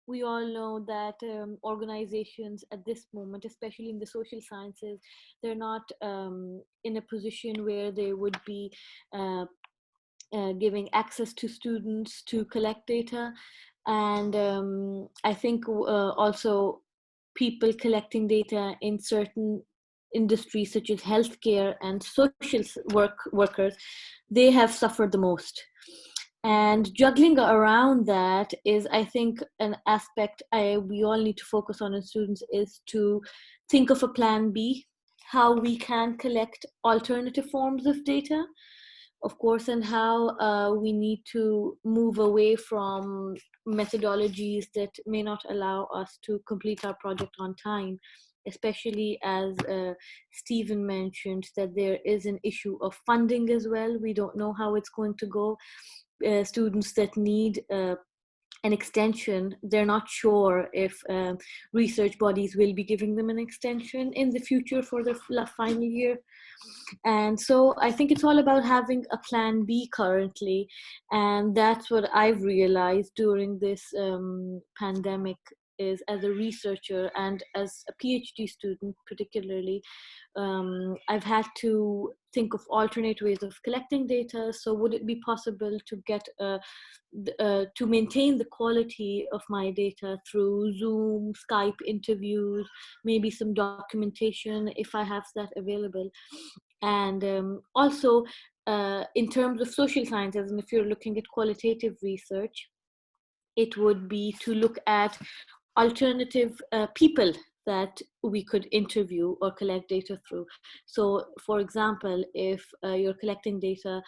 Speaker 22: We all know that organizations at this moment, especially in the social sciences, they're not in a position where they would be giving access to students to collect data. And I think also people collecting data in certain industries such as healthcare and social workers, they have suffered the most. And juggling around that is, I think, an aspect we all need to focus on as students, is to think of a plan B, how we can collect alternative forms of data, of course, and how we need to move away from methodologies that may not allow us to complete our project on time, especially as Stephen mentioned, that there is an issue of funding as well. We don't know how it's going to go. Students that need an extension, they're not sure if research bodies will be giving them an extension in the future for their final year. And so I think it's all about having a plan B currently. And that's what I've realized during this pandemic, is, as a researcher and as a PhD student particularly, I've had to think of alternate ways of collecting data. So would it be possible to get to maintain the quality of my data through Zoom, Skype interviews, maybe some documentation if I have that available? And also in terms of social sciences, and if you're looking at qualitative research, it would be to look at alternative people that we could interview or collect data through. So for example, if you're collecting data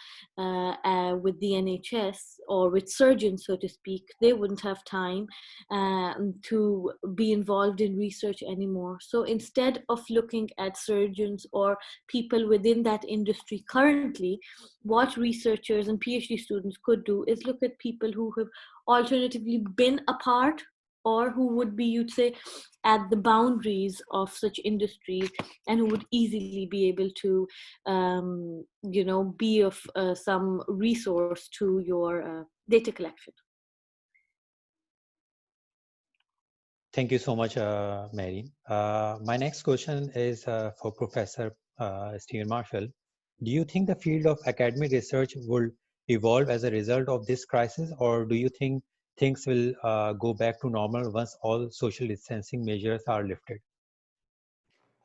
Speaker 22: with the NHS or with surgeons, so to speak, they wouldn't have time to be involved in research anymore. So instead of looking at surgeons or people within that industry currently, what researchers and PhD students could do is look at people who have alternatively been a part, or who would be, you'd say, at the boundaries of such industries, and who would easily be able to, be of some resource to your data collection.
Speaker 20: Thank you so much, Mary. My next question is for Professor Stephen Marshall. Do you think the field of academic research will evolve as a result of this crisis, or do you think things will go back to normal once all social distancing measures are lifted?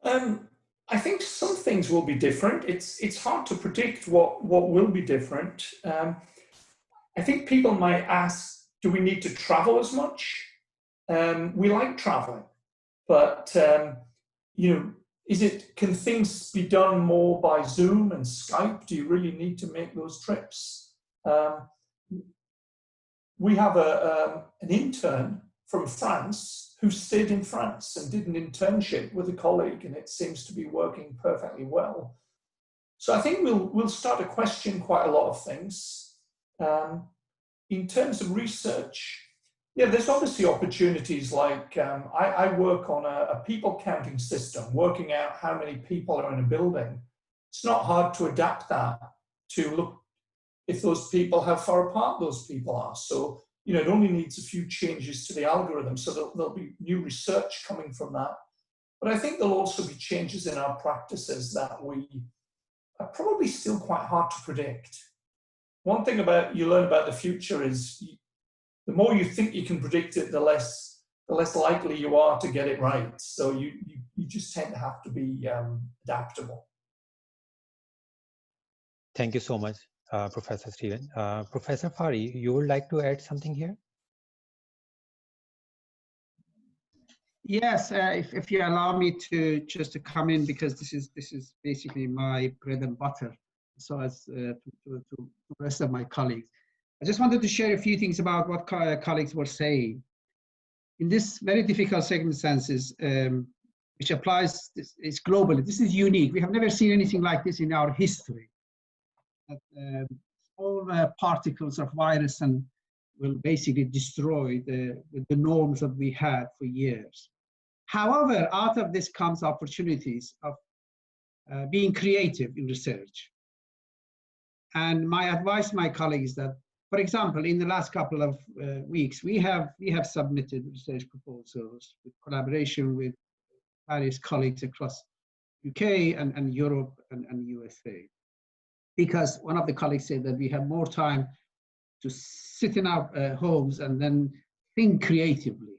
Speaker 17: I think some things will be different. It's hard to predict what will be different. I think people might ask, do we need to travel as much? We like traveling, but can things be done more by Zoom and Skype? Do you really need to make those trips? We have an intern from France who stayed in France and did an internship with a colleague, and it seems to be working perfectly well. So I think we'll start to question quite a lot of things. In terms of research, yeah, there's obviously opportunities like I work on a people counting system, working out how many people are in a building. It's not hard to adapt that to look if those people, how far apart those people are. So, it only needs a few changes to the algorithm. So there'll be new research coming from that. But I think there'll also be changes in our practices that are probably still quite hard to predict. One thing you learn about the future is the more you think you can predict it, the less likely you are to get it right. So you just tend to have to be adaptable.
Speaker 20: Thank you so much, Professor Stephen. Professor Fari, you would like to add something here?
Speaker 5: Yes, if you allow me to come in, because this is basically my bread and butter, so as to the rest of my colleagues. I just wanted to share a few things about what colleagues were saying. In this very difficult circumstances, which applies, it's globally, this is unique. We have never seen anything like this in our history. All particles of virus and will basically destroy the norms that we had for years. However, out of this comes opportunities of being creative in research. And my advice to my colleagues that, for example, in the last couple of weeks, we have submitted research proposals with collaboration with various colleagues across UK and Europe and USA. Because one of the colleagues said that we have more time to sit in our homes and then think creatively.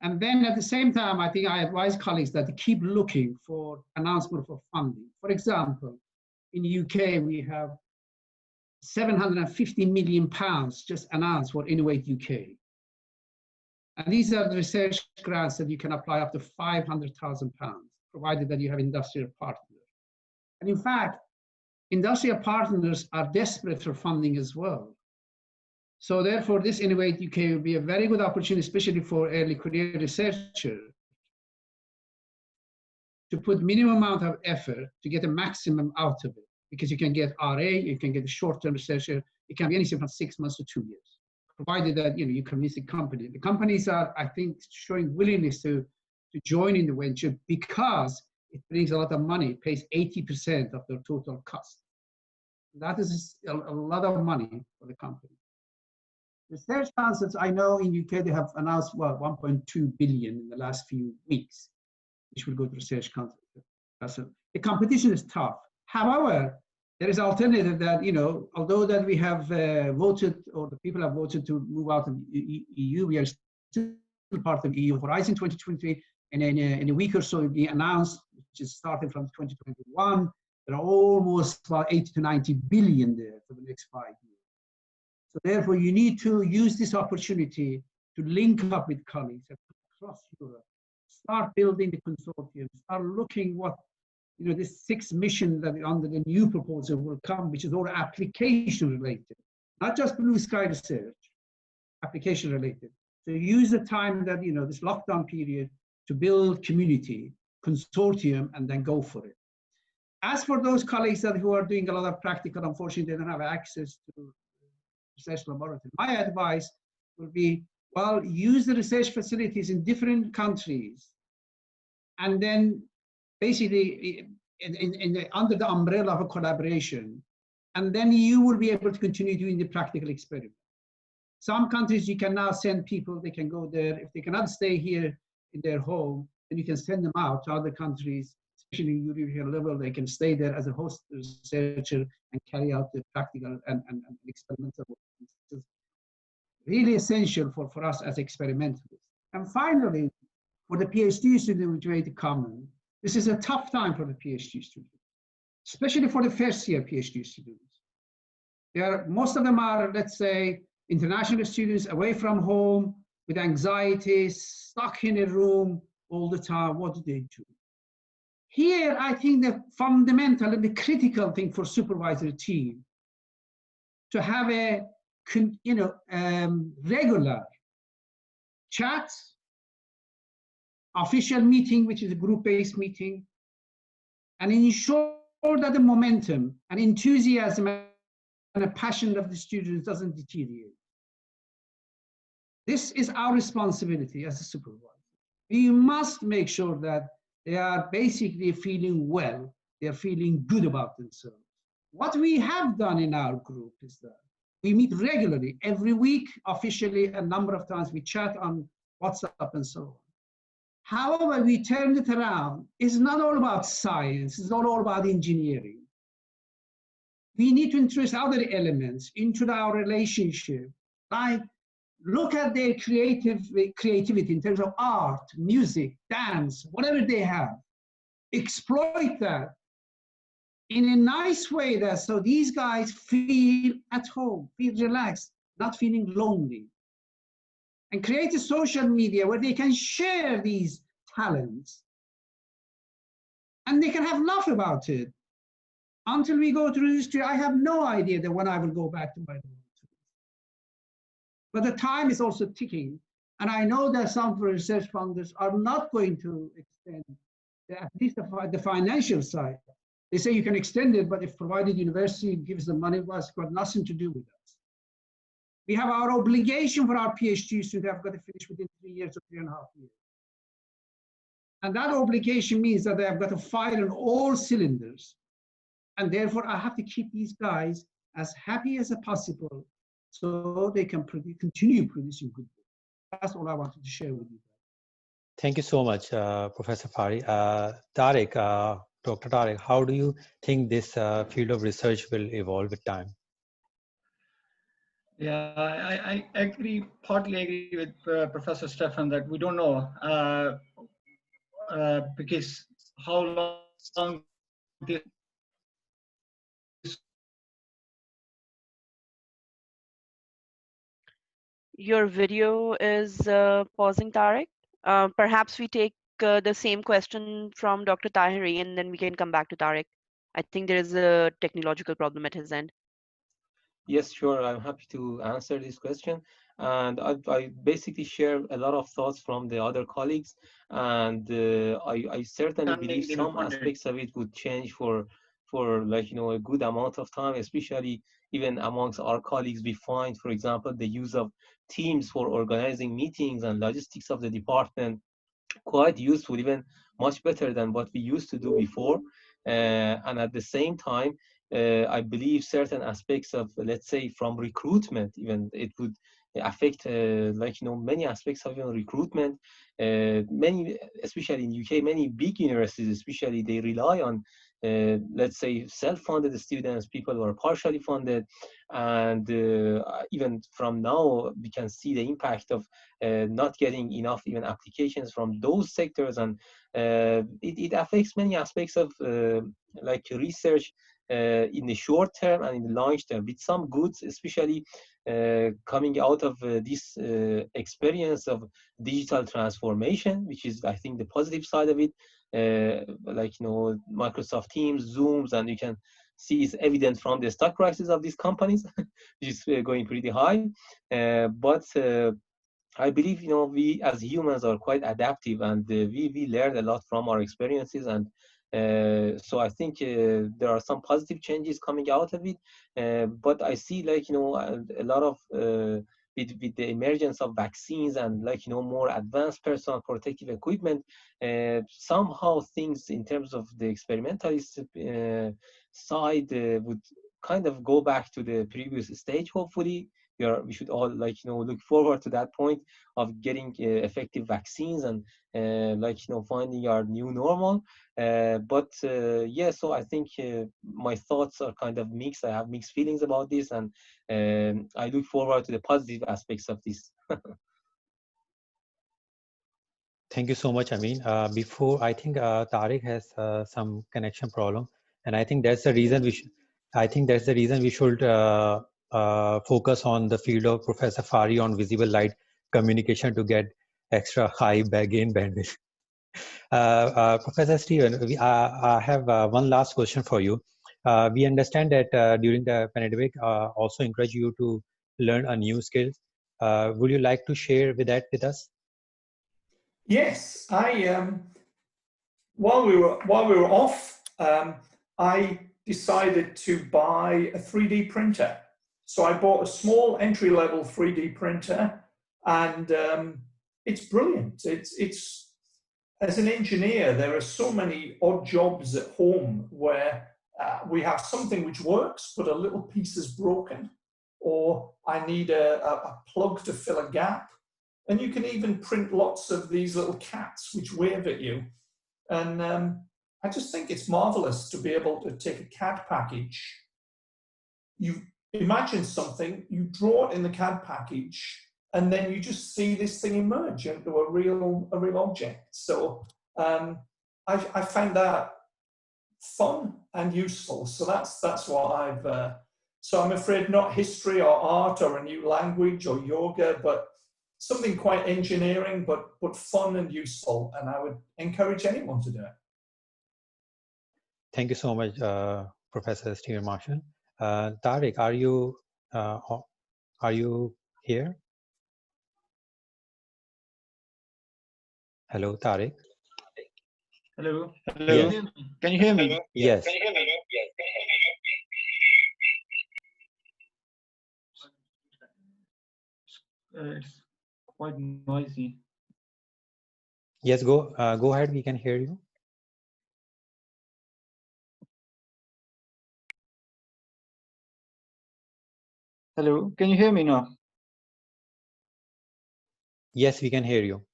Speaker 5: And then at the same time, I think I advise colleagues that to keep looking for announcement for funding. For example, in the UK, we have £750 million just announced for Innovate UK. And these are the research grants that you can apply up to £500,000, provided that you have industrial partners. And in fact, industrial partners are desperate for funding as well. So therefore, this Innovate UK will be a very good opportunity, especially for early career researchers, to put minimum amount of effort to get a maximum out of it. Because you can get RA, you can get a short-term researcher, it can be anything from 6 months to 2 years, provided that you convince the company. The companies are, I think, showing willingness to join in the venture because it brings a lot of money, it pays 80% of their total cost. That is a lot of money for the company. Research councils, I know in UK they have announced, well, 1.2 billion in the last few weeks, which will go to research councils. The competition is tough. However, there is alternative that, you know, although that we have voted, or the people have voted to move out of EU, we are still part of EU. Horizon 2020, and in a week or so, it will be announced, which is starting from 2021. There are almost about 80 to 90 billion there for the next 5 years. So therefore, you need to use this opportunity to link up with colleagues across Europe, start building the consortium, start looking what, you know, this 6 mission that under the new proposal will come, which is all application related, not just blue sky research, application related. So use the time that, you know, this lockdown period to build community, consortium, and then go for it. As for those colleagues that who are doing a lot of practical, unfortunately, they don't have access to research laboratory. My advice will be, well, use the research facilities in different countries, and then basically under the umbrella of a collaboration, and then you will be able to continue doing the practical experiment. Some countries you can now send people, they can go there. If they cannot stay here in their home, then you can send them out to other countries, especially European level. They can stay there as a host researcher and carry out the practical and experimental work. This is really essential for us as experimentalists. And finally, for the PhD student with great common, this is a tough time for the PhD student, especially for the first year PhD students. Most of them are, let's say, international students away from home with anxiety, stuck in a room all the time. What do they do? Here, I think the fundamental and the critical thing for supervisory team to have a regular chat, official meeting, which is a group-based meeting, and ensure that the momentum and enthusiasm and the passion of the students doesn't deteriorate. This is our responsibility as a supervisor. We must make sure that they are basically feeling well, they are feeling good about themselves. What we have done in our group is that we meet regularly, every week, officially, a number of times. We chat on WhatsApp and so on. However, we turned it around. It's not all about science, it's not all about engineering. We need to introduce other elements into our relationship, like look at their creativity in terms of art, music, dance, whatever they have. Exploit that in a nice way, that so these guys feel at home, feel relaxed, not feeling lonely. And create a social media where they can share these talents and they can have laugh about it. Until we go through history, I have no idea that when I will go back to my laboratories. But the time is also ticking. And I know that some research funders are not going to extend at least the financial side. They say you can extend it, but if provided university gives the money, well, it's got nothing to do with us. We have our obligation for our PhDs to have got to finish within 3 years or 3.5 years. And that obligation means that they have got to fire on all cylinders. And therefore, I have to keep these guys as happy as possible so they can continue producing good work. That's all I wanted to share with you.
Speaker 20: Thank you so much, Professor Fari. Tariq, Dr. Tariq, how do you think this field of research will evolve with time?
Speaker 18: Yeah, I agree, partly agree with Professor Stefan that we don't know because how long this
Speaker 2: Your video is pausing, Tariq. Perhaps we take the same question from Dr. Tahiri and then we can come back to Tariq. I think there is a technological problem at his end.
Speaker 19: Yes, sure. I'm happy to answer this question. And I basically share a lot of thoughts from the other colleagues. And I certainly believe some aspects of it would change for like, a good amount of time, especially even amongst our colleagues. We find, for example, the use of Teams for organizing meetings and logistics of the department quite useful, even much better than what we used to do before. And at the same time, I believe certain aspects of, let's say, from recruitment, even it would affect many aspects of recruitment. Many, especially in UK, many big universities, especially, they rely on let's say self-funded students, people who are partially funded, and even from now we can see the impact of not getting enough even applications from those sectors, and it affects many aspects of research in the short term and in the long term, with some goods, especially coming out of this experience of digital transformation, which is, I think, the positive side of it. Microsoft Teams, Zooms, and you can see it's evident from the stock prices of these companies, which is going pretty high. But I believe, we as humans are quite adaptive, and we learn a lot from our experiences, and so I think there are some positive changes coming out of it. But I see, a lot of with the emergence of vaccines and more advanced personal protective equipment, somehow things in terms of the experimentalist side would kind of go back to the previous stage. Hopefully, we should all look forward to that point of getting effective vaccines and finding our new normal. But yeah, so I think my thoughts are kind of mixed. I have mixed feelings about this, and I look forward to the positive aspects of this.
Speaker 20: Thank you so much, Amin. Before, I think Tariq has some connection problem, and I think that's the reason we should. I think that's the reason we should focus on the field of Professor Fari on visible light communication to get extra high gain bandwidth. Professor Steven, I have one last question for you. We understand that during the pandemic also encourage you to learn a new skill. Would you like to share with us?
Speaker 17: Yes, while we were off, I decided to buy a 3D printer. So I bought a small entry-level 3D printer, and it's brilliant. It's as an engineer, there are so many odd jobs at home where we have something which works, but a little piece is broken, or I need a plug to fill a gap. And you can even print lots of these little cats which wave at you. And I just think it's marvelous to be able to take a CAD package. You imagine something, you draw it in the CAD package, and then you just see this thing emerge into a real object. So I find that fun and useful. So that's what I've. So I'm afraid not history or art or a new language or yoga, but something quite engineering, but fun and useful, and I would encourage anyone to do it.
Speaker 20: Thank you so much, Professor Stephen Marshall. Tariq, are you here? Hello, Tariq.
Speaker 18: Hello.
Speaker 20: Yes.
Speaker 18: Can you hear me?
Speaker 20: Yes.
Speaker 18: It's quite noisy.
Speaker 20: Yes, go ahead. We can hear you.
Speaker 18: Hello, can you hear me now?
Speaker 20: Yes, we can hear you.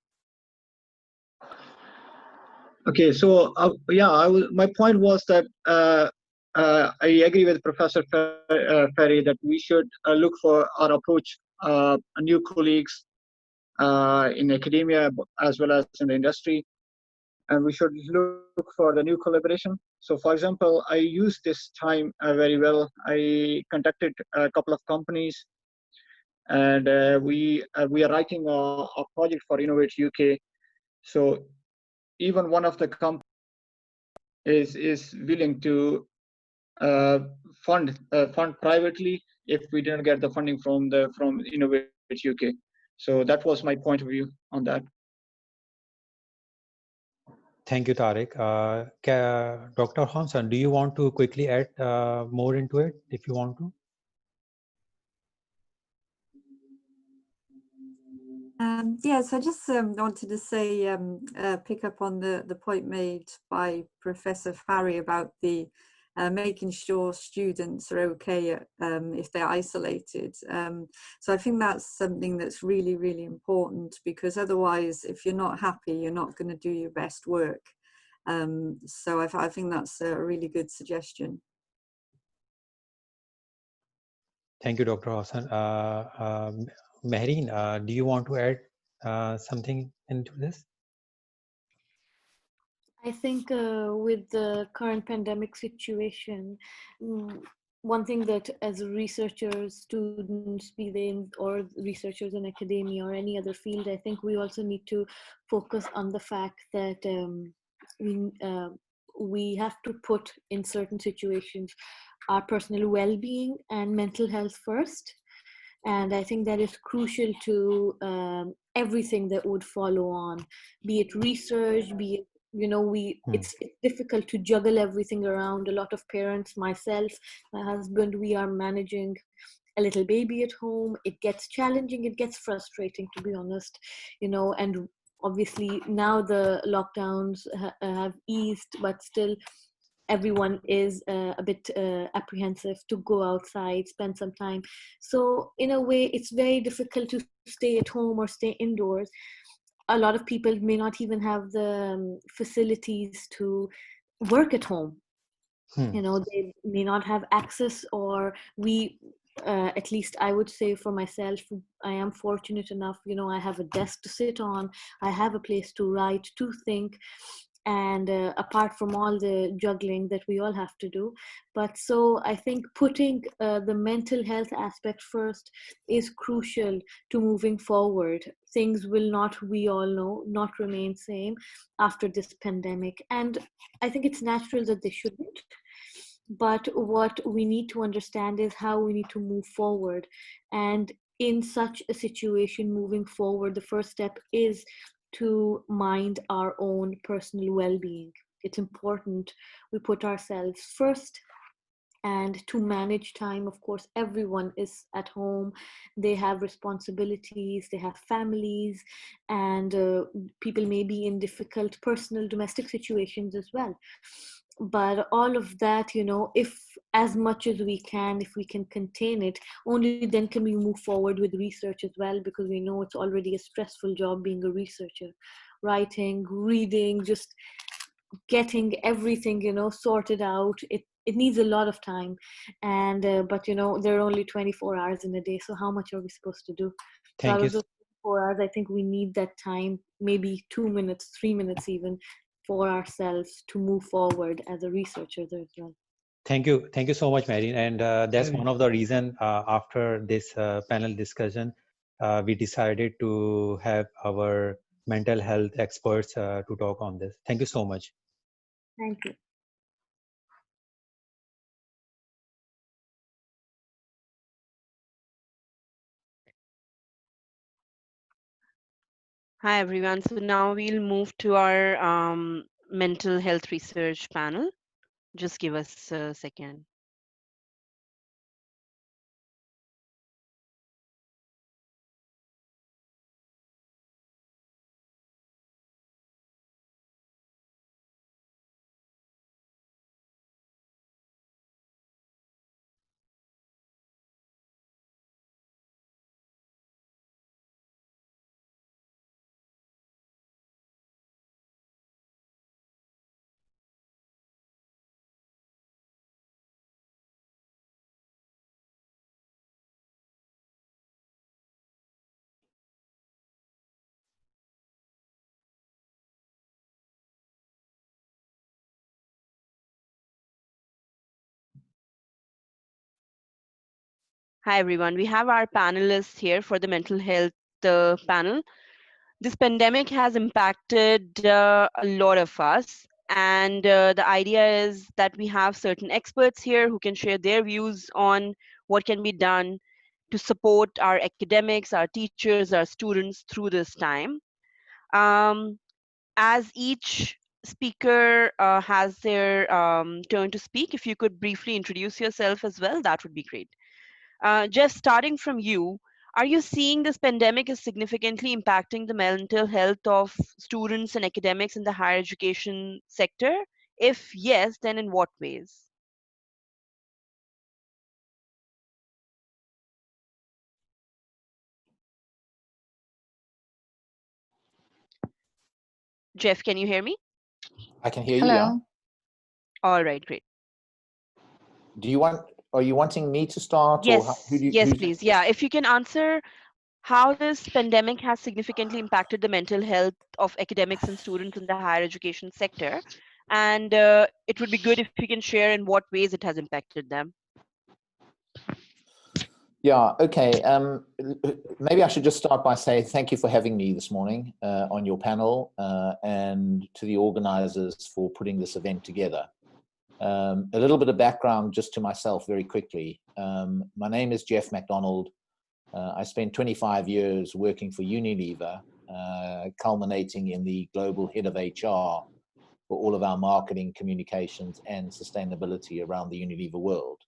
Speaker 18: Okay, so yeah, my point was that I agree with Professor Ferry that we should look for our approach, new colleagues in academia as well as in the industry, and we should look for the new collaboration. So, for example, I used this time very well. I contacted a couple of companies, and we are writing a project for Innovate UK. So even one of the companies is willing to fund privately if we didn't get the funding from Innovate UK. So that was my point of view on that.
Speaker 20: Thank you, Tariq. Dr. Hanson, do you want to quickly add more into it if you want to?
Speaker 21: Yes, I just wanted to say, pick up on the point made by Professor Fari about the making sure students are okay if they're isolated. So I think that's something that's really, really important, because otherwise, if you're not happy, you're not going to do your best work. So I think that's a really good suggestion.
Speaker 20: Thank you, Dr. Hassan. Mehreen, do you want to add something into this?
Speaker 22: I think with the current pandemic situation, one thing that as researchers, students, be they or researchers in academia or any other field, I think we also need to focus on the fact that we have to put in certain situations our personal well-being and mental health first. And I think that is crucial to everything that would follow on, be it research, be it, you know, it's difficult to juggle everything around. A lot of parents, myself, my husband, we are managing a little baby at home. It gets challenging, it gets frustrating, to be honest, you know. And obviously now the lockdowns have eased, but still everyone is a bit apprehensive to go outside, spend some time. So in a way, it's very difficult to stay at home or stay indoors. A lot of people may not even have the facilities to work at home. You know, they may not have access, or we at least I would say for myself, I am fortunate enough, you know, I have a desk to sit on, I have a place to write, to think, and apart from all the juggling that we all have to do. But so I think putting the mental health aspect first is crucial to moving forward. Things will not, we all know, not remain same after this pandemic, and I think it's natural that they shouldn't. But what we need to understand is how we need to move forward. And in such a situation, moving forward, the first step is to mind our own personal well-being. It's important we put ourselves first. And to manage time, of course, everyone is at home, they have responsibilities, they have families, and people may be in difficult personal domestic situations as well. But all of that, you know, if as much as we can, if we can contain it, only then can we move forward with research as well, because we know it's already a stressful job being a researcher, writing, reading, just getting everything, you know, sorted out. It needs a lot of time. And but you know, there are only 24 hours in a day, so how much are we supposed to do? So
Speaker 20: Thank
Speaker 22: out
Speaker 20: you.
Speaker 22: of those 24 hours, I think we need that time, maybe 2 minutes, 3 minutes even, for ourselves to move forward as a researcher as well.
Speaker 20: Thank you. Thank you so much, Marine. And that's one of the reason after this panel discussion, we decided to have our mental health experts to talk on this. Thank you so much.
Speaker 22: Thank you.
Speaker 2: Hi, everyone. So now we'll move to our mental health research panel. Just give us a second. Hi, everyone. We have our panelists here for the mental health panel. This pandemic has impacted a lot of us. And the idea is that we have certain experts here who can share their views on what can be done to support our academics, our teachers, our students through this time. As each speaker has their turn to speak, if you could briefly introduce yourself as well, that would be great. Jeff, starting from you, are you seeing this pandemic is significantly impacting the mental health of students and academics in the higher education sector? If yes, then in what ways? Jeff, can you hear me?
Speaker 3: I can hear you, yeah.
Speaker 16: Hello.
Speaker 2: All right, great.
Speaker 3: Are you wanting me to start, or
Speaker 2: Yes, yes, please. Yeah, if you can answer how this pandemic has significantly impacted the mental health of academics and students in the higher education sector. And it would be good if you can share in what ways it has impacted them.
Speaker 3: Yeah, okay. Maybe I should just start by saying thank you for having me this morning on your panel, and to the organizers for putting this event together. A little bit of background just to myself very quickly. My name is Jeff MacDonald. I spent 25 years working for Unilever, culminating in the global head of HR for all of our marketing, communications, and sustainability around the Unilever world.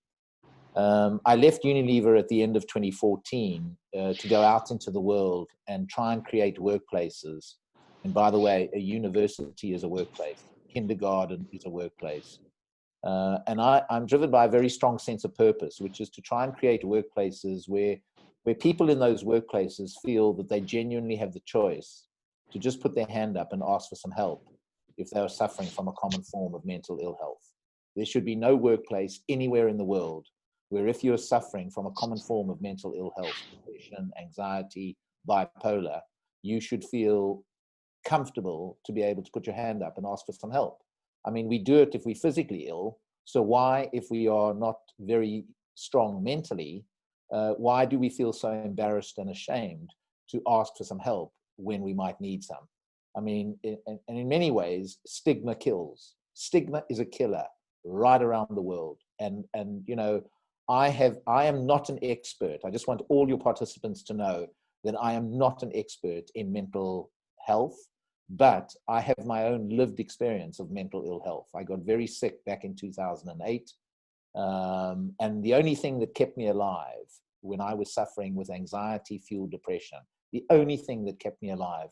Speaker 3: I left Unilever at the end of 2014 to go out into the world and try and create workplaces. And by the way, a university is a workplace. Kindergarten is a workplace. And I'm driven by a very strong sense of purpose, which is to try and create workplaces where people in those workplaces feel that they genuinely have the choice to just put their hand up and ask for some help if they are suffering from a common form of mental ill health. There should be no workplace anywhere in the world where if you're suffering from a common form of mental ill health, depression, anxiety, bipolar, you should feel comfortable to be able to put your hand up and ask for some help. I mean, we do it if we're physically ill. So why, if we are not very strong mentally, why do we feel so embarrassed and ashamed to ask for some help when we might need some? I mean, and in many ways, stigma kills. Stigma is a killer right around the world. And you know, I am not an expert. I just want all your participants to know that I am not an expert in mental health, but I have my own lived experience of mental ill health. I got very sick back in 2008. And the only thing that kept me alive when I was suffering with anxiety-fueled depression, the only thing that kept me alive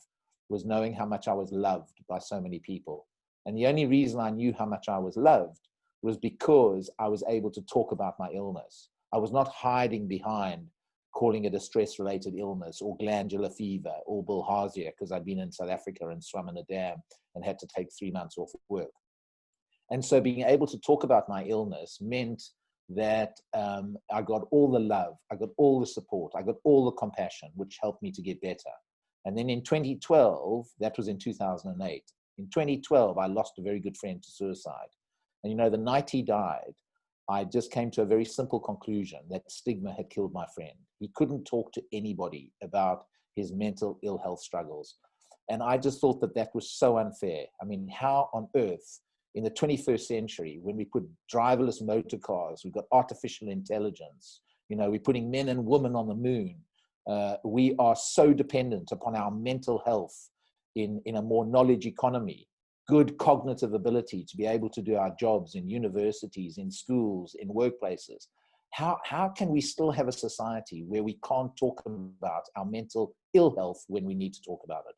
Speaker 3: was knowing how much I was loved by so many people. And the only reason I knew how much I was loved was because I was able to talk about my illness. I was not hiding behind calling it a stress-related illness or glandular fever or bilharzia because I'd been in South Africa and swum in a dam and had to take 3 months off work. And so being able to talk about my illness meant that I got all the love, I got all the support, I got all the compassion, which helped me to get better. And then in 2012, that was in 2008, in 2012, I lost a very good friend to suicide. And you know, the night he died, I just came to a very simple conclusion that stigma had killed my friend. He couldn't talk to anybody about his mental ill health struggles. And I just thought that that was so unfair. I mean, how on earth in the 21st century, when we put driverless motor cars, we've got artificial intelligence, you know, we're putting men and women on the moon. We are so dependent upon our mental health in a more knowledge economy, good cognitive ability to be able to do our jobs in universities, in schools, in workplaces. How can we still have a society where we can't talk about our mental ill health when we need to talk about it?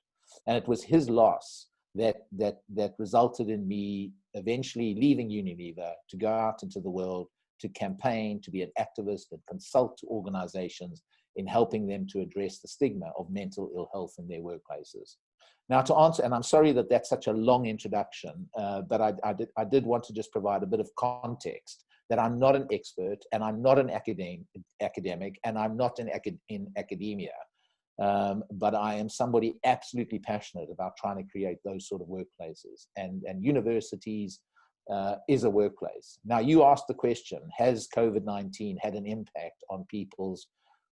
Speaker 3: And it was his loss that resulted in me eventually leaving Unilever to go out into the world, to campaign, to be an activist and consult to organizations in helping them to address the stigma of mental ill health in their workplaces. Now to answer, and I'm sorry that that's such a long introduction, but I did want to just provide a bit of context that I'm not an expert and I'm not an academic and I'm not in academia, but I am somebody absolutely passionate about trying to create those sort of workplaces, and universities is a workplace. Now you asked the question, has COVID-19 had an impact on people's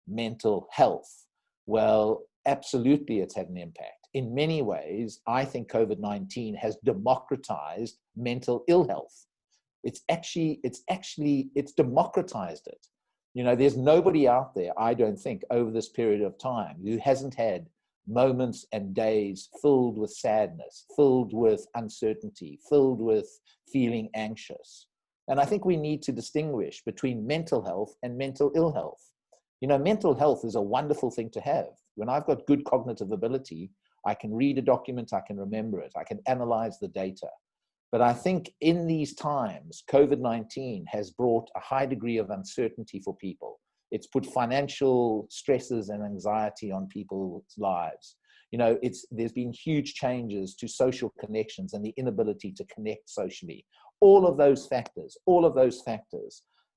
Speaker 3: mental health? Well, absolutely it's had an impact. In many ways, I think COVID-19 has democratized mental ill health. It's democratized it. You know, there's nobody out there, I don't think, over this period of time who hasn't had moments and days filled with sadness, filled with uncertainty, filled with feeling anxious. And I think we need to distinguish between mental health and mental ill health. You know, mental health is a wonderful thing to have. When I've got good cognitive ability, I can read a document, I can remember it, I can analyze the data. But I think in these times, COVID-19 has brought a high degree of uncertainty for people. It's put financial stresses and anxiety on people's lives. You know, there's been huge changes to social connections and the inability to connect socially. All of those factors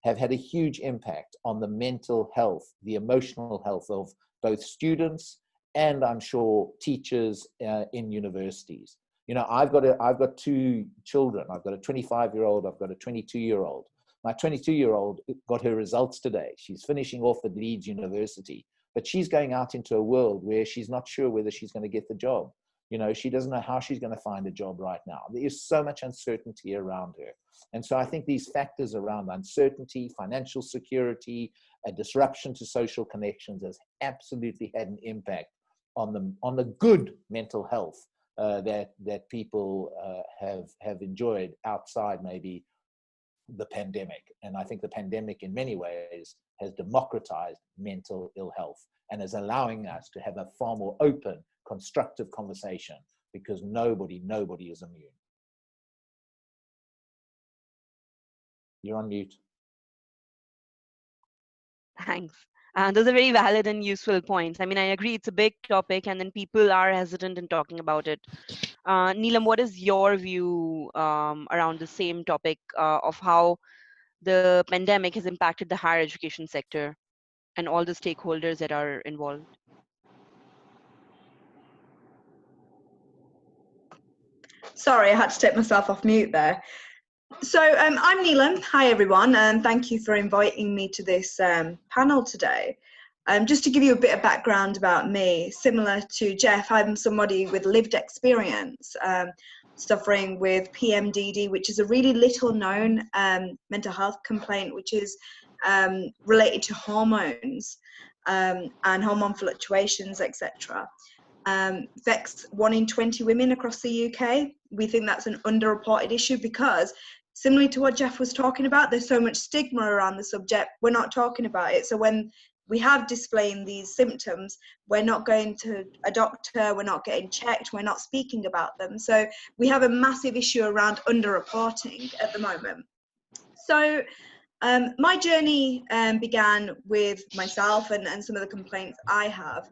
Speaker 3: have had a huge impact on the mental health, the emotional health of both students and, I'm sure, teachers in universities. You know, I've got two children. I've got a 25-year-old, I've got a 22-year-old. My 22-year-old got her results today. She's finishing off at Leeds University, but she's going out into a world where she's not sure whether she's going to get the job. You know, she doesn't know how she's going to find a job right now. There is so much uncertainty around her. And so I think these factors around uncertainty, financial security, a disruption to social connections has absolutely had an impact on the good mental health that people have enjoyed outside maybe the pandemic. And I think the pandemic in many ways has democratized mental ill health and is allowing us to have a far more open, constructive conversation, because nobody is immune. You're on mute.
Speaker 2: Thanks. Those are very valid and useful points. I mean, I agree it's a big topic, and then people are hesitant in talking about it. Neelam, what is your view around the same topic of how the pandemic has impacted the higher education sector and all the stakeholders that are involved?
Speaker 6: Sorry, I had to take myself off mute there. So I'm Neelam. Hi, everyone, and thank you for inviting me to this panel today. Just to give you a bit of background about me, similar to Jeff, I'm somebody with lived experience suffering with PMDD, which is a really little known mental health complaint, which is related to hormones and hormone fluctuations, etc. Affects 1 in 20 women across the UK. We think that's an underreported issue because, similarly to what Jeff was talking about, there's so much stigma around the subject. We're not talking about it. So when we have displaying these symptoms, we're not going to a doctor, we're not getting checked, we're not speaking about them. So we have a massive issue around underreporting at the moment. So my journey began with myself and some of the complaints I have.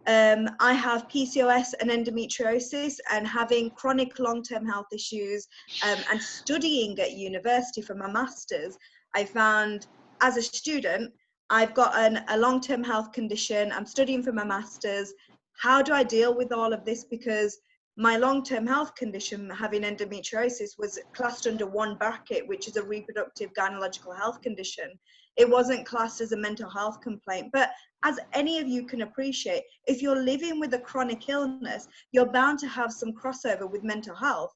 Speaker 6: I have PCOS and endometriosis, and having chronic long-term health issues and studying at university for my master's, I found as a student, I've got a long-term health condition, I'm studying for my master's. How do I deal with all of this? Because my long-term health condition, having endometriosis, was classed under one bracket, which is a reproductive gynecological health condition. It wasn't classed as a mental health complaint. But as any of you can appreciate, if you're living with a chronic illness, you're bound to have some crossover with mental health.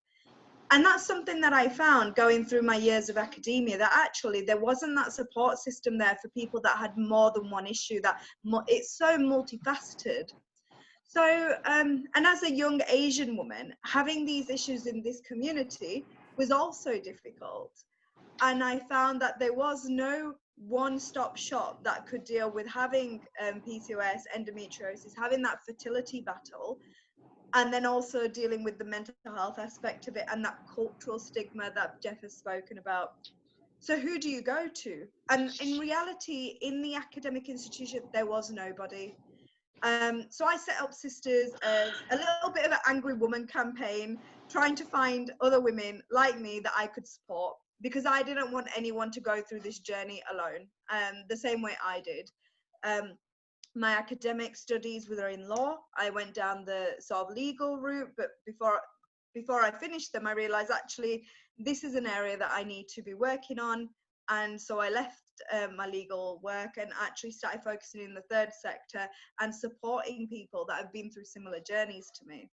Speaker 6: And that's something that I found going through my years of academia, that actually there wasn't that support system there for people that had more than one issue, that it's so multifaceted. So, and as a young Asian woman, having these issues in this community was also difficult. And I found that there was no one-stop shop that could deal with having PCOS, endometriosis, having that fertility battle, and then also dealing with the mental health aspect of it and that cultural stigma that Jeff has spoken about. So who do you go to? And in reality, in the academic institution, there was nobody. So I set up Sisters as a little bit of an angry woman campaign, trying to find other women like me that I could support, because I didn't want anyone to go through this journey alone, the same way I did. My academic studies were in law. I went down the sort of legal route, but before I finished them, I realized actually this is an area that I need to be working on. And so I left my legal work and actually started focusing in the third sector and supporting people that have been through similar journeys to me.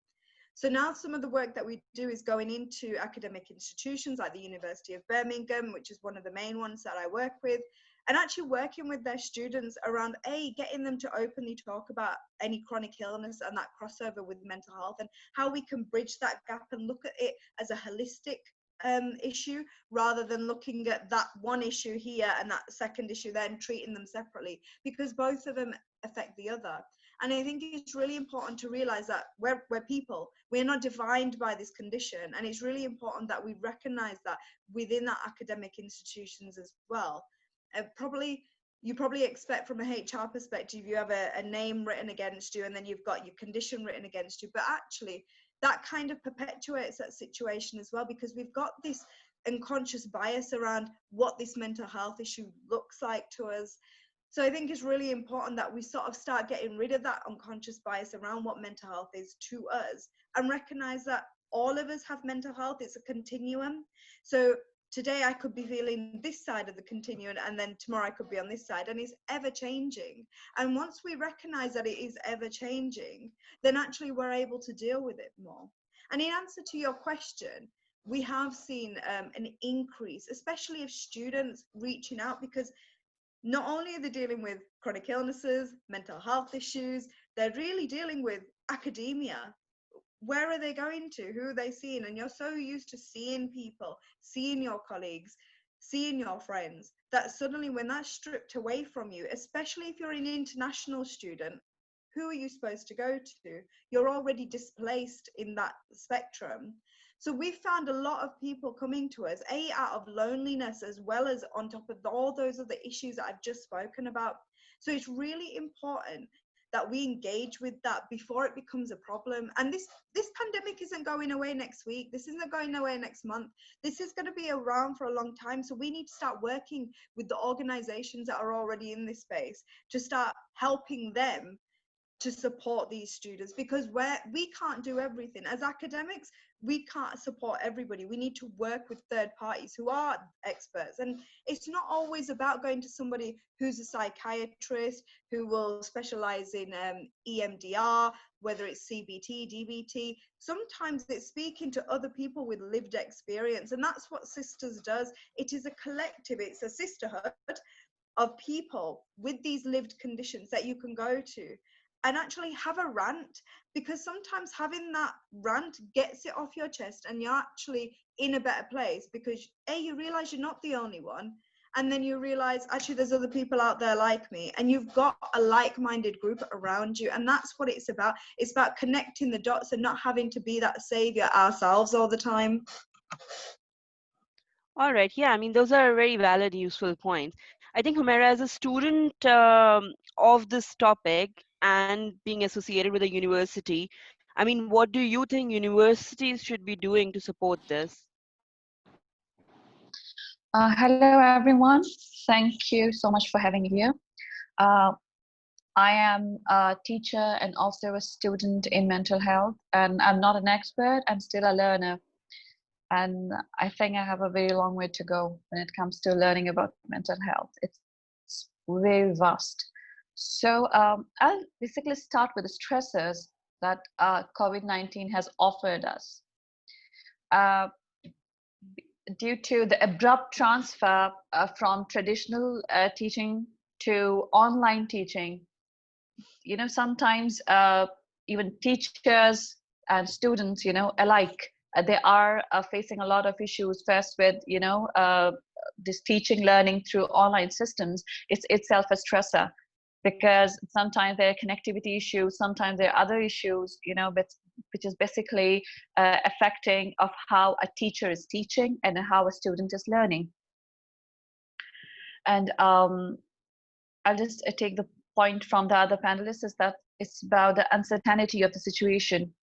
Speaker 6: So now some of the work that we do is going into academic institutions like the University of Birmingham, which is one of the main ones that I work with, and actually working with their students around getting them to openly talk about any chronic illness and that crossover with mental health, and how we can bridge that gap and look at it as a holistic issue, rather than looking at that one issue here and that second issue there and treating them separately, because both of them affect the other. And I think it's really important to realize that we're people, we're not defined by this condition, and it's really important that we recognize that within our academic institutions as well. Probably you probably expect from a HR perspective, you have a name written against you and then you've got your condition written against you. But actually, that kind of perpetuates that situation as well, because we've got this unconscious bias around what this mental health issue looks like to us. So I think it's really important that we sort of start getting rid of that unconscious bias around what mental health is to us, and recognize that all of us have mental health. It's a continuum. So today I could be feeling this side of the continuum, and then tomorrow I could be on this side, and it's ever changing. And once we recognize that it is ever changing, then actually we're able to deal with it more. And in answer to your question, we have seen an increase, especially of students reaching out, because not only are they dealing with chronic illnesses, mental health issues, they're really dealing with academia. Where are they going to? Who are they seeing? And you're so used to seeing people, seeing your colleagues, seeing your friends, that suddenly when that's stripped away from you, especially if you're an international student, who are you supposed to go to? You're already displaced in that spectrum. So we found a lot of people coming to us, out of loneliness, as well as on top of all those other issues that I've just spoken about. So it's really important that we engage with that before it becomes a problem. And this pandemic isn't going away next week. This isn't going away next month. This is going to be around for a long time. So we need to start working with the organizations that are already in this space to start helping them to support these students, because we can't do everything. As academics, we can't support everybody. We need to work with third parties who are experts. And it's not always about going to somebody who's a psychiatrist, who will specialize in EMDR, whether it's CBT, DBT. Sometimes it's speaking to other people with lived experience. And that's what Sisters does. It is a collective, it's a sisterhood of people with these lived conditions that you can go to and actually have a rant, because sometimes having that rant gets it off your chest and you're actually in a better place, because you realize you're not the only one, and then you realize actually there's other people out there like me, and you've got a like-minded group around you. And that's what it's about. It's about connecting the dots and not having to be that savior ourselves all the time.
Speaker 2: All right. Yeah, I mean, those are very valid, useful points. I think, Humaira, as a student of this topic and being associated with a university, I mean, what do you think universities should be doing to support this?
Speaker 4: Hello, everyone. Thank you so much for having me here. I am a teacher and also a student in mental health, and I'm not an expert, I'm still a learner. And I think I have a very long way to go when it comes to learning about mental health. It's very vast. So I'll basically start with the stressors that COVID-19 has offered us. Due to the abrupt transfer from traditional teaching to online teaching, you know, sometimes even teachers and students, you know, alike, they are facing a lot of issues. First with, you know, this teaching, learning through online systems, it's itself a stressor, because sometimes there are connectivity issues, sometimes there are other issues, you know, but which is basically affecting of how a teacher is teaching and how a student is learning. And I'll just take the point from the other panelists, is that it's about the uncertainty of the situation.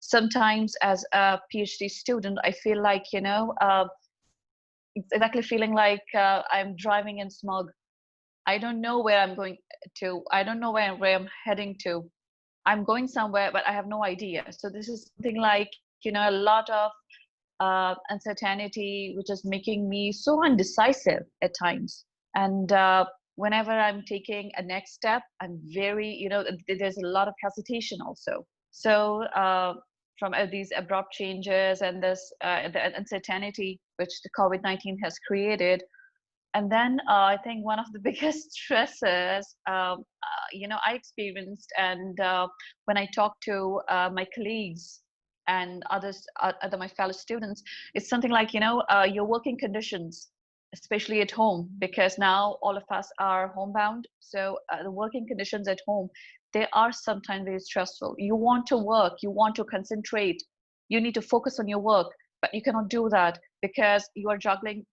Speaker 4: Sometimes as a PhD student, I feel like, you know, it's exactly feeling like I'm driving in smog. I don't know where I'm going to. I don't know where I'm heading to. I'm going somewhere, but I have no idea. So this is something like, you know, a lot of uncertainty, which is making me so undecisive at times. And whenever I'm taking a next step, I'm very, you know, there's a lot of hesitation also. So from these abrupt changes and this the uncertainty which the COVID-19 has created. And then I think one of the biggest stresses, you know, I experienced, and when I talk to my colleagues and others, my fellow students, it's something like, you know, your working conditions, especially at home, because now all of us are homebound. So the working conditions at home, they are sometimes very stressful. You want to work, you want to concentrate, you need to focus on your work, but you cannot do that because you are juggling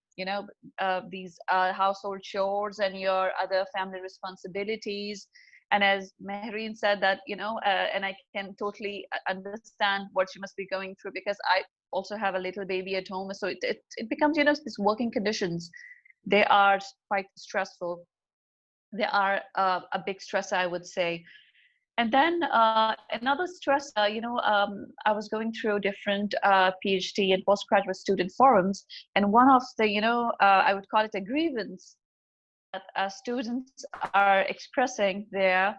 Speaker 4: these household chores and your other family responsibilities. And as Mehreen said that, and I can totally understand what she must be going through, because I also have a little baby at home. So it becomes, these working conditions, they are quite stressful. They are a big stress, I would say. And then another stress, I was going through different PhD and postgraduate student forums, and one of the, I would call it a grievance that students are expressing there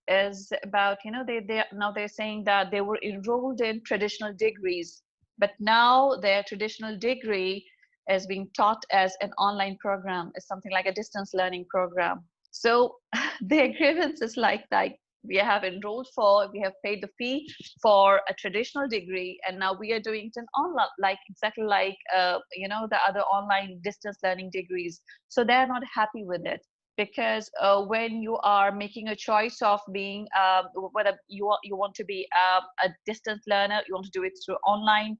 Speaker 4: is about, now they're saying that they were enrolled in traditional degrees, but now their traditional degree is being taught as an online program, as something like a distance learning program. So their grievance is like we have enrolled for, we have paid the fee for a traditional degree, and now we are doing it in online, exactly like the other online distance learning degrees. So they're not happy with it, because when you are making a choice of being whether you want to be a distance learner, you want to do it through online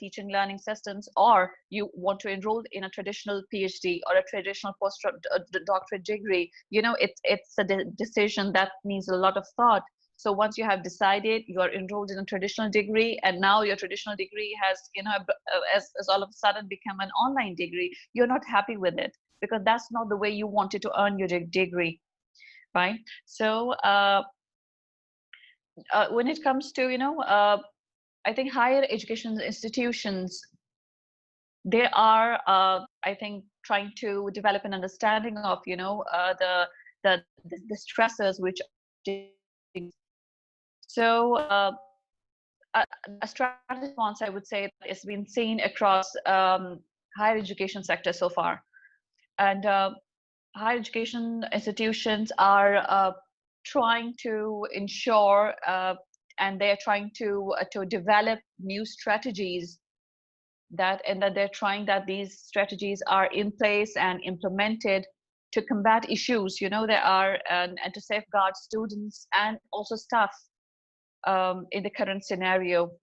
Speaker 4: teaching learning systems, or you want to enroll in a traditional PhD or a traditional postdoctorate degree, it's a decision that needs a lot of thought. So once you have decided you are enrolled in a traditional degree, and now your traditional degree has, as all of a sudden become an online degree, you're not happy with it, because that's not the way you wanted to earn your degree, right? So when it comes to, I think higher education institutions, they are, I think, trying to develop an understanding of, the stressors which. So a strategy response, I would say, has been seen across higher education sector so far, and higher education institutions are trying to ensure and they're trying to develop new strategies that they're trying that these strategies are in place and implemented to combat issues, there are and to safeguard students and also staff in the current scenario.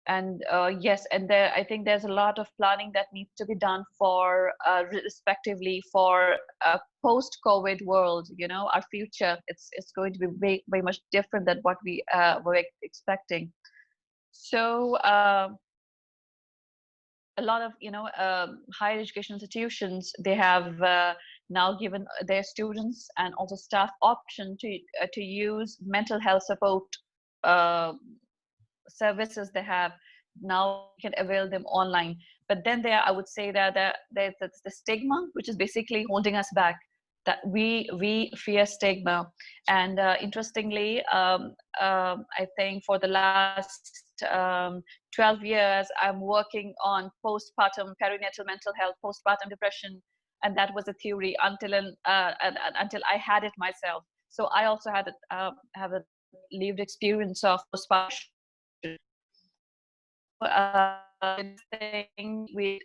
Speaker 4: And yes, and there, I think there's a lot of planning that needs to be done for respectively for a post-COVID world. Our future, it's going to be very, very much different than what we were expecting. So a lot of higher education institutions, they have now given their students and also staff option to use mental health support services. They have now can avail them online, but then there, I would say that there's the stigma which is basically holding us back, that we fear stigma. And interestingly, I think for the last 12 years I'm working on postpartum perinatal mental health, postpartum depression, and that was a theory until I had it myself. So I also had have a lived experience of postpartum. Thing we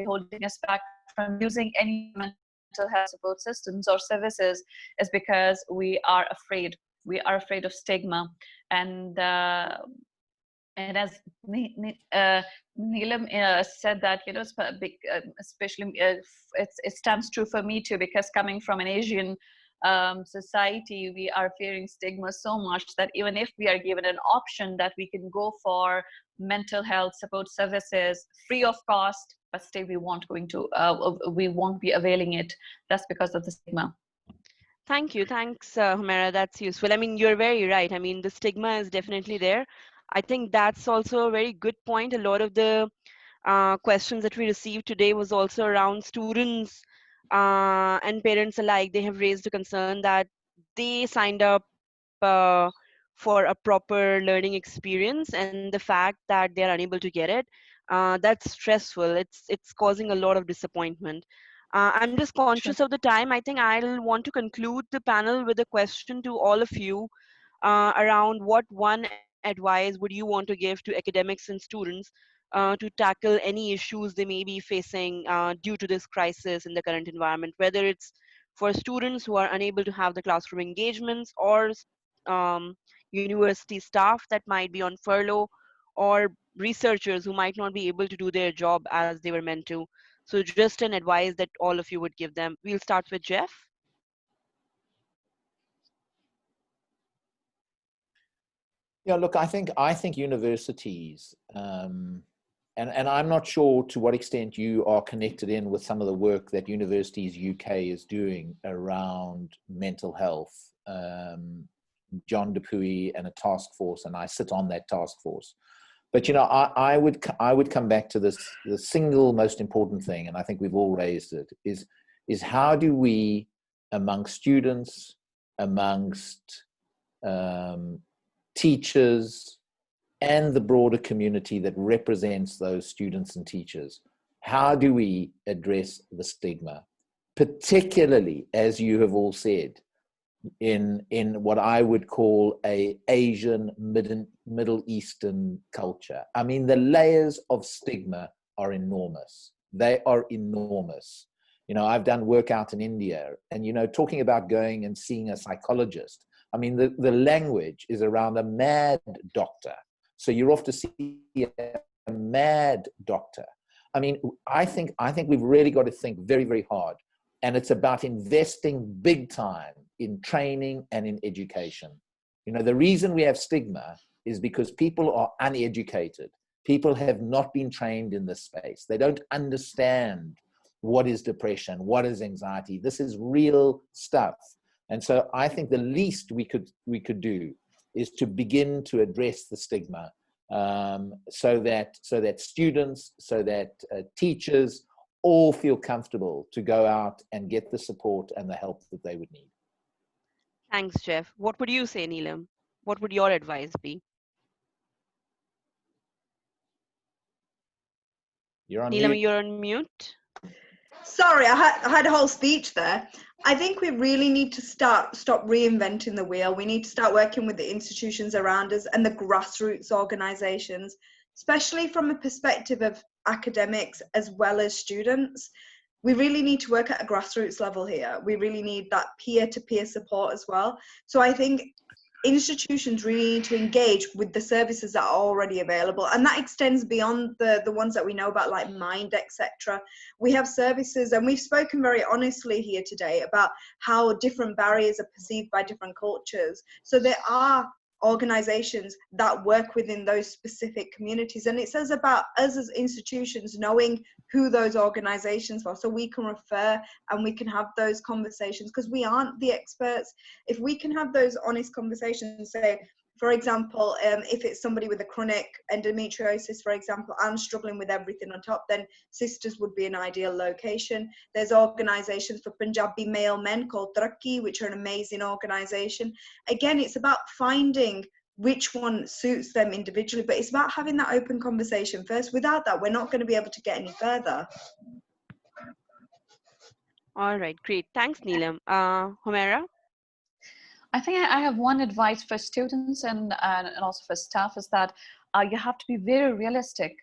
Speaker 4: holding us back from using any mental health support systems or services is because we are afraid. We are afraid of stigma, and as Neelam said that, it's a big, especially it stands true for me too, because coming from an Asian society, we are fearing stigma so much that even if we are given an option that we can go for mental health support services free of cost, but still we won't be availing it. That's because of the stigma.
Speaker 2: Thank you. Thanks, Humera. That's useful. I mean, you're very right. I mean, the stigma is definitely there. I think that's also a very good point. A lot of the questions that we received today was also around students and parents alike. They have raised the concern that they signed up uh, for a proper learning experience, and the fact that they are unable to get it, that's stressful. It's causing a lot of disappointment. I'm just conscious of the time. I think I'll want to conclude the panel with a question to all of you around what one advice would you want to give to academics and students to tackle any issues they may be facing due to this crisis in the current environment, whether it's for students who are unable to have the classroom engagements, or university staff that might be on furlough, or researchers who might not be able to do their job as they were meant to. So just an advice that all of you would give them. We'll start with Jeff.
Speaker 3: Yeah, look, I think universities, and I'm not sure to what extent you are connected in with some of the work that Universities UK is doing around mental health. John Dupuy and a task force, and I sit on that task force. But you know, I would come back to this. The single most important thing, and I think we've all raised it, is how do we, among students, amongst teachers, and the broader community that represents those students and teachers, how do we address the stigma, particularly, as you have all said, in what I would call a Asian Middle Eastern culture? I mean, the layers of stigma are enormous. They are enormous. You know, I've done work out in India, and, you know, talking about going and seeing a psychologist, I mean, the language is around a mad doctor. So you're off to see a mad doctor. I mean, I think we've really got to think very, very hard. And it's about investing big time in training and in education. You know, the reason we have stigma is because people are uneducated. People have not been trained in this space. They don't understand what is depression, what is anxiety. This is real stuff. And so I think the least we could do is to begin to address the stigma, so that students, so that teachers all feel comfortable to go out and get the support and the help that they would need.
Speaker 2: Thanks, Jeff. What would you say, Neelam? What would your advice be?
Speaker 3: You're on
Speaker 2: Neelam,
Speaker 3: mute.
Speaker 2: you're on mute.
Speaker 6: Sorry, I had a whole speech there. I think we really need to stop reinventing the wheel. We need to start working with the institutions around us and the grassroots organizations, especially from a perspective of academics as well as students. We really need to work at a grassroots level here. We really need that peer-to-peer support as well. So I think institutions really need to engage with the services that are already available, and that extends beyond the ones that we know about, like Mind, etc. We have services, and we've spoken very honestly here today about how different barriers are perceived by different cultures. So there are organizations that work within those specific communities, and it says about us as institutions knowing who those organizations are, so we can refer and we can have those conversations, because we aren't the experts. If we can have those honest conversations, say, for example, if it's somebody with a chronic endometriosis, for example, and struggling with everything on top, then Sisters would be an ideal location. There's organizations for Punjabi male men called Taraqi, which are an amazing organization. Again, it's about finding which one suits them individually, but it's about having that open conversation first. Without that, we're not going to be able to get any further.
Speaker 2: All right, great. Thanks, Neelam. Humaira?
Speaker 4: I think I have one advice for students and also for staff, is that you have to be very realistic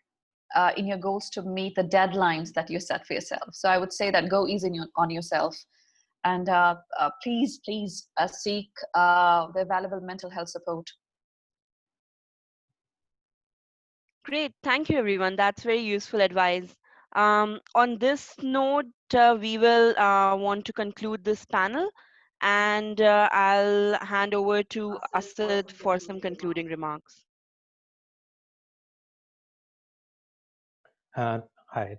Speaker 4: in your goals to meet the deadlines that you set for yourself. So I would say that go easy on yourself, and please seek the available mental health support.
Speaker 2: Great. Thank you, everyone. That's very useful advice. On this note, we will want to conclude this panel, and I'll hand over to Asad for some concluding remarks.
Speaker 20: Hi,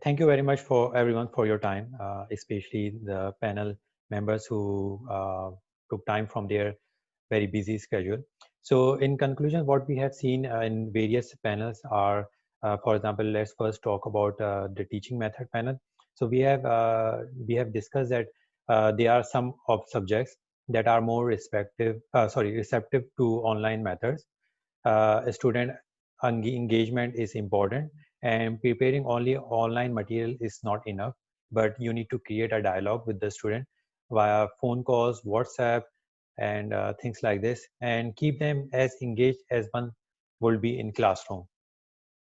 Speaker 20: thank you very much for everyone for your time, especially the panel members who took time from their very busy schedule. So in conclusion, what we have seen in various panels are, for example, let's first talk about the teaching method panel. So we have discussed that there are some of subjects that are more receptive to online methods. Student engagement is important, and preparing only online material is not enough, but you need to create a dialogue with the student via phone calls, WhatsApp, and things like this, and keep them as engaged as one would be in classroom.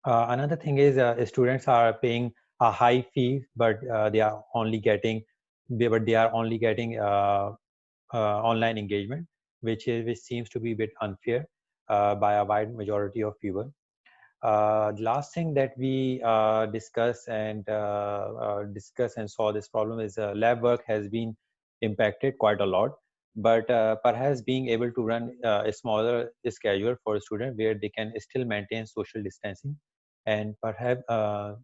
Speaker 20: Another thing is students are paying a high fee, but they are only getting online engagement, which seems to be a bit unfair by a wide majority of people. The last thing that we discuss and saw this problem is lab work has been impacted quite a lot, but perhaps being able to run a smaller schedule for a student where they can still maintain social distancing and perhaps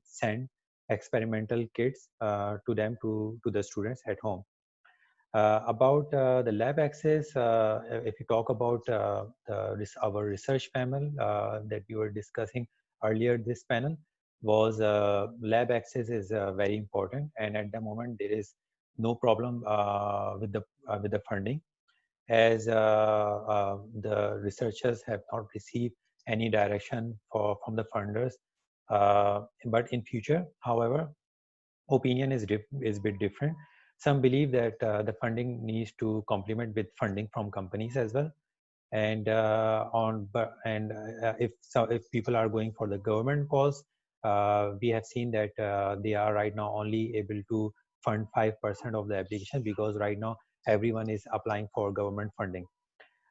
Speaker 20: send experimental kits to the students at home. About the lab access, if you talk about our research panel that we were discussing earlier, this panel was lab access is very important, and at the moment there is no problem with the funding, as the researchers have not received any direction from the funders. But in future, however, opinion is a bit different. Some believe that the funding needs to complement with funding from companies as well. And if people are going for the government cause, we have seen that they are right now only able to fund 5% of the application, because right now everyone is applying for government funding.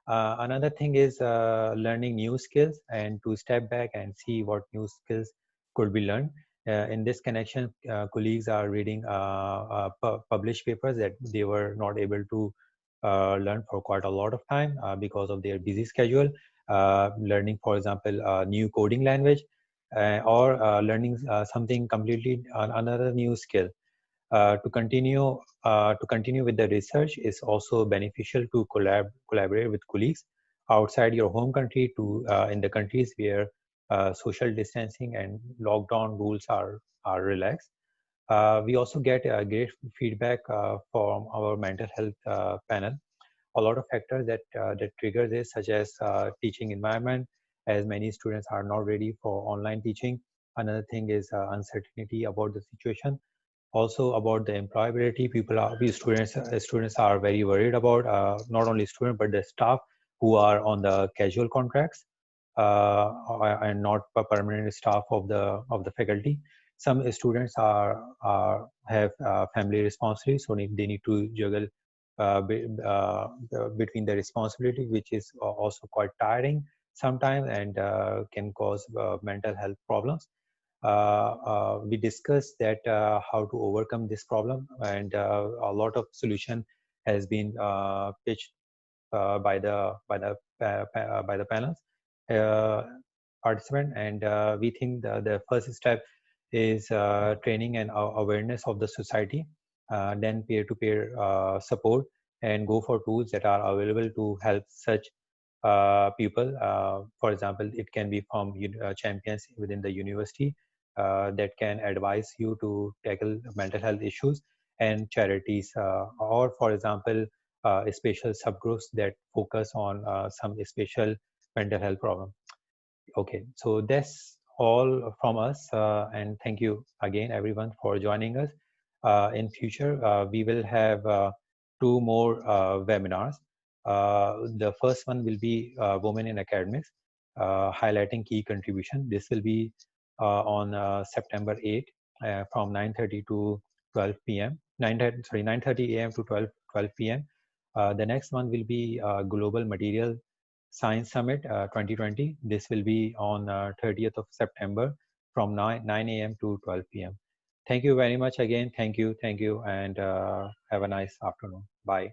Speaker 20: Another thing is learning new skills, and to step back and see what new skills could be learned. In this connection, colleagues are reading published papers that they were not able to learn for quite a lot of time because of their busy schedule. Learning, for example, new coding language, or learning something completely another new skill. To continue with the research is also beneficial to collaborate with colleagues outside your home country, to in the countries where social distancing and lockdown rules are relaxed. We also get great feedback from our mental health panel. A lot of factors that trigger this, such as teaching environment, as many students are not ready for online teaching. Another thing is uncertainty about the situation. Also about the employability, students are very worried about, not only students but the staff who are on the casual contracts and not permanent staff of the faculty. Some students have family responsibilities, so they need to juggle between the responsibility, which is also quite tiring sometimes, and can cause mental health problems. We discussed that how to overcome this problem, and a lot of solution has been pitched by the panels participant, and we think the first step is training and awareness of the society, then peer-to-peer support, and go for tools that are available to help such people. For example, it can be from champions within the university that can advise you to tackle mental health issues, and charities, or for example, special subgroups that focus on some special mental health problem. Okay, so that's all from us, and thank you again everyone for joining us. In future, we will have 2 more webinars. The first one will be Women in Academics, highlighting key contribution. This will be on September 8 from 9:30 to 12 p.m. 9:30 a.m. to 12 p.m. The next one will be Global Material Science Summit 2020. This will be on 30th of September from 9 a.m. to 12 p.m. Thank you very much again. Thank you, and have a nice afternoon. Bye.